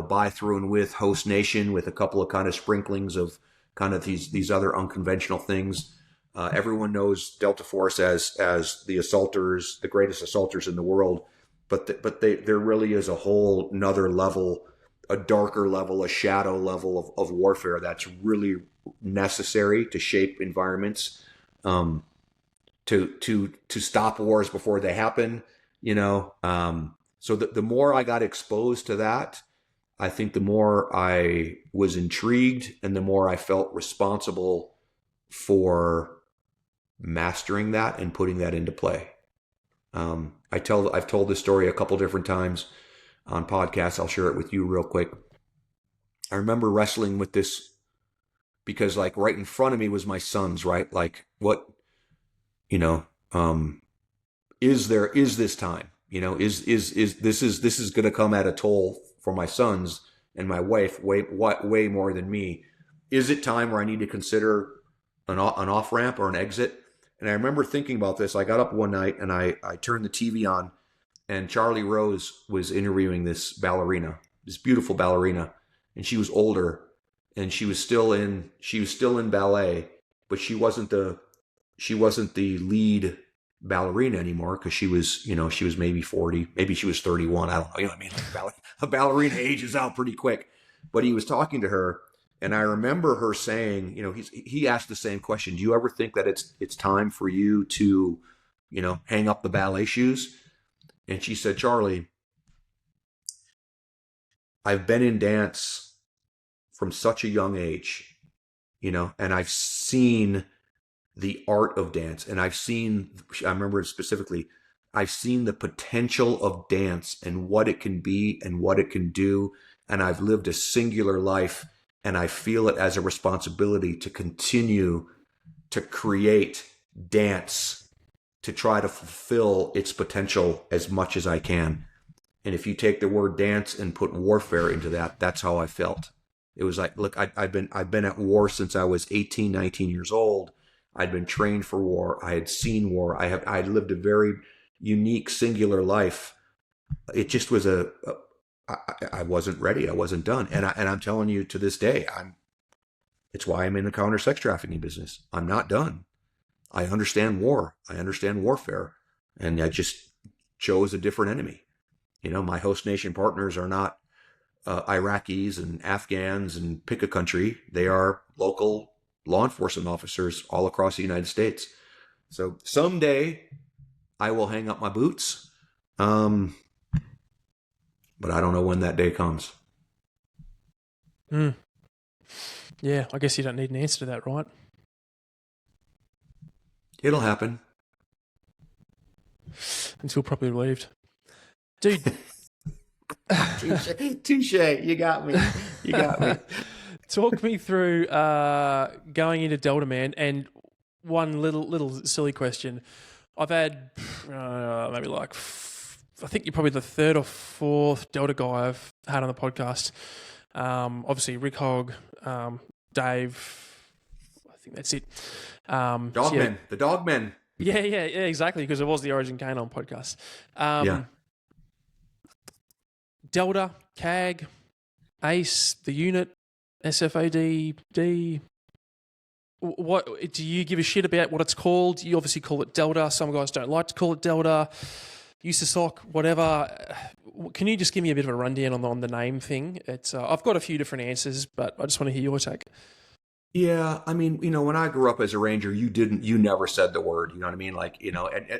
by, through, and with host nation with a couple of kind of sprinklings of kind of these other unconventional things. Everyone knows Delta Force as the assaulters, the greatest assaulters in the world, but there really is a whole another level, a darker level, a shadow level of warfare that's really necessary to shape environments, to stop wars before they happen. So the more I got exposed to that, I think the more I was intrigued and the more I felt responsible for mastering that and putting that into play. I've told this story a couple different times on podcasts. I'll share it with you real quick. I remember wrestling with this because like right in front of me was my sons, right? Like what, you know, is this time, is this is going to come at a toll for my sons and my wife way more than me. Is it time where I need to consider an off ramp or an exit? And I remember thinking about this. I got up one night and I turned the TV on, and Charlie Rose was interviewing this ballerina, this beautiful ballerina, and she was older, and she was still in ballet, but she wasn't the lead ballerina anymore because she was maybe 40, maybe she was 31. I don't know. You know what I mean? Like a ballerina ages out pretty quick. But he was talking to her, and I remember her saying, he asked the same question. Do you ever think that it's time for you to, hang up the ballet shoes? And she said, Charlie, I've been in dance from such a young age, and I've seen the art of dance. And I remember it specifically, I've seen the potential of dance and what it can be and what it can do. And I've lived a singular life, and I feel it as a responsibility to continue to create dance to try to fulfill its potential as much as I can. And if you take the word dance and put warfare into that, that's how I felt. It was like, look, I've been at war since I was 18, 19 years old. I'd been trained for war. I had seen war. I had lived a very unique, singular life. It just was I wasn't ready. I wasn't done. And I'm telling you, to this day, it's why I'm in the counter sex trafficking business. I'm not done. I understand war. I understand warfare. And I just chose a different enemy. My host nation partners are not Iraqis and Afghans and pick a country. They are local law enforcement officers all across the United States. So someday I will hang up my boots. But I don't know when that day comes. Yeah, I guess you don't need an answer to that, right? It'll happen. Until properly relieved. Dude. Touche. You got me. Talk me through going into Delta, man. And one little silly question. I've had maybe like, I think you're probably the third or fourth Delta guy I've had on the podcast. Obviously, Rick Hogg, Dave, I think that's it. Dogmen, the Dogmen. Yeah, exactly, because it was the Origin Canine podcast. Yeah. Delta, CAG, ACE, the unit, SFAD, D. What do you give a shit about what it's called? You obviously call it Delta. Some guys don't like to call it Delta. USASOC, whatever. Can you just give me a bit of a rundown on the name thing? It's I've got a few different answers, but I just want to hear your take. Yeah, I mean, when I grew up as a Ranger, you never said the word, you know what I mean? Like,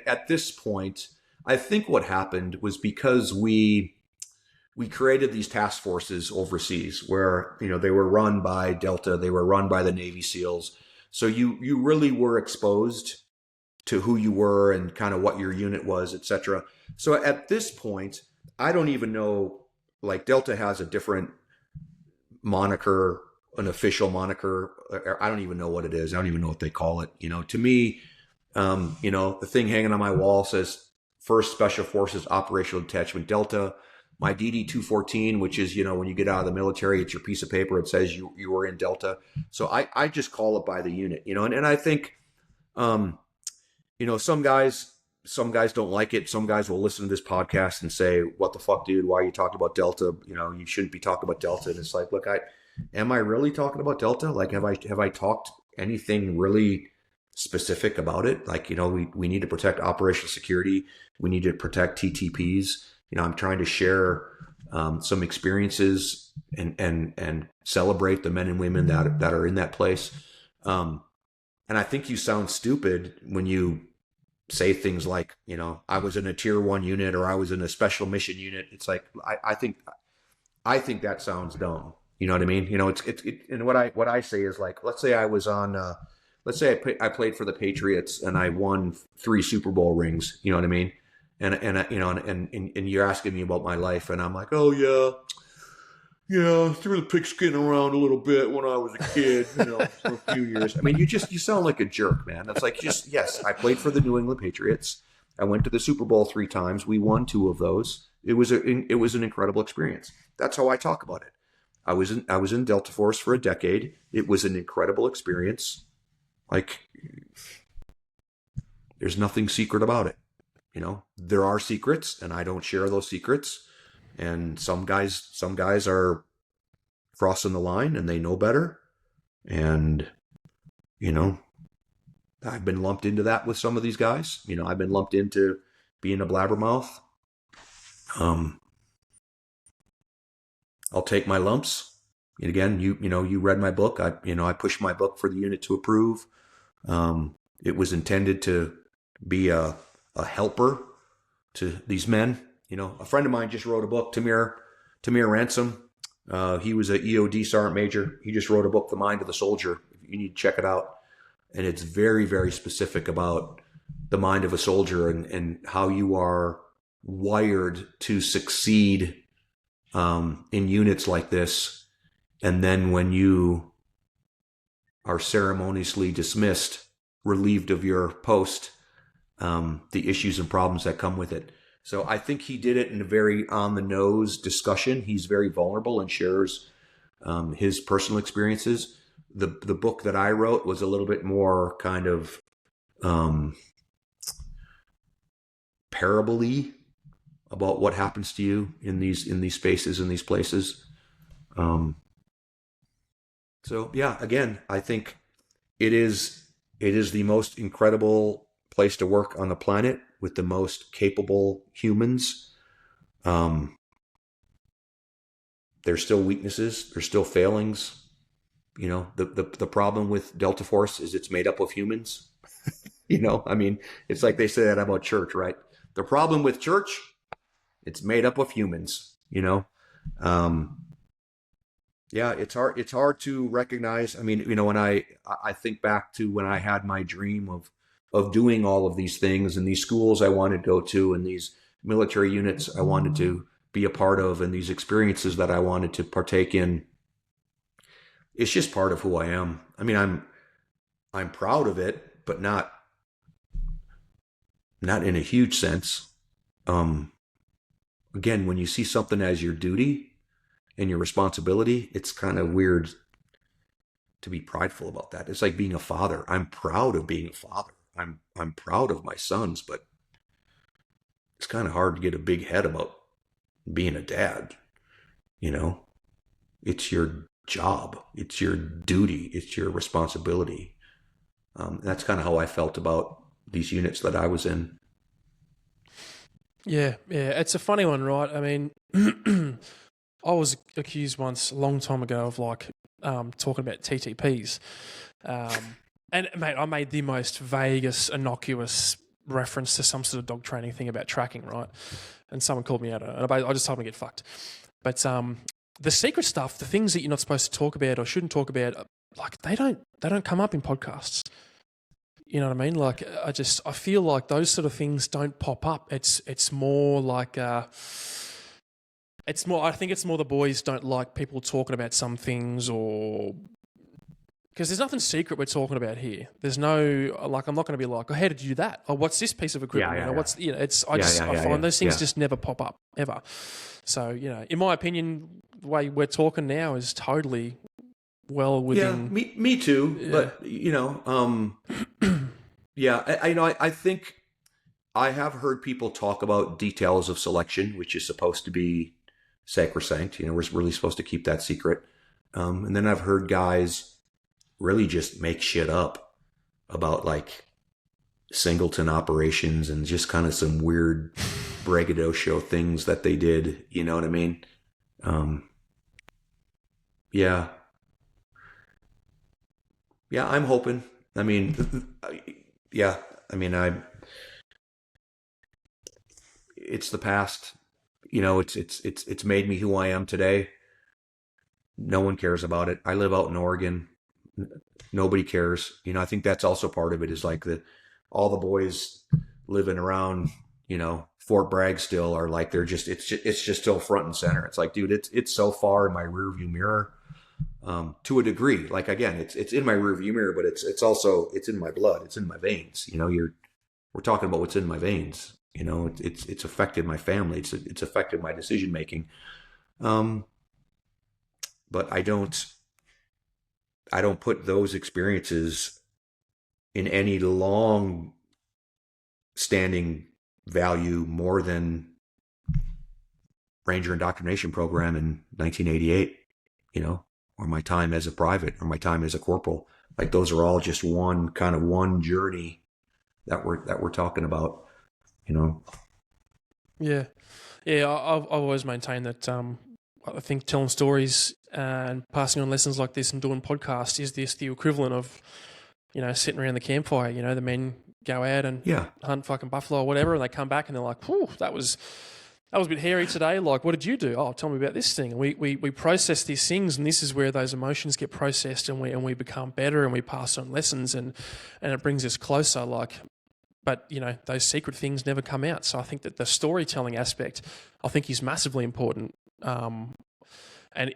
at this point, I think what happened was because we created these task forces overseas where, they were run by Delta, they were run by the Navy SEALs. So you really were exposed to who you were and kind of what your unit was, et cetera. So at this point, I don't even know, like Delta has a different moniker, an official moniker. I don't even know what it is. I don't even know what they call it. To me, the thing hanging on my wall says 1st Special Forces Operational Detachment Delta. My DD-214, which is, when you get out of the military, it's your piece of paper. It says you were in Delta. So I just call it by the unit, and I think, some guys don't like it. Some guys will listen to this podcast and say, what the fuck, dude? Why are you talking about Delta? You shouldn't be talking about Delta. And it's like, look, am I really talking about Delta? Like, have I talked anything really specific about it? Like, we need to protect operational security. We need to protect TTPs. I'm trying to share some experiences and celebrate the men and women that are in that place. And I think you sound stupid when you say things like, I was in a tier 1 unit or I was in a special mission unit. It's like, I think that sounds dumb. You know what I mean? And what I say is, like, let's say I was on, let's say I played for the Patriots and I won 3 Super Bowl rings. You know what I mean? And you're asking me about my life, and I'm like, oh yeah, threw the pigskin around a little bit when I was a kid, for a few years. I mean, you sound like a jerk, man. It's like, yes, I played for the New England Patriots. I went to the Super Bowl 3 times. We won 2 of those. It was an incredible experience. That's how I talk about it. I was in Delta Force for a decade. It was an incredible experience. Like, there's nothing secret about it. There are secrets, and I don't share those secrets. And some guys are crossing the line and they know better. And, I've been lumped into that with some of these guys. I've been lumped into being a blabbermouth. I'll take my lumps. And again, you read my book. I pushed my book for the unit to approve. It was intended to be a helper to these men. A friend of mine just wrote a book, Tamir Ransom. He was an EOD Sergeant Major. He just wrote a book, The Mind of the Soldier. You need to check it out. And it's very, very specific about the mind of a soldier and how you are wired to succeed in units like this. And then when you are ceremoniously dismissed, relieved of your post, the issues and problems that come with it. So I think he did it in a very on-the-nose discussion. He's very vulnerable and shares his personal experiences. The book that I wrote was a little bit more kind of parable-y about what happens to you in these spaces, in these places. So yeah, again, I think it is the most incredible place to work on the planet with the most capable humans. There's still weaknesses. There's still failings. The problem with Delta Force is it's made up of humans. I mean, it's like they say that about church, right? The problem with church, it's made up of humans, Yeah, it's hard to recognize. I mean, when I think back to when I had my dream of doing all of these things and these schools I wanted to go to and these military units I wanted to be a part of and these experiences that I wanted to partake in. It's just part of who I am. I mean, I'm proud of it, but not in a huge sense. Again, when you see something as your duty and your responsibility, it's kind of weird to be prideful about that. It's like being a father. I'm proud of being a father. I'm proud of my sons, but it's kind of hard to get a big head about being a dad. You know, it's your job, it's your duty, it's your responsibility. That's kind of how I felt about these units that I was in. Yeah, it's a funny one, right? I mean, I was accused once a long time ago of like talking about TTPs, and mate, I made the most vaguest, innocuous reference to some sort of dog training thing about tracking, right? And someone called me out on it, and I just told them to get fucked. But the secret stuff, the things that you're not supposed to talk about or shouldn't talk about, like they don't come up in podcasts. You know what I mean? Like I feel like those sort of things don't pop up. It's more like I think it's more the boys don't like people talking about some things, or because there's nothing secret we're talking about here. There's no, like, I'm not going to be like, oh, how did you do that? Or what's this piece of equipment? Yeah, you know, yeah. what's, you know, it's, I find those things just never pop up ever. So, you know, in my opinion, the way we're talking now is totally well within. Yeah, me too. Yeah. But, you know, yeah, I think I have heard people talk about details of selection, which is supposed to be sacrosanct. You know, we're really supposed to keep that secret. And then I've heard guys really just make shit up about like singleton operations and just kind of some weird braggadocio things that they did. You know what I mean? Yeah. Yeah, I'm hoping. I mean, yeah, I mean, it's the past. You know, it's made me who I am today. No one cares about it. I live out in Oregon. Nobody cares. You know, I think that's also part of it, is like all the boys living around, you know, Fort Bragg still are like, it's just still front and center. It's like, dude, it's so far in my rearview mirror, to a degree. Like, again, it's in my rearview mirror, but it's also, it's in my blood. It's in my veins. You know, we're talking about what's in my veins. You know, it's affected my family. It's affected my decision making. But I don't put those experiences in any long standing value more than Ranger Indoctrination Program in 1988, you know, or my time as a private, or my time as a corporal. Like, those are all just one journey that we're talking about, you know? Yeah. I've always maintained that, I think telling stories and passing on lessons like this and doing podcasts is the equivalent of, you know, sitting around the campfire. You know, the men go out and hunt fucking buffalo or whatever, and they come back and they're like, "Whew, that was a bit hairy today. Like, what did you do? Oh, tell me about this thing." And we process these things, and this is where those emotions get processed, and we become better, and we pass on lessons, and it brings us closer. Like, but you know, those secret things never come out. So I think that the storytelling aspect, I think, is massively important. And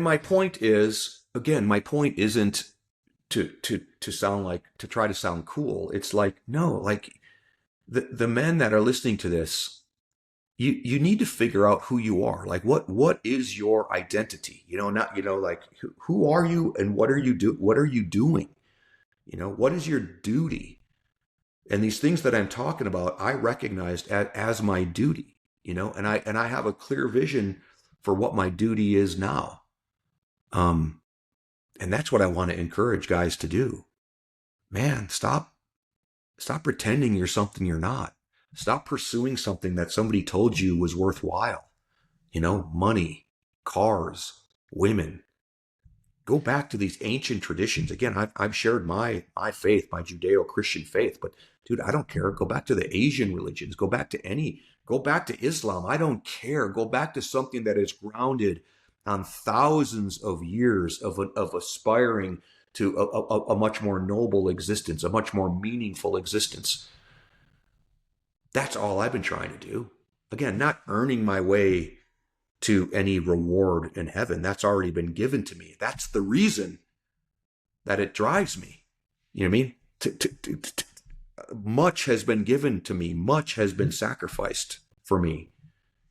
my point is, again, my point isn't to try to sound cool. It's like, no, like the men that are listening to this, you need to figure out who you are. Like, what is your identity? You know, not, you know, like, who are you and what are you doing? You know, what is your duty? And these things that I'm talking about, I recognized as my duty. You know, and I have a clear vision for what my duty is now. And that's what I want to encourage guys to do. Man, stop pretending you're something you're not. Stop pursuing something that somebody told you was worthwhile. You know, money, cars, women. Go back to these ancient traditions. Again, I've shared my faith, my Judeo-Christian faith, but dude, I don't care. Go back to the Asian religions. Go back to Islam. I don't care. Go back to something that is grounded on thousands of years of aspiring to a much more noble existence, a much more meaningful existence. That's all I've been trying to do. Again, not earning my way to any reward in heaven. That's already been given to me. That's the reason that it drives me. You know what I mean? Much has been given to me. Much has been sacrificed for me.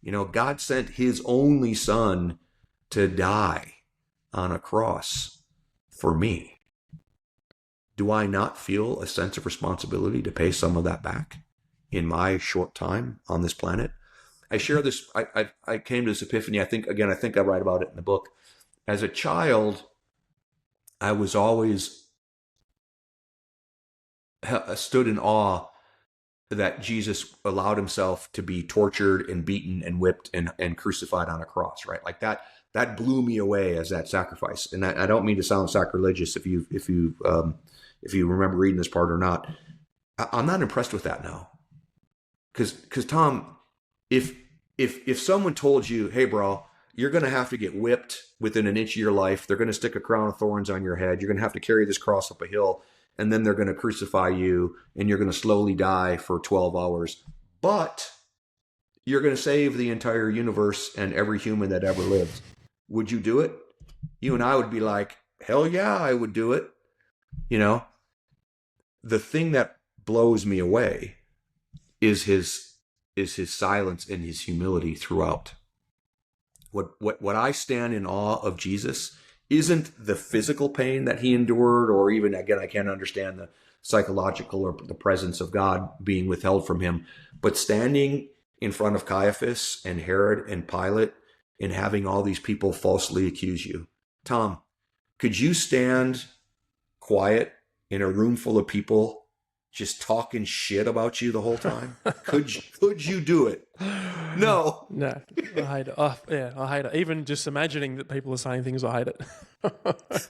You know, God sent his only son to die on a cross for me, do I not feel a sense of responsibility to pay some of that back in my short time on this planet? I share this. I came to this epiphany. I think I write about it in the book. As a child, I was always stood in awe that Jesus allowed himself to be tortured and beaten and whipped and crucified on a cross, right? Like that blew me away as that sacrifice. And I don't mean to sound sacrilegious if you remember reading this part or not. I'm not impressed with that now. Because Tom, if someone told you, hey, bro, you're going to have to get whipped within an inch of your life. They're going to stick a crown of thorns on your head. You're going to have to carry this cross up a hill, and then they're going to crucify you, and you're going to slowly die for 12 hours. But you're going to save the entire universe and every human that ever lived. Would you do it? You and I would be like, hell yeah, I would do it. You know, the thing that blows me away is his silence and his humility throughout. What I stand in awe of Jesus isn't the physical pain that he endured, or even, again, I can't understand the psychological or the presence of God being withheld from him, but standing in front of Caiaphas and Herod and Pilate and having all these people falsely accuse you. Tom, could you stand quiet in a room full of people just talking shit about you the whole time? Could you do it? No. No, I hate it. Oh, yeah, I hate it. Even just imagining that people are saying things, I hate it.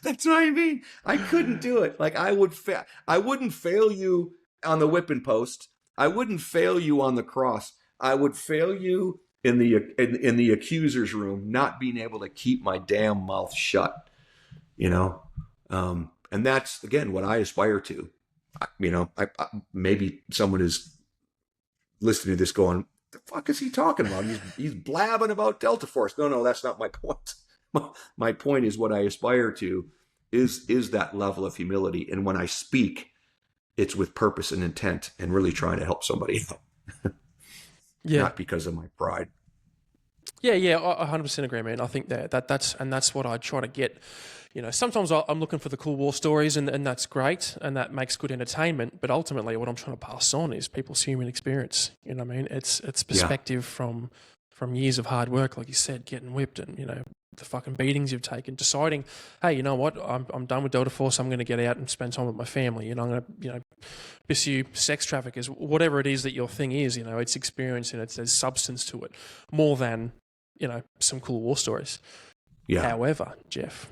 That's what I mean. I couldn't do it. Like I wouldn't fail you on the whipping post. I wouldn't fail you on the cross. I would fail you in the accuser's room, not being able to keep my damn mouth shut. You know, and that's again what I aspire to. You know, I maybe someone is listening to this going, the fuck is he talking about? He's blabbing about Delta Force. No, that's not my point. My point is what I aspire to is that level of humility. And when I speak, it's with purpose and intent and really trying to help somebody out. Yeah. Not because of my pride. Yeah, I 100% agree, man. I think that's what I try to get. You know, sometimes I'm looking for the cool war stories, and that's great, and that makes good entertainment. But ultimately, what I'm trying to pass on is people's human experience. You know what I mean? It's perspective from years of hard work, like you said, getting whipped, and you know the fucking beatings you've taken, deciding, hey, you know what, I'm done with Delta Force. I'm going to get out and spend time with my family. You know, I'm going to pursue sex traffickers, whatever it is that your thing is. You know, it's experience and there's substance to it more than some cool war stories. Yeah. However, Jeff,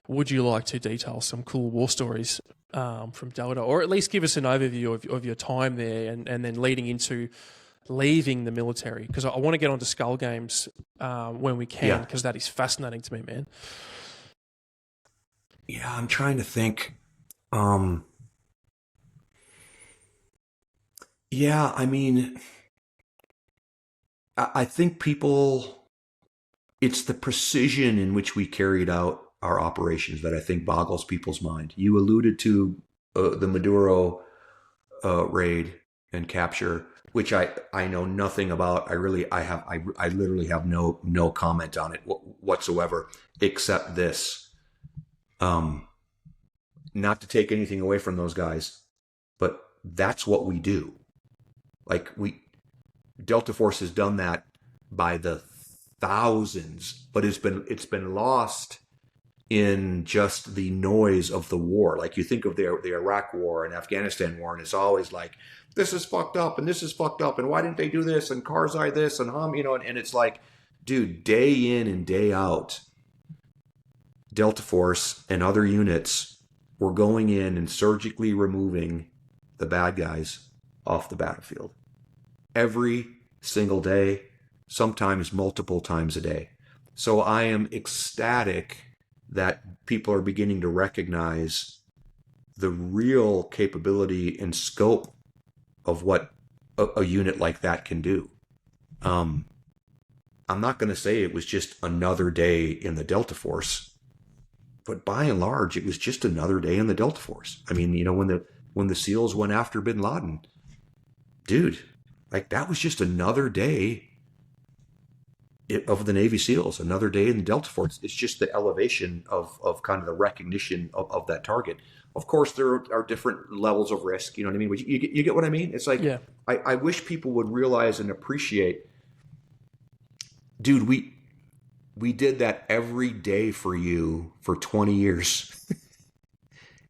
would you like to detail some cool war stories from Delta, or at least give us an overview of your time there and then leading into leaving the military? Because I want to get onto Skull Games when we can, because that is fascinating to me, man. Yeah, I'm trying to think. Yeah, I mean, I think it's the precision in which we carried out our operations that I think boggles people's mind. You alluded to the Maduro raid and capture, which I know nothing about. I literally have no comment on it whatsoever, except this. Not to take anything away from those guys, but that's what we do. Like Delta Force has done that by the thousands, but it's been lost in just the noise of the war. Like you think of the Iraq war and Afghanistan war, and it's always like, this is fucked up and this is fucked up and why didn't they do this and Karzai this and and it's like, dude, day in and day out, Delta Force and other units were going in and surgically removing the bad guys off the battlefield every single day, sometimes multiple times a day. So I am ecstatic that people are beginning to recognize the real capability and scope of what a unit like that can do. I'm not going to say it was just another day in the Delta Force, but by and large, it was just another day in the Delta Force. I mean, when the SEALs went after Bin Laden, dude, like that was just another day of the Navy SEALs, another day in the Delta Force. It's just the elevation of kind of the recognition of that target. Of course, there are different levels of risk. You know what I mean? But you get what I mean? It's like, Yeah. I wish people would realize and appreciate, dude, we did that every day for you for 20 years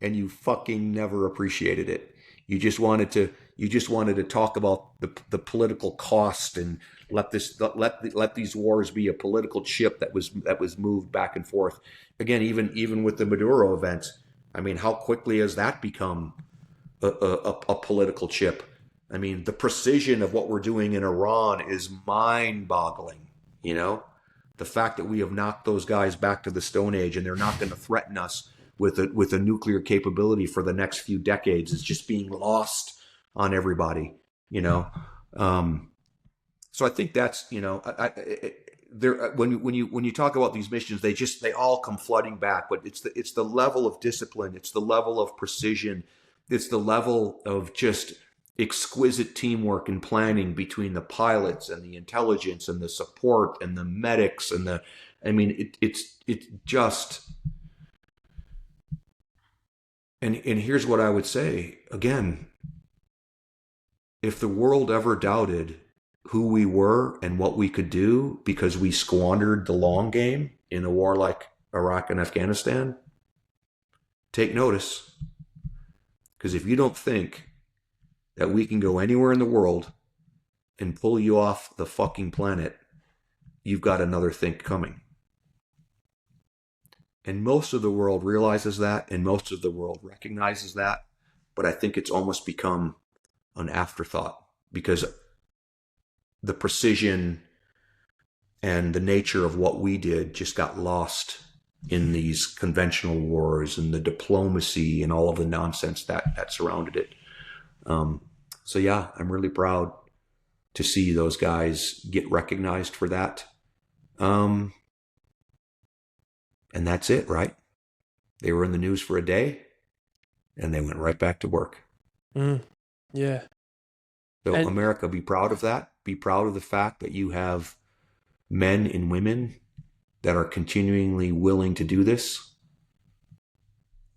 and you fucking never appreciated it. You just wanted to talk about the political cost and let these wars be a political chip that was moved back and forth. Again, even with the Maduro event, I mean, how quickly has that become a political chip? I mean, the precision of what we're doing in Iran is mind-boggling. You know, the fact that we have knocked those guys back to the Stone Age and they're not going to threaten us with a nuclear capability for the next few decades is just being lost on everybody. You know, so I think that's, you know, when you talk about these missions, they all come flooding back. But it's the level of discipline, it's the level of precision, it's the level of just exquisite teamwork and planning between the pilots and the intelligence and the support and the medics and it's just. And here's what I would say again: if the world ever doubted who we were and what we could do because we squandered the long game in a war like Iraq and Afghanistan, take notice. Because if you don't think that we can go anywhere in the world and pull you off the fucking planet, you've got another think coming. And most of the world realizes that, and most of the world recognizes that, but I think it's almost become an afterthought because the precision and the nature of what we did just got lost in these conventional wars and the diplomacy and all of the nonsense that surrounded it. So yeah, I'm really proud to see those guys get recognized for that. And that's it, right? They were in the news for a day and they went right back to work. Yeah. So America, be proud of that. Be proud of the fact that you have men and women that are continually willing to do this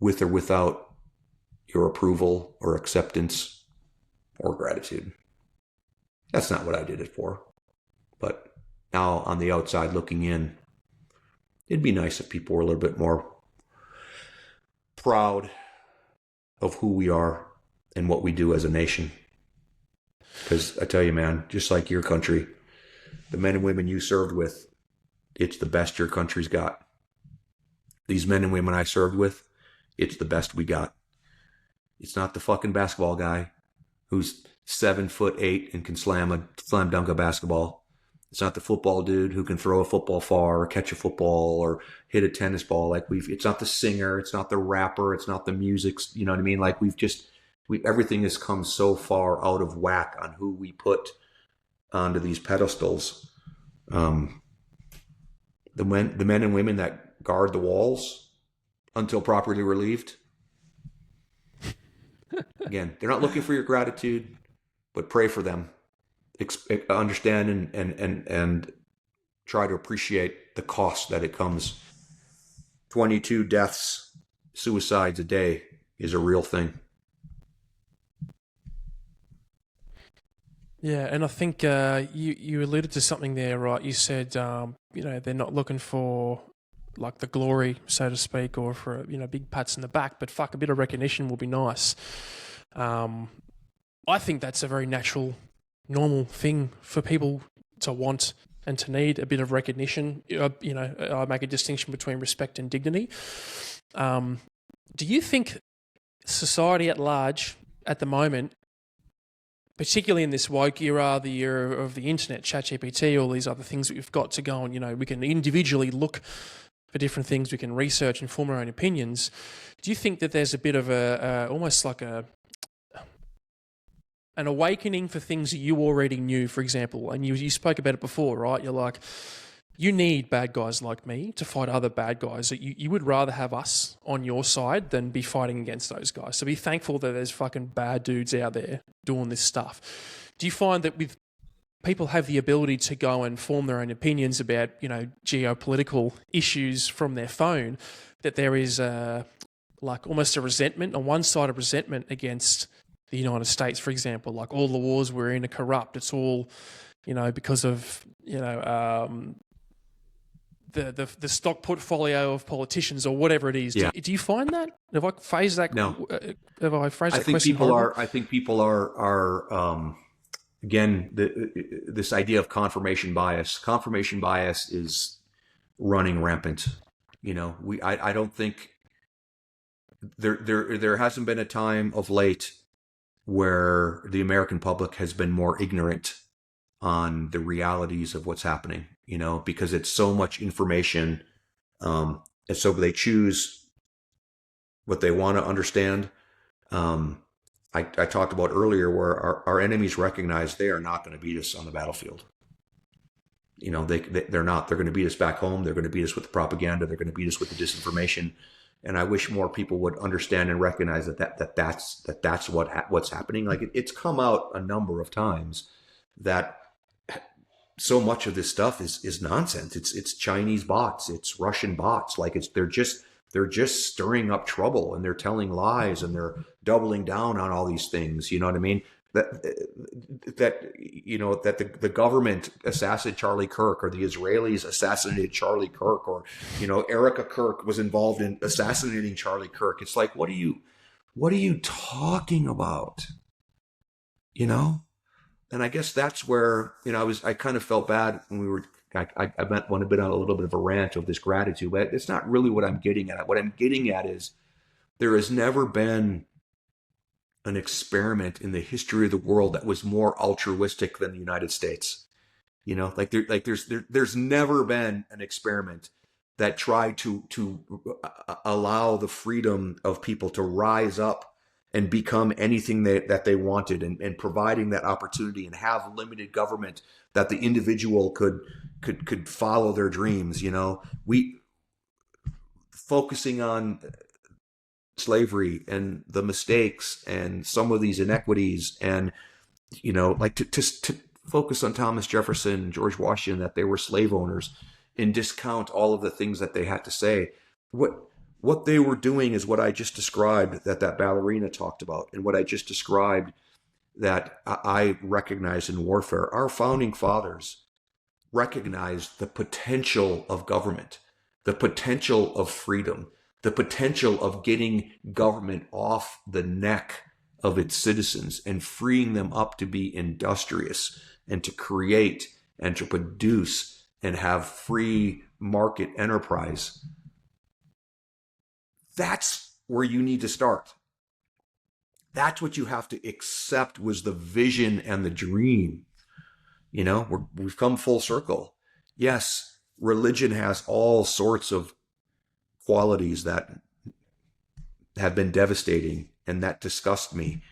with or without your approval or acceptance or gratitude. That's not what I did it for. But now on the outside looking in, it'd be nice if people were a little bit more proud of who we are and what we do as a nation. Because I tell you, man, just like your country, the men and women you served with, it's the best your country's got. These men and women I served with, it's the best we got. It's not the fucking basketball guy who's 7'8" and can slam dunk a basketball. It's not the football dude who can throw a football far or catch a football or hit a tennis ball. It's not the singer. It's not the rapper. It's not the music. You know what I mean? Like everything has come so far out of whack on who we put onto these pedestals. The men and women that guard the walls until properly relieved. Again, they're not looking for your gratitude, but pray for them. Understand and try to appreciate the cost that it comes. 22 deaths, suicides a day is a real thing. Yeah, and I think you alluded to something there, right? You said, they're not looking for like the glory, so to speak, or for, big pats in the back, but fuck, a bit of recognition will be nice. I think that's a very natural, normal thing for people to want and to need, a bit of recognition. I make a distinction between respect and dignity. Do you think society at large at the moment, particularly in this woke era, the era of the internet, ChatGPT, all these other things that we've got to go and, we can individually look for different things, we can research and form our own opinions. Do you think that there's a bit of almost like an awakening for things that you already knew, for example, and you spoke about it before, right? You're like, you need bad guys like me to fight other bad guys. You would rather have us on your side than be fighting against those guys. So be thankful that there's fucking bad dudes out there doing this stuff. Do you find that with people have the ability to go and form their own opinions about, geopolitical issues from their phone, that there is like almost a resentment on one side, of resentment against the United States, for example. Like, all the wars we're in are corrupt. It's all, because of, the stock portfolio of politicians or whatever it is. Yeah. Do you find that? Have I phrased that? No. Have I phrased I that think question people horribly? I think people are again, this idea of confirmation bias. Confirmation bias is running rampant. I don't think there hasn't been a time of late where the American public has been more ignorant on the realities of what's happening, because it's so much information. And so they choose what they want to understand. I talked about earlier where our enemies recognize they are not going to beat us on the battlefield. They're not. They're going to beat us back home. They're going to beat us with the propaganda. They're going to beat us with the disinformation. And I wish more people would understand and recognize that's what's happening. Like, it's come out a number of times that so much of this stuff is nonsense. It's Chinese bots. It's Russian bots. Like, they're just stirring up trouble, and they're telling lies, and they're doubling down on all these things. You know what I mean? That the government assassinated Charlie Kirk, or the Israelis assassinated Charlie Kirk, or Erica Kirk was involved in assassinating Charlie Kirk. It's like, what are you talking about? And I guess that's where I kind of felt bad when we were. I want to be on a little bit of a rant of this gratitude, but it's not really what I'm getting at. What I'm getting at is there has never been an experiment in the history of the world that was more altruistic than the United States. There's never been an experiment that tried to allow the freedom of people to rise up and become anything that they wanted, and providing that opportunity and have limited government that the individual could follow their dreams. We focusing on slavery and the mistakes and some of these inequities, and to focus on Thomas Jefferson, George Washington, that they were slave owners, and discount all of the things that they had to say. What they were doing is what I just described, that ballerina talked about, and what I just described that I recognize in warfare. Our founding fathers recognized the potential of government, the potential of freedom, the potential of getting government off the neck of its citizens and freeing them up to be industrious and to create and to produce and have free market enterprise. That's where you need to start. That's what you have to accept was the vision and the dream. We've come full circle. Yes, religion has all sorts of qualities that have been devastating and that disgust me.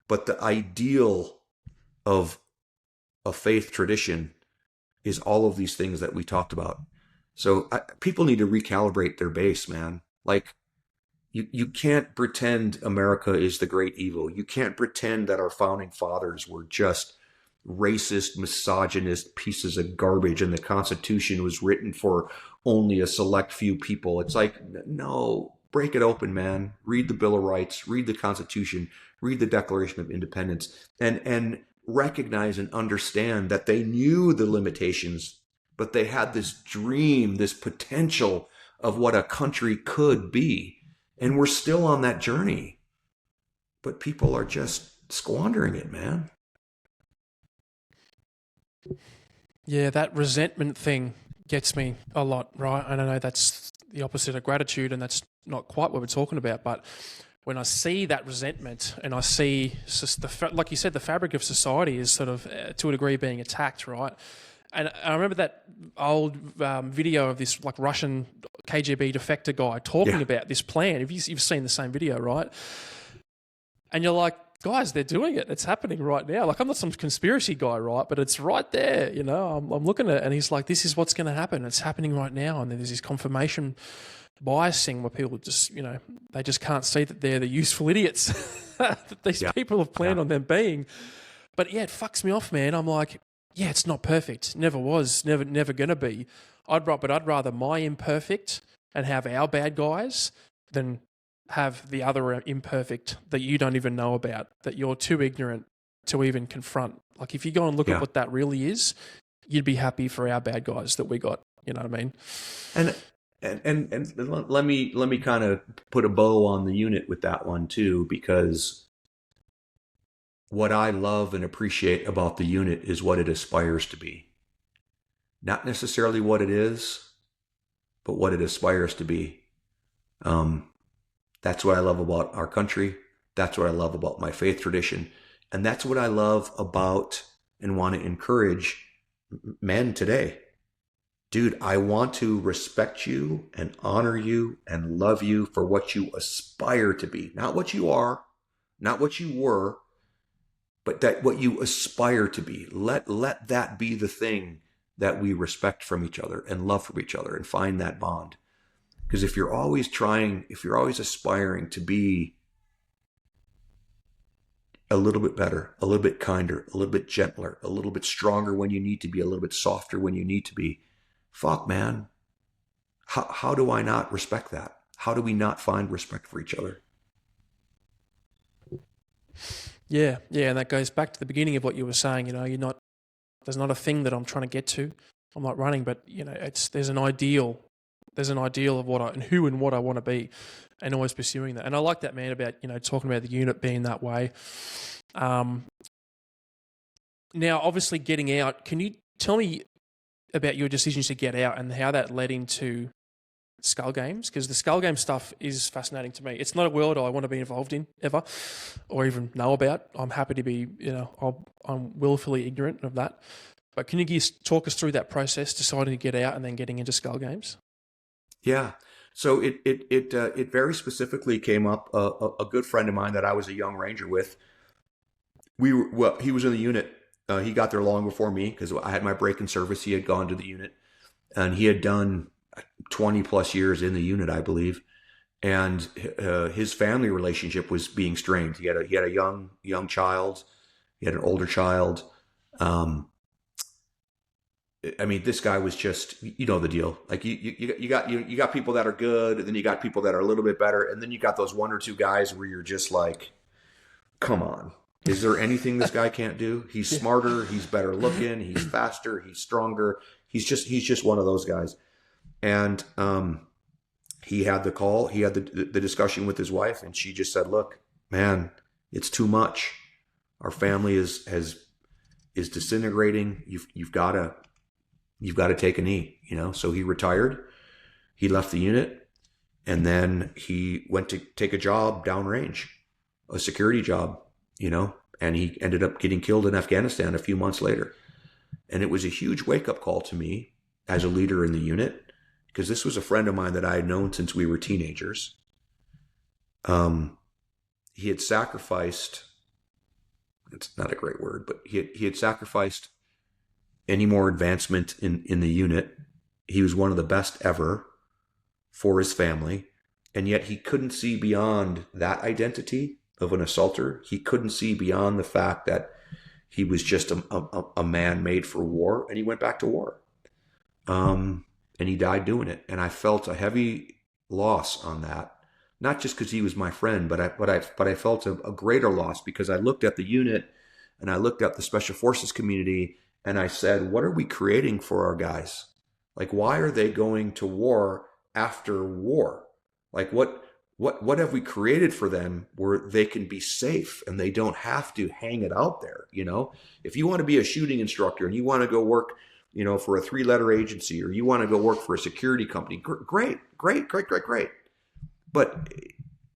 But the ideal of a faith tradition is all of these things that we talked about. So people need to recalibrate their base, man. Like, you can't pretend America is the great evil. You can't pretend that our founding fathers were just racist, misogynist pieces of garbage and the Constitution was written for only a select few people. It's like, no, break it open, man. Read the Bill of Rights, read the Constitution, read the Declaration of Independence, and recognize and understand that they knew the limitations, but they had this dream, this potential of what a country could be. And we're still on that journey, but people are just squandering it, man. Yeah, that resentment thing gets me a lot, right? And I know that's the opposite of gratitude, and that's not quite what we're talking about. But when I see that resentment, and I see, like you said, the fabric of society is sort of, to a degree, being attacked, right? And I remember that old video of this like Russian KGB defector guy talking about this plan. You've seen the same video, right? And you're like, guys, they're doing it. It's happening right now. Like, I'm not some conspiracy guy, right? But it's right there, I'm looking at it, and he's like, this is what's going to happen. It's happening right now. And then there's this confirmation biasing where people just, they just can't see that they're the useful idiots that these people have planned on them being. But yeah, it fucks me off, man. I'm like, yeah, it's not perfect. Never was. Never gonna be. I'd rather my imperfect and have our bad guys than have the other imperfect that you don't even know about, that you're too ignorant to even confront. Like if you go and look at Yeah. what that really is, you'd be happy for our bad guys that we got. You know what I mean? And let me kind of put a bow on the unit with that one too, because what I love and appreciate about the unit is what it aspires to be. Not necessarily what it is, but what it aspires to be. That's what I love about our country. That's what I love about my faith tradition. And that's what I love about and want to encourage men today. Dude, I want to respect you and honor you and love you for what you aspire to be. Not what you are, not what you were, but that what you aspire to be. Let that be the thing that we respect from each other and love from each other and find that bond. Because if you're always aspiring to be a little bit better, a little bit kinder, a little bit gentler, a little bit stronger when you need to be, a little bit softer when you need to be, fuck, man. How do I not respect that? How do we not find respect for each other? Yeah, and that goes back to the beginning of what you were saying. There's not a thing that I'm trying to get to. I'm not running, but there's an ideal of what I want to be, and always pursuing that. And I like that, man, about talking about the unit being that way. Now, obviously, getting out. Can you tell me about your decisions to get out and how that led into Skull Games? Because the Skull Game stuff is fascinating to me. It's not a world I want to be involved in ever, or even know about. I'm happy to be, I'm willfully ignorant of that. But can you talk us through that process, deciding to get out and then getting into Skull Games? Yeah. So it very specifically came up. A good friend of mine that I was a young ranger with. He was in the unit. He got there long before me because I had my break in service. He had gone to the unit, and he had done 20 plus years in the unit, I believe. And his family relationship was being strained. He had a young child. He had an older child. I mean, this guy was just, the deal. Like you got people that are good, and then you got people that are a little bit better, and then you got those one or two guys where you're just like, come on, is there anything this guy can't do? He's smarter, he's better looking, he's faster, he's stronger. He's just one of those guys. And he had the call, he had the discussion with his wife, and she just said, "Look, man, it's too much. Our family is disintegrating. You've got to take a knee." So he retired. He left the unit, and then he went to take a job downrange, a security job, and he ended up getting killed in Afghanistan a few months later. And it was a huge wake-up call to me as a leader in the unit, because this was a friend of mine that I had known since we were teenagers. He had sacrificed, it's not a great word, but he had sacrificed any more advancement in the unit. He was one of the best ever for his family, and yet he couldn't see beyond that identity of an assaulter. He couldn't see beyond the fact that he was just a man made for war, and he went back to war. And he died doing it. And I felt a heavy loss on that, not just because he was my friend, but I felt a greater loss because I looked at the unit and I looked at the Special Forces community, and I said, what are we creating for our guys? Like, why are they going to war after war? Like, what have we created for them where they can be safe and they don't have to hang it out there? If you want to be a shooting instructor and you want to go work, for a 3-letter agency, or you want to go work for a security company, great. But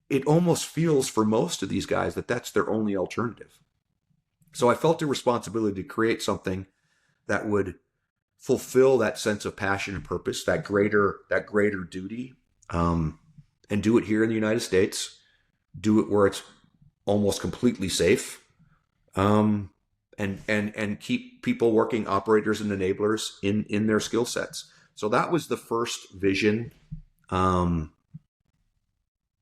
it almost feels for most of these guys that that's their only alternative. So I felt a responsibility to create something that would fulfill that sense of passion and purpose, that greater duty, and do it here in the United States, do it where it's almost completely safe, and keep people working, operators and enablers in their skill sets. So that was the first vision of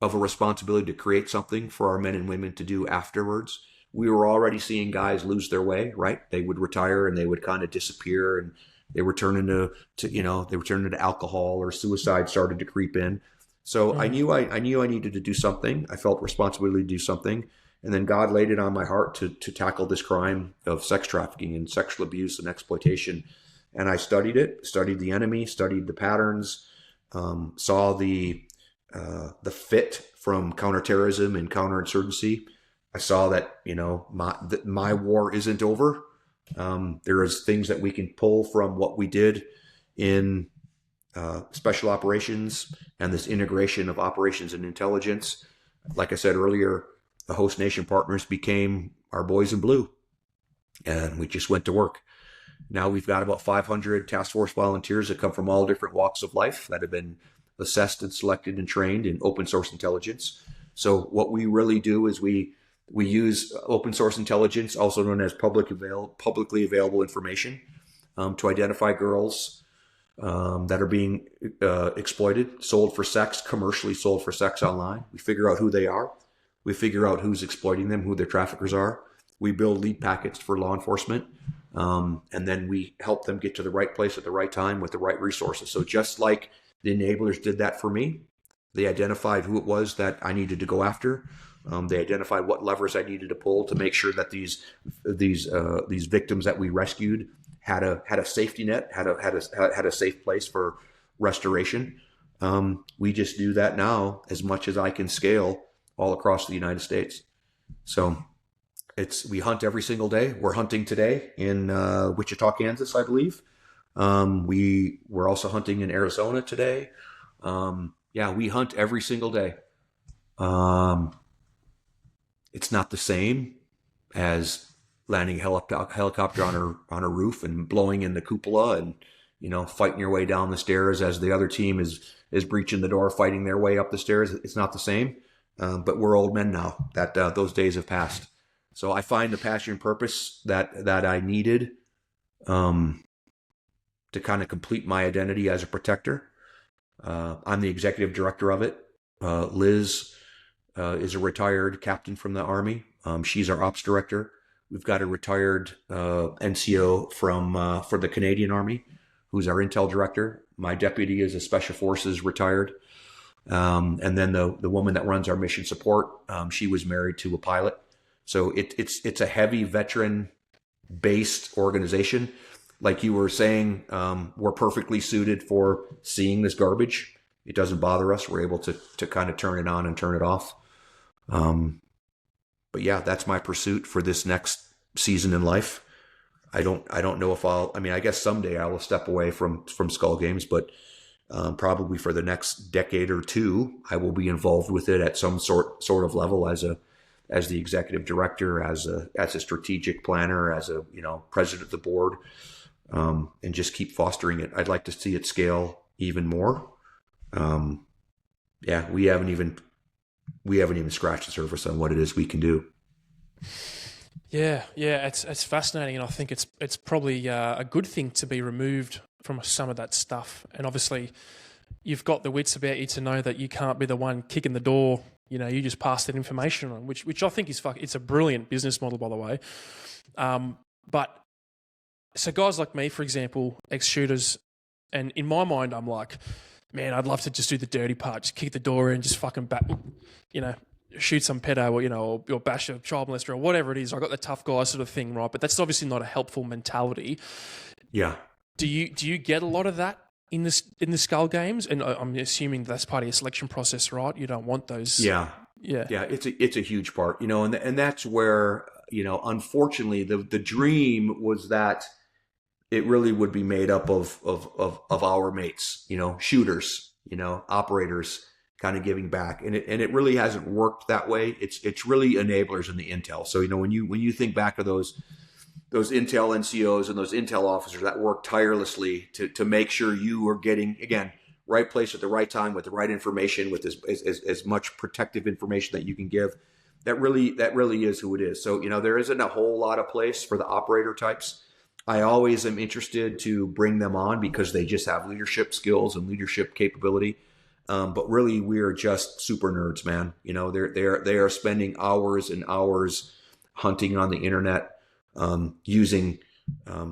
a responsibility to create something for our men and women to do afterwards, we were already seeing guys lose their way, right? They would retire and they would kind of disappear, and they were turning they were turning into alcohol, or suicide started to creep in. So I knew I needed to do something. I felt responsibility to do something. And then God laid it on my heart to tackle this crime of sex trafficking and sexual abuse and exploitation. And I studied it, studied the enemy, studied the patterns, saw the fit from counterterrorism and counterinsurgency. I saw that, my war isn't over. There is things that we can pull from what we did in special operations and this integration of operations and intelligence. Like I said earlier, the host nation partners became our boys in blue, and we just went to work. Now we've got about 500 task force volunteers that come from all different walks of life that have been assessed and selected and trained in open source intelligence. So what we really do is we use open source intelligence, also known as publicly available information, to identify girls that are being exploited, sold for sex, commercially sold for sex online. We figure out who they are. We figure out who's exploiting them, who their traffickers are. We build lead packets for law enforcement. And then we help them get to the right place at the right time with the right resources. So just like the enablers did that for me, they identified who it was that I needed to go after. They identified what levers I needed to pull to make sure that these victims that we rescued had a safety net, had a safe place for restoration. We just do that now as much as I can scale all across the United States. So we hunt every single day. We're hunting today in Wichita, Kansas, I believe. We're also hunting in Arizona today. We hunt every single day. It's not the same as landing a helicopter on a roof and blowing in the cupola and fighting your way down the stairs as the other team is breaching the door, fighting their way up the stairs. It's not the same. But we're old men now. That those days have passed. So I find the passion and purpose that I needed to kind of complete my identity as a protector. I'm the executive director of it. Liz is a retired captain from the Army. She's our ops director. We've got a retired NCO for the Canadian Army, who's our intel director. My deputy is a special forces retired. And then the woman that runs our mission support, she was married to a pilot. So it's a heavy veteran based organization. Like you were saying, we're perfectly suited for seeing this garbage. It doesn't bother us. We're able to kind of turn it on and turn it off. But yeah, that's my pursuit for this next season in life. I don't know if I guess someday I will step away from Skull Games, but probably for the next decade or two, I will be involved with it at some sort of level as the executive director, as a strategic planner, as a president of the board, and just keep fostering it. I'd like to see it scale even more. We haven't even scratched the surface on what it is we can do. Yeah, it's fascinating, and I think it's probably a good thing to be removed from some of that stuff. And obviously, you've got the wits about you to know that you can't be the one kicking the door. You just pass that information on, which I think is it's a brilliant business model, by the way. But so guys like me, for example, ex-shooters, and in my mind, I'm like, man, I'd love to just do the dirty part, just kick the door in, just fucking shoot some pedo or bash a child molester or whatever it is. I got the tough guy sort of thing, right? But that's obviously not a helpful mentality. Yeah. Do you get a lot of that in the Skull Games? And I'm assuming that's part of your selection process, right? You don't want those. Yeah. It's a huge part, and that's where unfortunately the dream was that it really would be made up of our mates, shooters, operators, kind of giving back, and it really hasn't worked that way. It's really enablers in the intel. So when you think back to those intel NCOs and those intel officers that work tirelessly to make sure you are getting, again, right place at the right time with the right information, with as much protective information that you can give, that really is who it is. So there isn't a whole lot of place for the operator types. I always am interested to bring them on because they just have leadership skills and leadership capability. But really, we are just super nerds, man. They are spending hours and hours hunting on the internet, using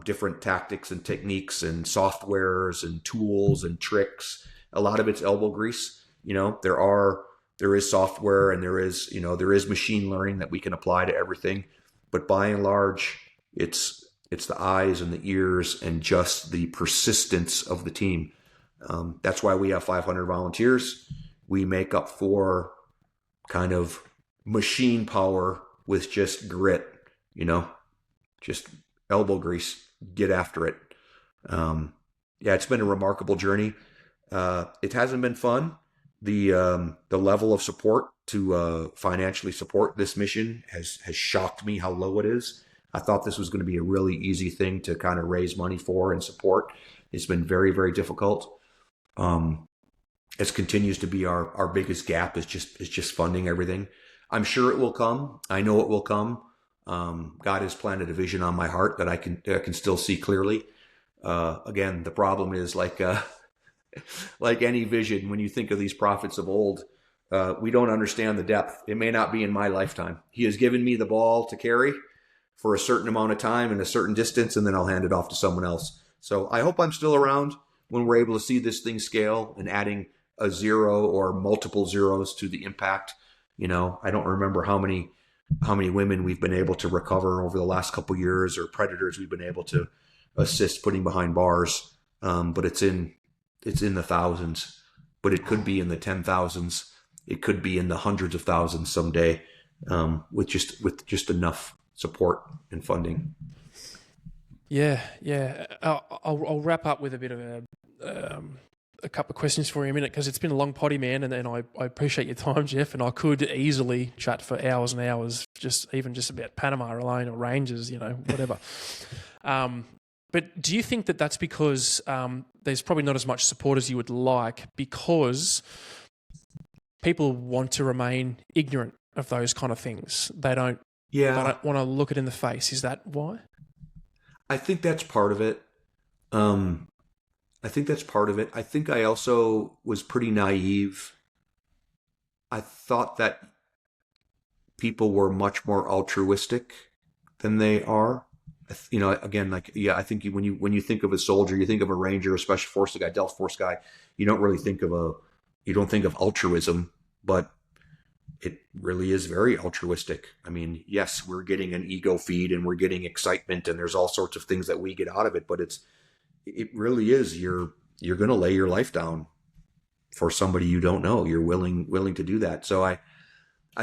different tactics and techniques and softwares and tools and tricks. A lot of it's elbow grease. There is software and there is machine learning that we can apply to everything, but by and large, it's the eyes and the ears and just the persistence of the team. That's why we have 500 volunteers. We make up for kind of machine power with just grit, just elbow grease, get after it. It's been a remarkable journey. It hasn't been fun. The level of support to financially support this mission has shocked me how low it is. I thought this was going to be a really easy thing to kind of raise money for and support. It's been very, very difficult. It continues to be our biggest gap is just funding everything. I'm sure it will come. I know it will come. God has planted a vision on my heart that I can still see clearly. Again, the problem is like any vision, when you think of these prophets of old, we don't understand the depth. It may not be in my lifetime. He has given me the ball to carry for a certain amount of time and a certain distance, and then I'll hand it off to someone else. So I hope I'm still around when we're able to see this thing scale and adding a zero or multiple zeros to the impact. I don't remember how many women we've been able to recover over the last couple of years, or predators we've been able to assist putting behind bars. But it's in the thousands, but it could be in the 10,000s. It could be in the hundreds of thousands someday, with just enough support and funding. Yeah. I'll wrap up with a bit of a couple of questions for you in a minute, because it's been a long potty, man, and I appreciate your time, Jeff, and I could easily chat for hours and hours, just about Panama alone or Rangers, whatever. But do you think that that's because there's probably not as much support as you would like, because people want to remain ignorant of those kind of things? They don't want to look it in the face. Is that why? I think that's part of it. I think I also was pretty naive. I thought that people were much more altruistic than they are. Again, I think when you think of a soldier, you think of a ranger, a special force guy, Delta Force guy. You don't really think of altruism, but it really is very altruistic. I mean, yes, we're getting an ego feed and we're getting excitement, and there's all sorts of things that we get out of it, but it really is, you're going to lay your life down for somebody you don't know. You're willing to do that. So I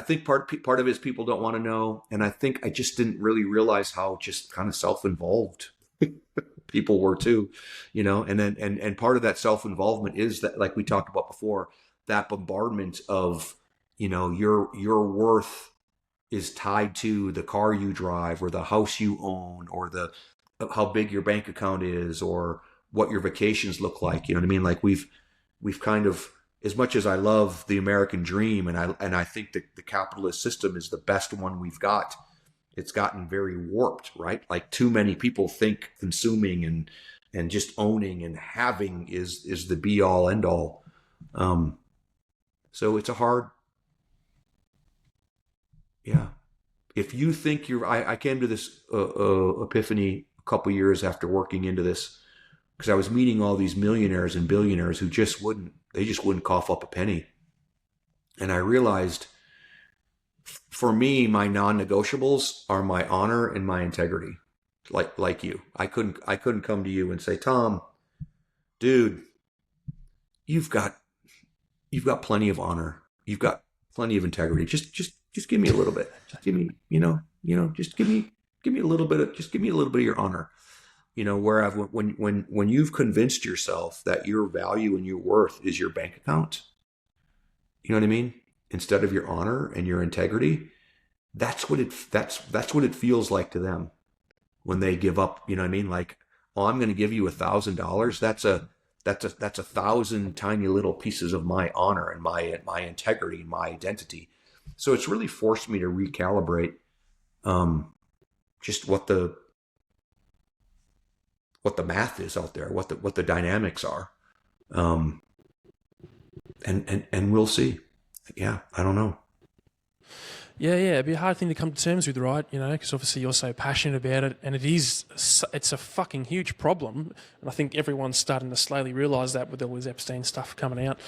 think part of it is people don't want to know. And I think I just didn't really realize how just kind of self-involved people were too, and then, and part of that self-involvement is that, like we talked about before, that bombardment of, your worth is tied to the car you drive or the house you own or how big your bank account is or what your vacations look like. You know what I mean? Like we've kind of, as much as I love the American dream and I think that the capitalist system is the best one we've got, it's gotten very warped, right? Like too many people think consuming and just owning and having is the be all end all. So it's a hard, if you think I came to this epiphany a couple years after working into this, because I was meeting all these millionaires and billionaires who just wouldn't cough up a penny. And I realized, for me, my non-negotiables are my honor and my integrity. Like you, I couldn't come to you and say, Tom, dude, you've got plenty of honor. You've got plenty of integrity. Just give me a little bit. Just give me, just give me a little bit of your honor. Where when you've convinced yourself that your value and your worth is your bank account, you know what I mean? Instead of your honor and your integrity, that's what it feels like to them when they give up. You know what I mean? Like, oh, I'm going to give you $1,000. That's 1,000 tiny little pieces of my honor and my integrity and my identity. So it's really forced me to recalibrate just what the math is out there, what the dynamics are, and we'll see. Yeah, I don't know. Yeah, it'd be a hard thing to come to terms with, right? You know, because obviously you're so passionate about it, and it's a fucking huge problem. And I think everyone's starting to slowly realise that with all this Epstein stuff coming out.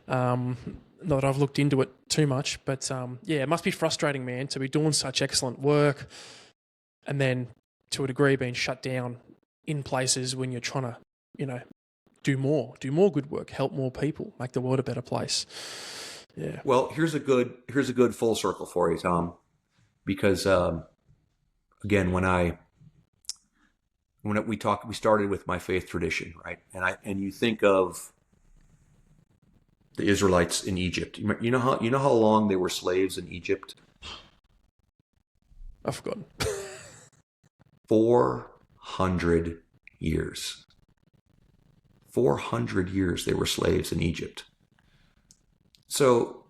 Not that I've looked into it too much, but it must be frustrating, man, to be doing such excellent work and then to a degree being shut down in places when you're trying to, you know, do more good work, help more people, make the world a better place. Yeah. Well, here's a good full circle for you, Tom, because again, we started with my faith tradition, right? And you think of the Israelites in Egypt. You know how long they were slaves in Egypt? I've forgotten. 400 years. 400 years they were slaves in Egypt. So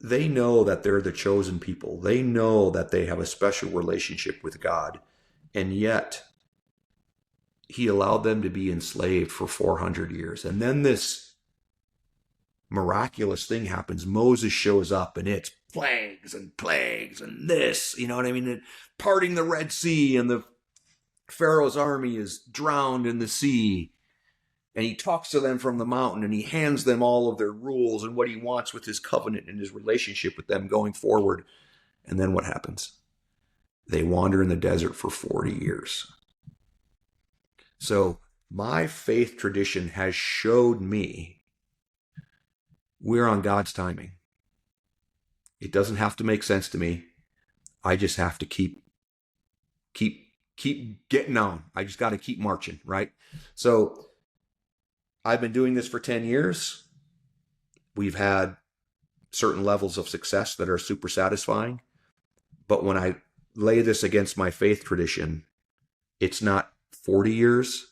they know that they're the chosen people. They know that they have a special relationship with God. And yet, he allowed them to be enslaved for 400 years. And then this miraculous thing happens. Moses shows up and it's plagues and this, you know what I mean? And parting the Red Sea, and the Pharaoh's army is drowned in the sea. And he talks to them from the mountain, and he hands them all of their rules and what he wants with his covenant and his relationship with them going forward. And then what happens? They wander in the desert for 40 years. So my faith tradition has showed me we're on God's timing. It doesn't have to make sense to me. I just have to keep getting on. I just got to keep marching, right? So I've been doing this for 10 years. We've had certain levels of success that are super satisfying. But when I lay this against my faith tradition, it's not 40 years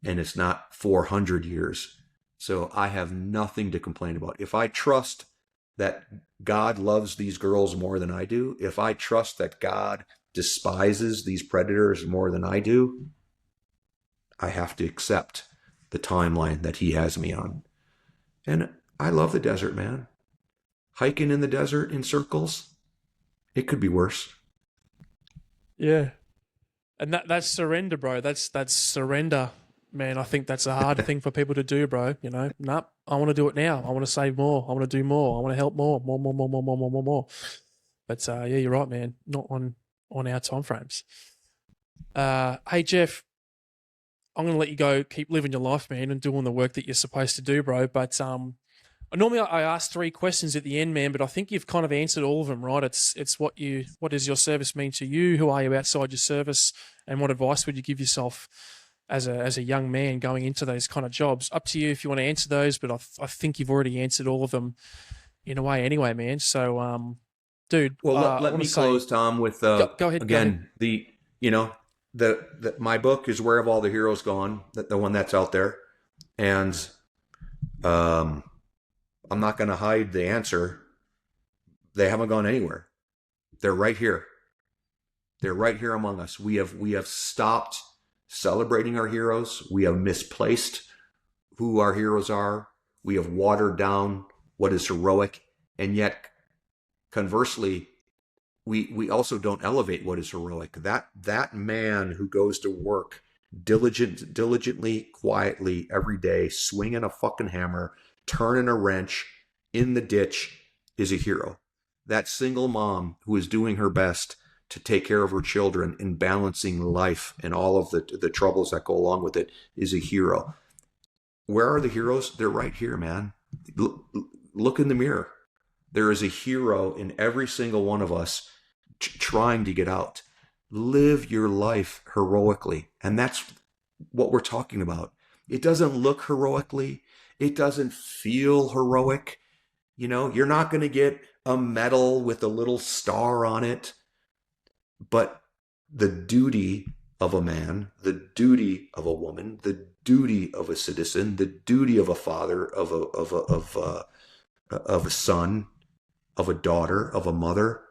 and it's not 400 years. So I have nothing to complain about. If I trust that God loves these girls more than I do, if I trust that God despises these predators more than I do, I have to accept the timeline that he has me on. And I love the desert, man. Hiking in the desert in circles, it could be worse. Yeah. And that's surrender, bro. That's surrender, man. I think that's a hard thing for people to do, bro. You know, nope, I want to do it now. I want to save more. I want to do more. I want to help more. More. But you're right, man. Not on our time frames. Hey, Jeff, I'm going to let you go, keep living your life, man, and doing the work that you're supposed to do, bro. But normally I ask 3 questions at the end, man, but I think you've kind of answered all of them, right? It's what does your service mean to you? Who are you outside your service? And what advice would you give yourself as a young man going into those kind of jobs? Up to you if you want to answer those, but I think you've already answered all of them in a way anyway, man. So, dude. Well, let me close, Tom, with go ahead. Again, my book is Where Have All the Heroes Gone? The one that's out there, and I'm not going to hide the answer. They haven't gone anywhere. They're right here. They're right here among us. We have stopped celebrating our heroes. We have misplaced who our heroes are. We have watered down what is heroic, and yet conversely, we also don't elevate what is heroic. That man who goes to work diligently, quietly every day, swinging a fucking hammer, turning a wrench in the ditch, is a hero. That single mom who is doing her best to take care of her children and balancing life and all of the troubles that go along with it is a hero. Where are the heroes? They're right here, man. Look in the mirror. There is a hero in every single one of us trying to get out. Live your life heroically. And that's what we're talking about. It doesn't look heroically. It doesn't feel heroic. You know, you're not going to get a medal with a little star on it. But the duty of a man, the duty of a woman, the duty of a citizen, the duty of a father, of a son, of a daughter, of a mother.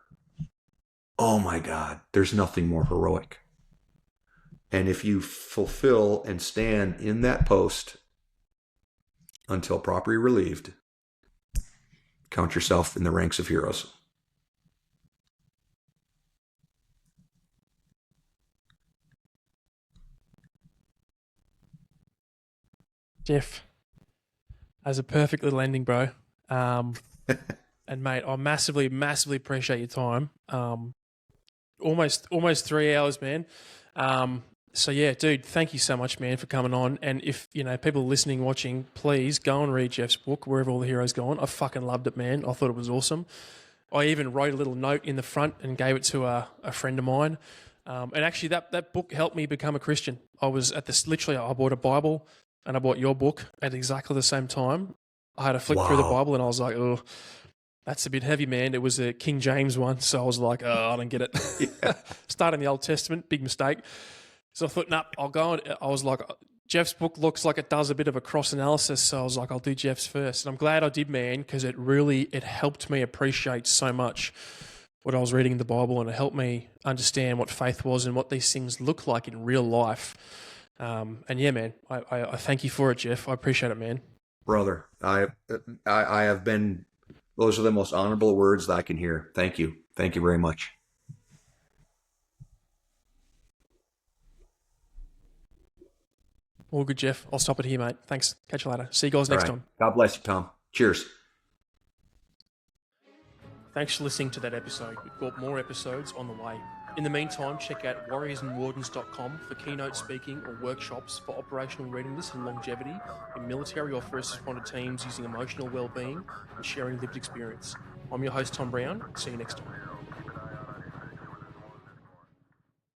Oh my God, there's nothing more heroic. And if you fulfill and stand in that post until properly relieved, count yourself in the ranks of heroes. Jeff, as a perfect little ending, bro. And mate, I massively, massively appreciate your time. Almost 3 hours, man. So yeah, dude, thank you so much, man, for coming on. And if people listening, watching, please go and read Jeff's book, Wherever All the Heroes Gone. I fucking loved it, man. I thought it was awesome. I even wrote a little note in the front and gave it to a friend of mine. And actually, that book helped me become a Christian. I was at this, literally, I bought a Bible and I bought your book at exactly the same time. I had to flick through the Bible and I was like, oh, that's a bit heavy, man. It was a King James one. So I was like, oh, I don't get it. Yeah. Starting the Old Testament, big mistake. So I thought, nah, I'll go on. I was like, Jeff's book looks like it does a bit of a cross analysis. So I was like, I'll do Jeff's first. And I'm glad I did, man, because it helped me appreciate so much what I was reading in the Bible, and it helped me understand what faith was and what these things look like in real life. And yeah, man, I thank you for it, Jeff. I appreciate it, man. Brother, I have been, those are the most honorable words that I can hear. Thank you. Thank you very much. All good, Jeff. I'll stop it here, mate. Thanks. Catch you later. See you guys next time. God bless you, Tom. Cheers. Thanks for listening to that episode. We've got more episodes on the way. In the meantime, check out warriorsandwardens.com for keynote speaking or workshops for operational readiness and longevity in military or first responder teams using emotional well-being and sharing lived experience. I'm your host, Tom Brown. See you next time.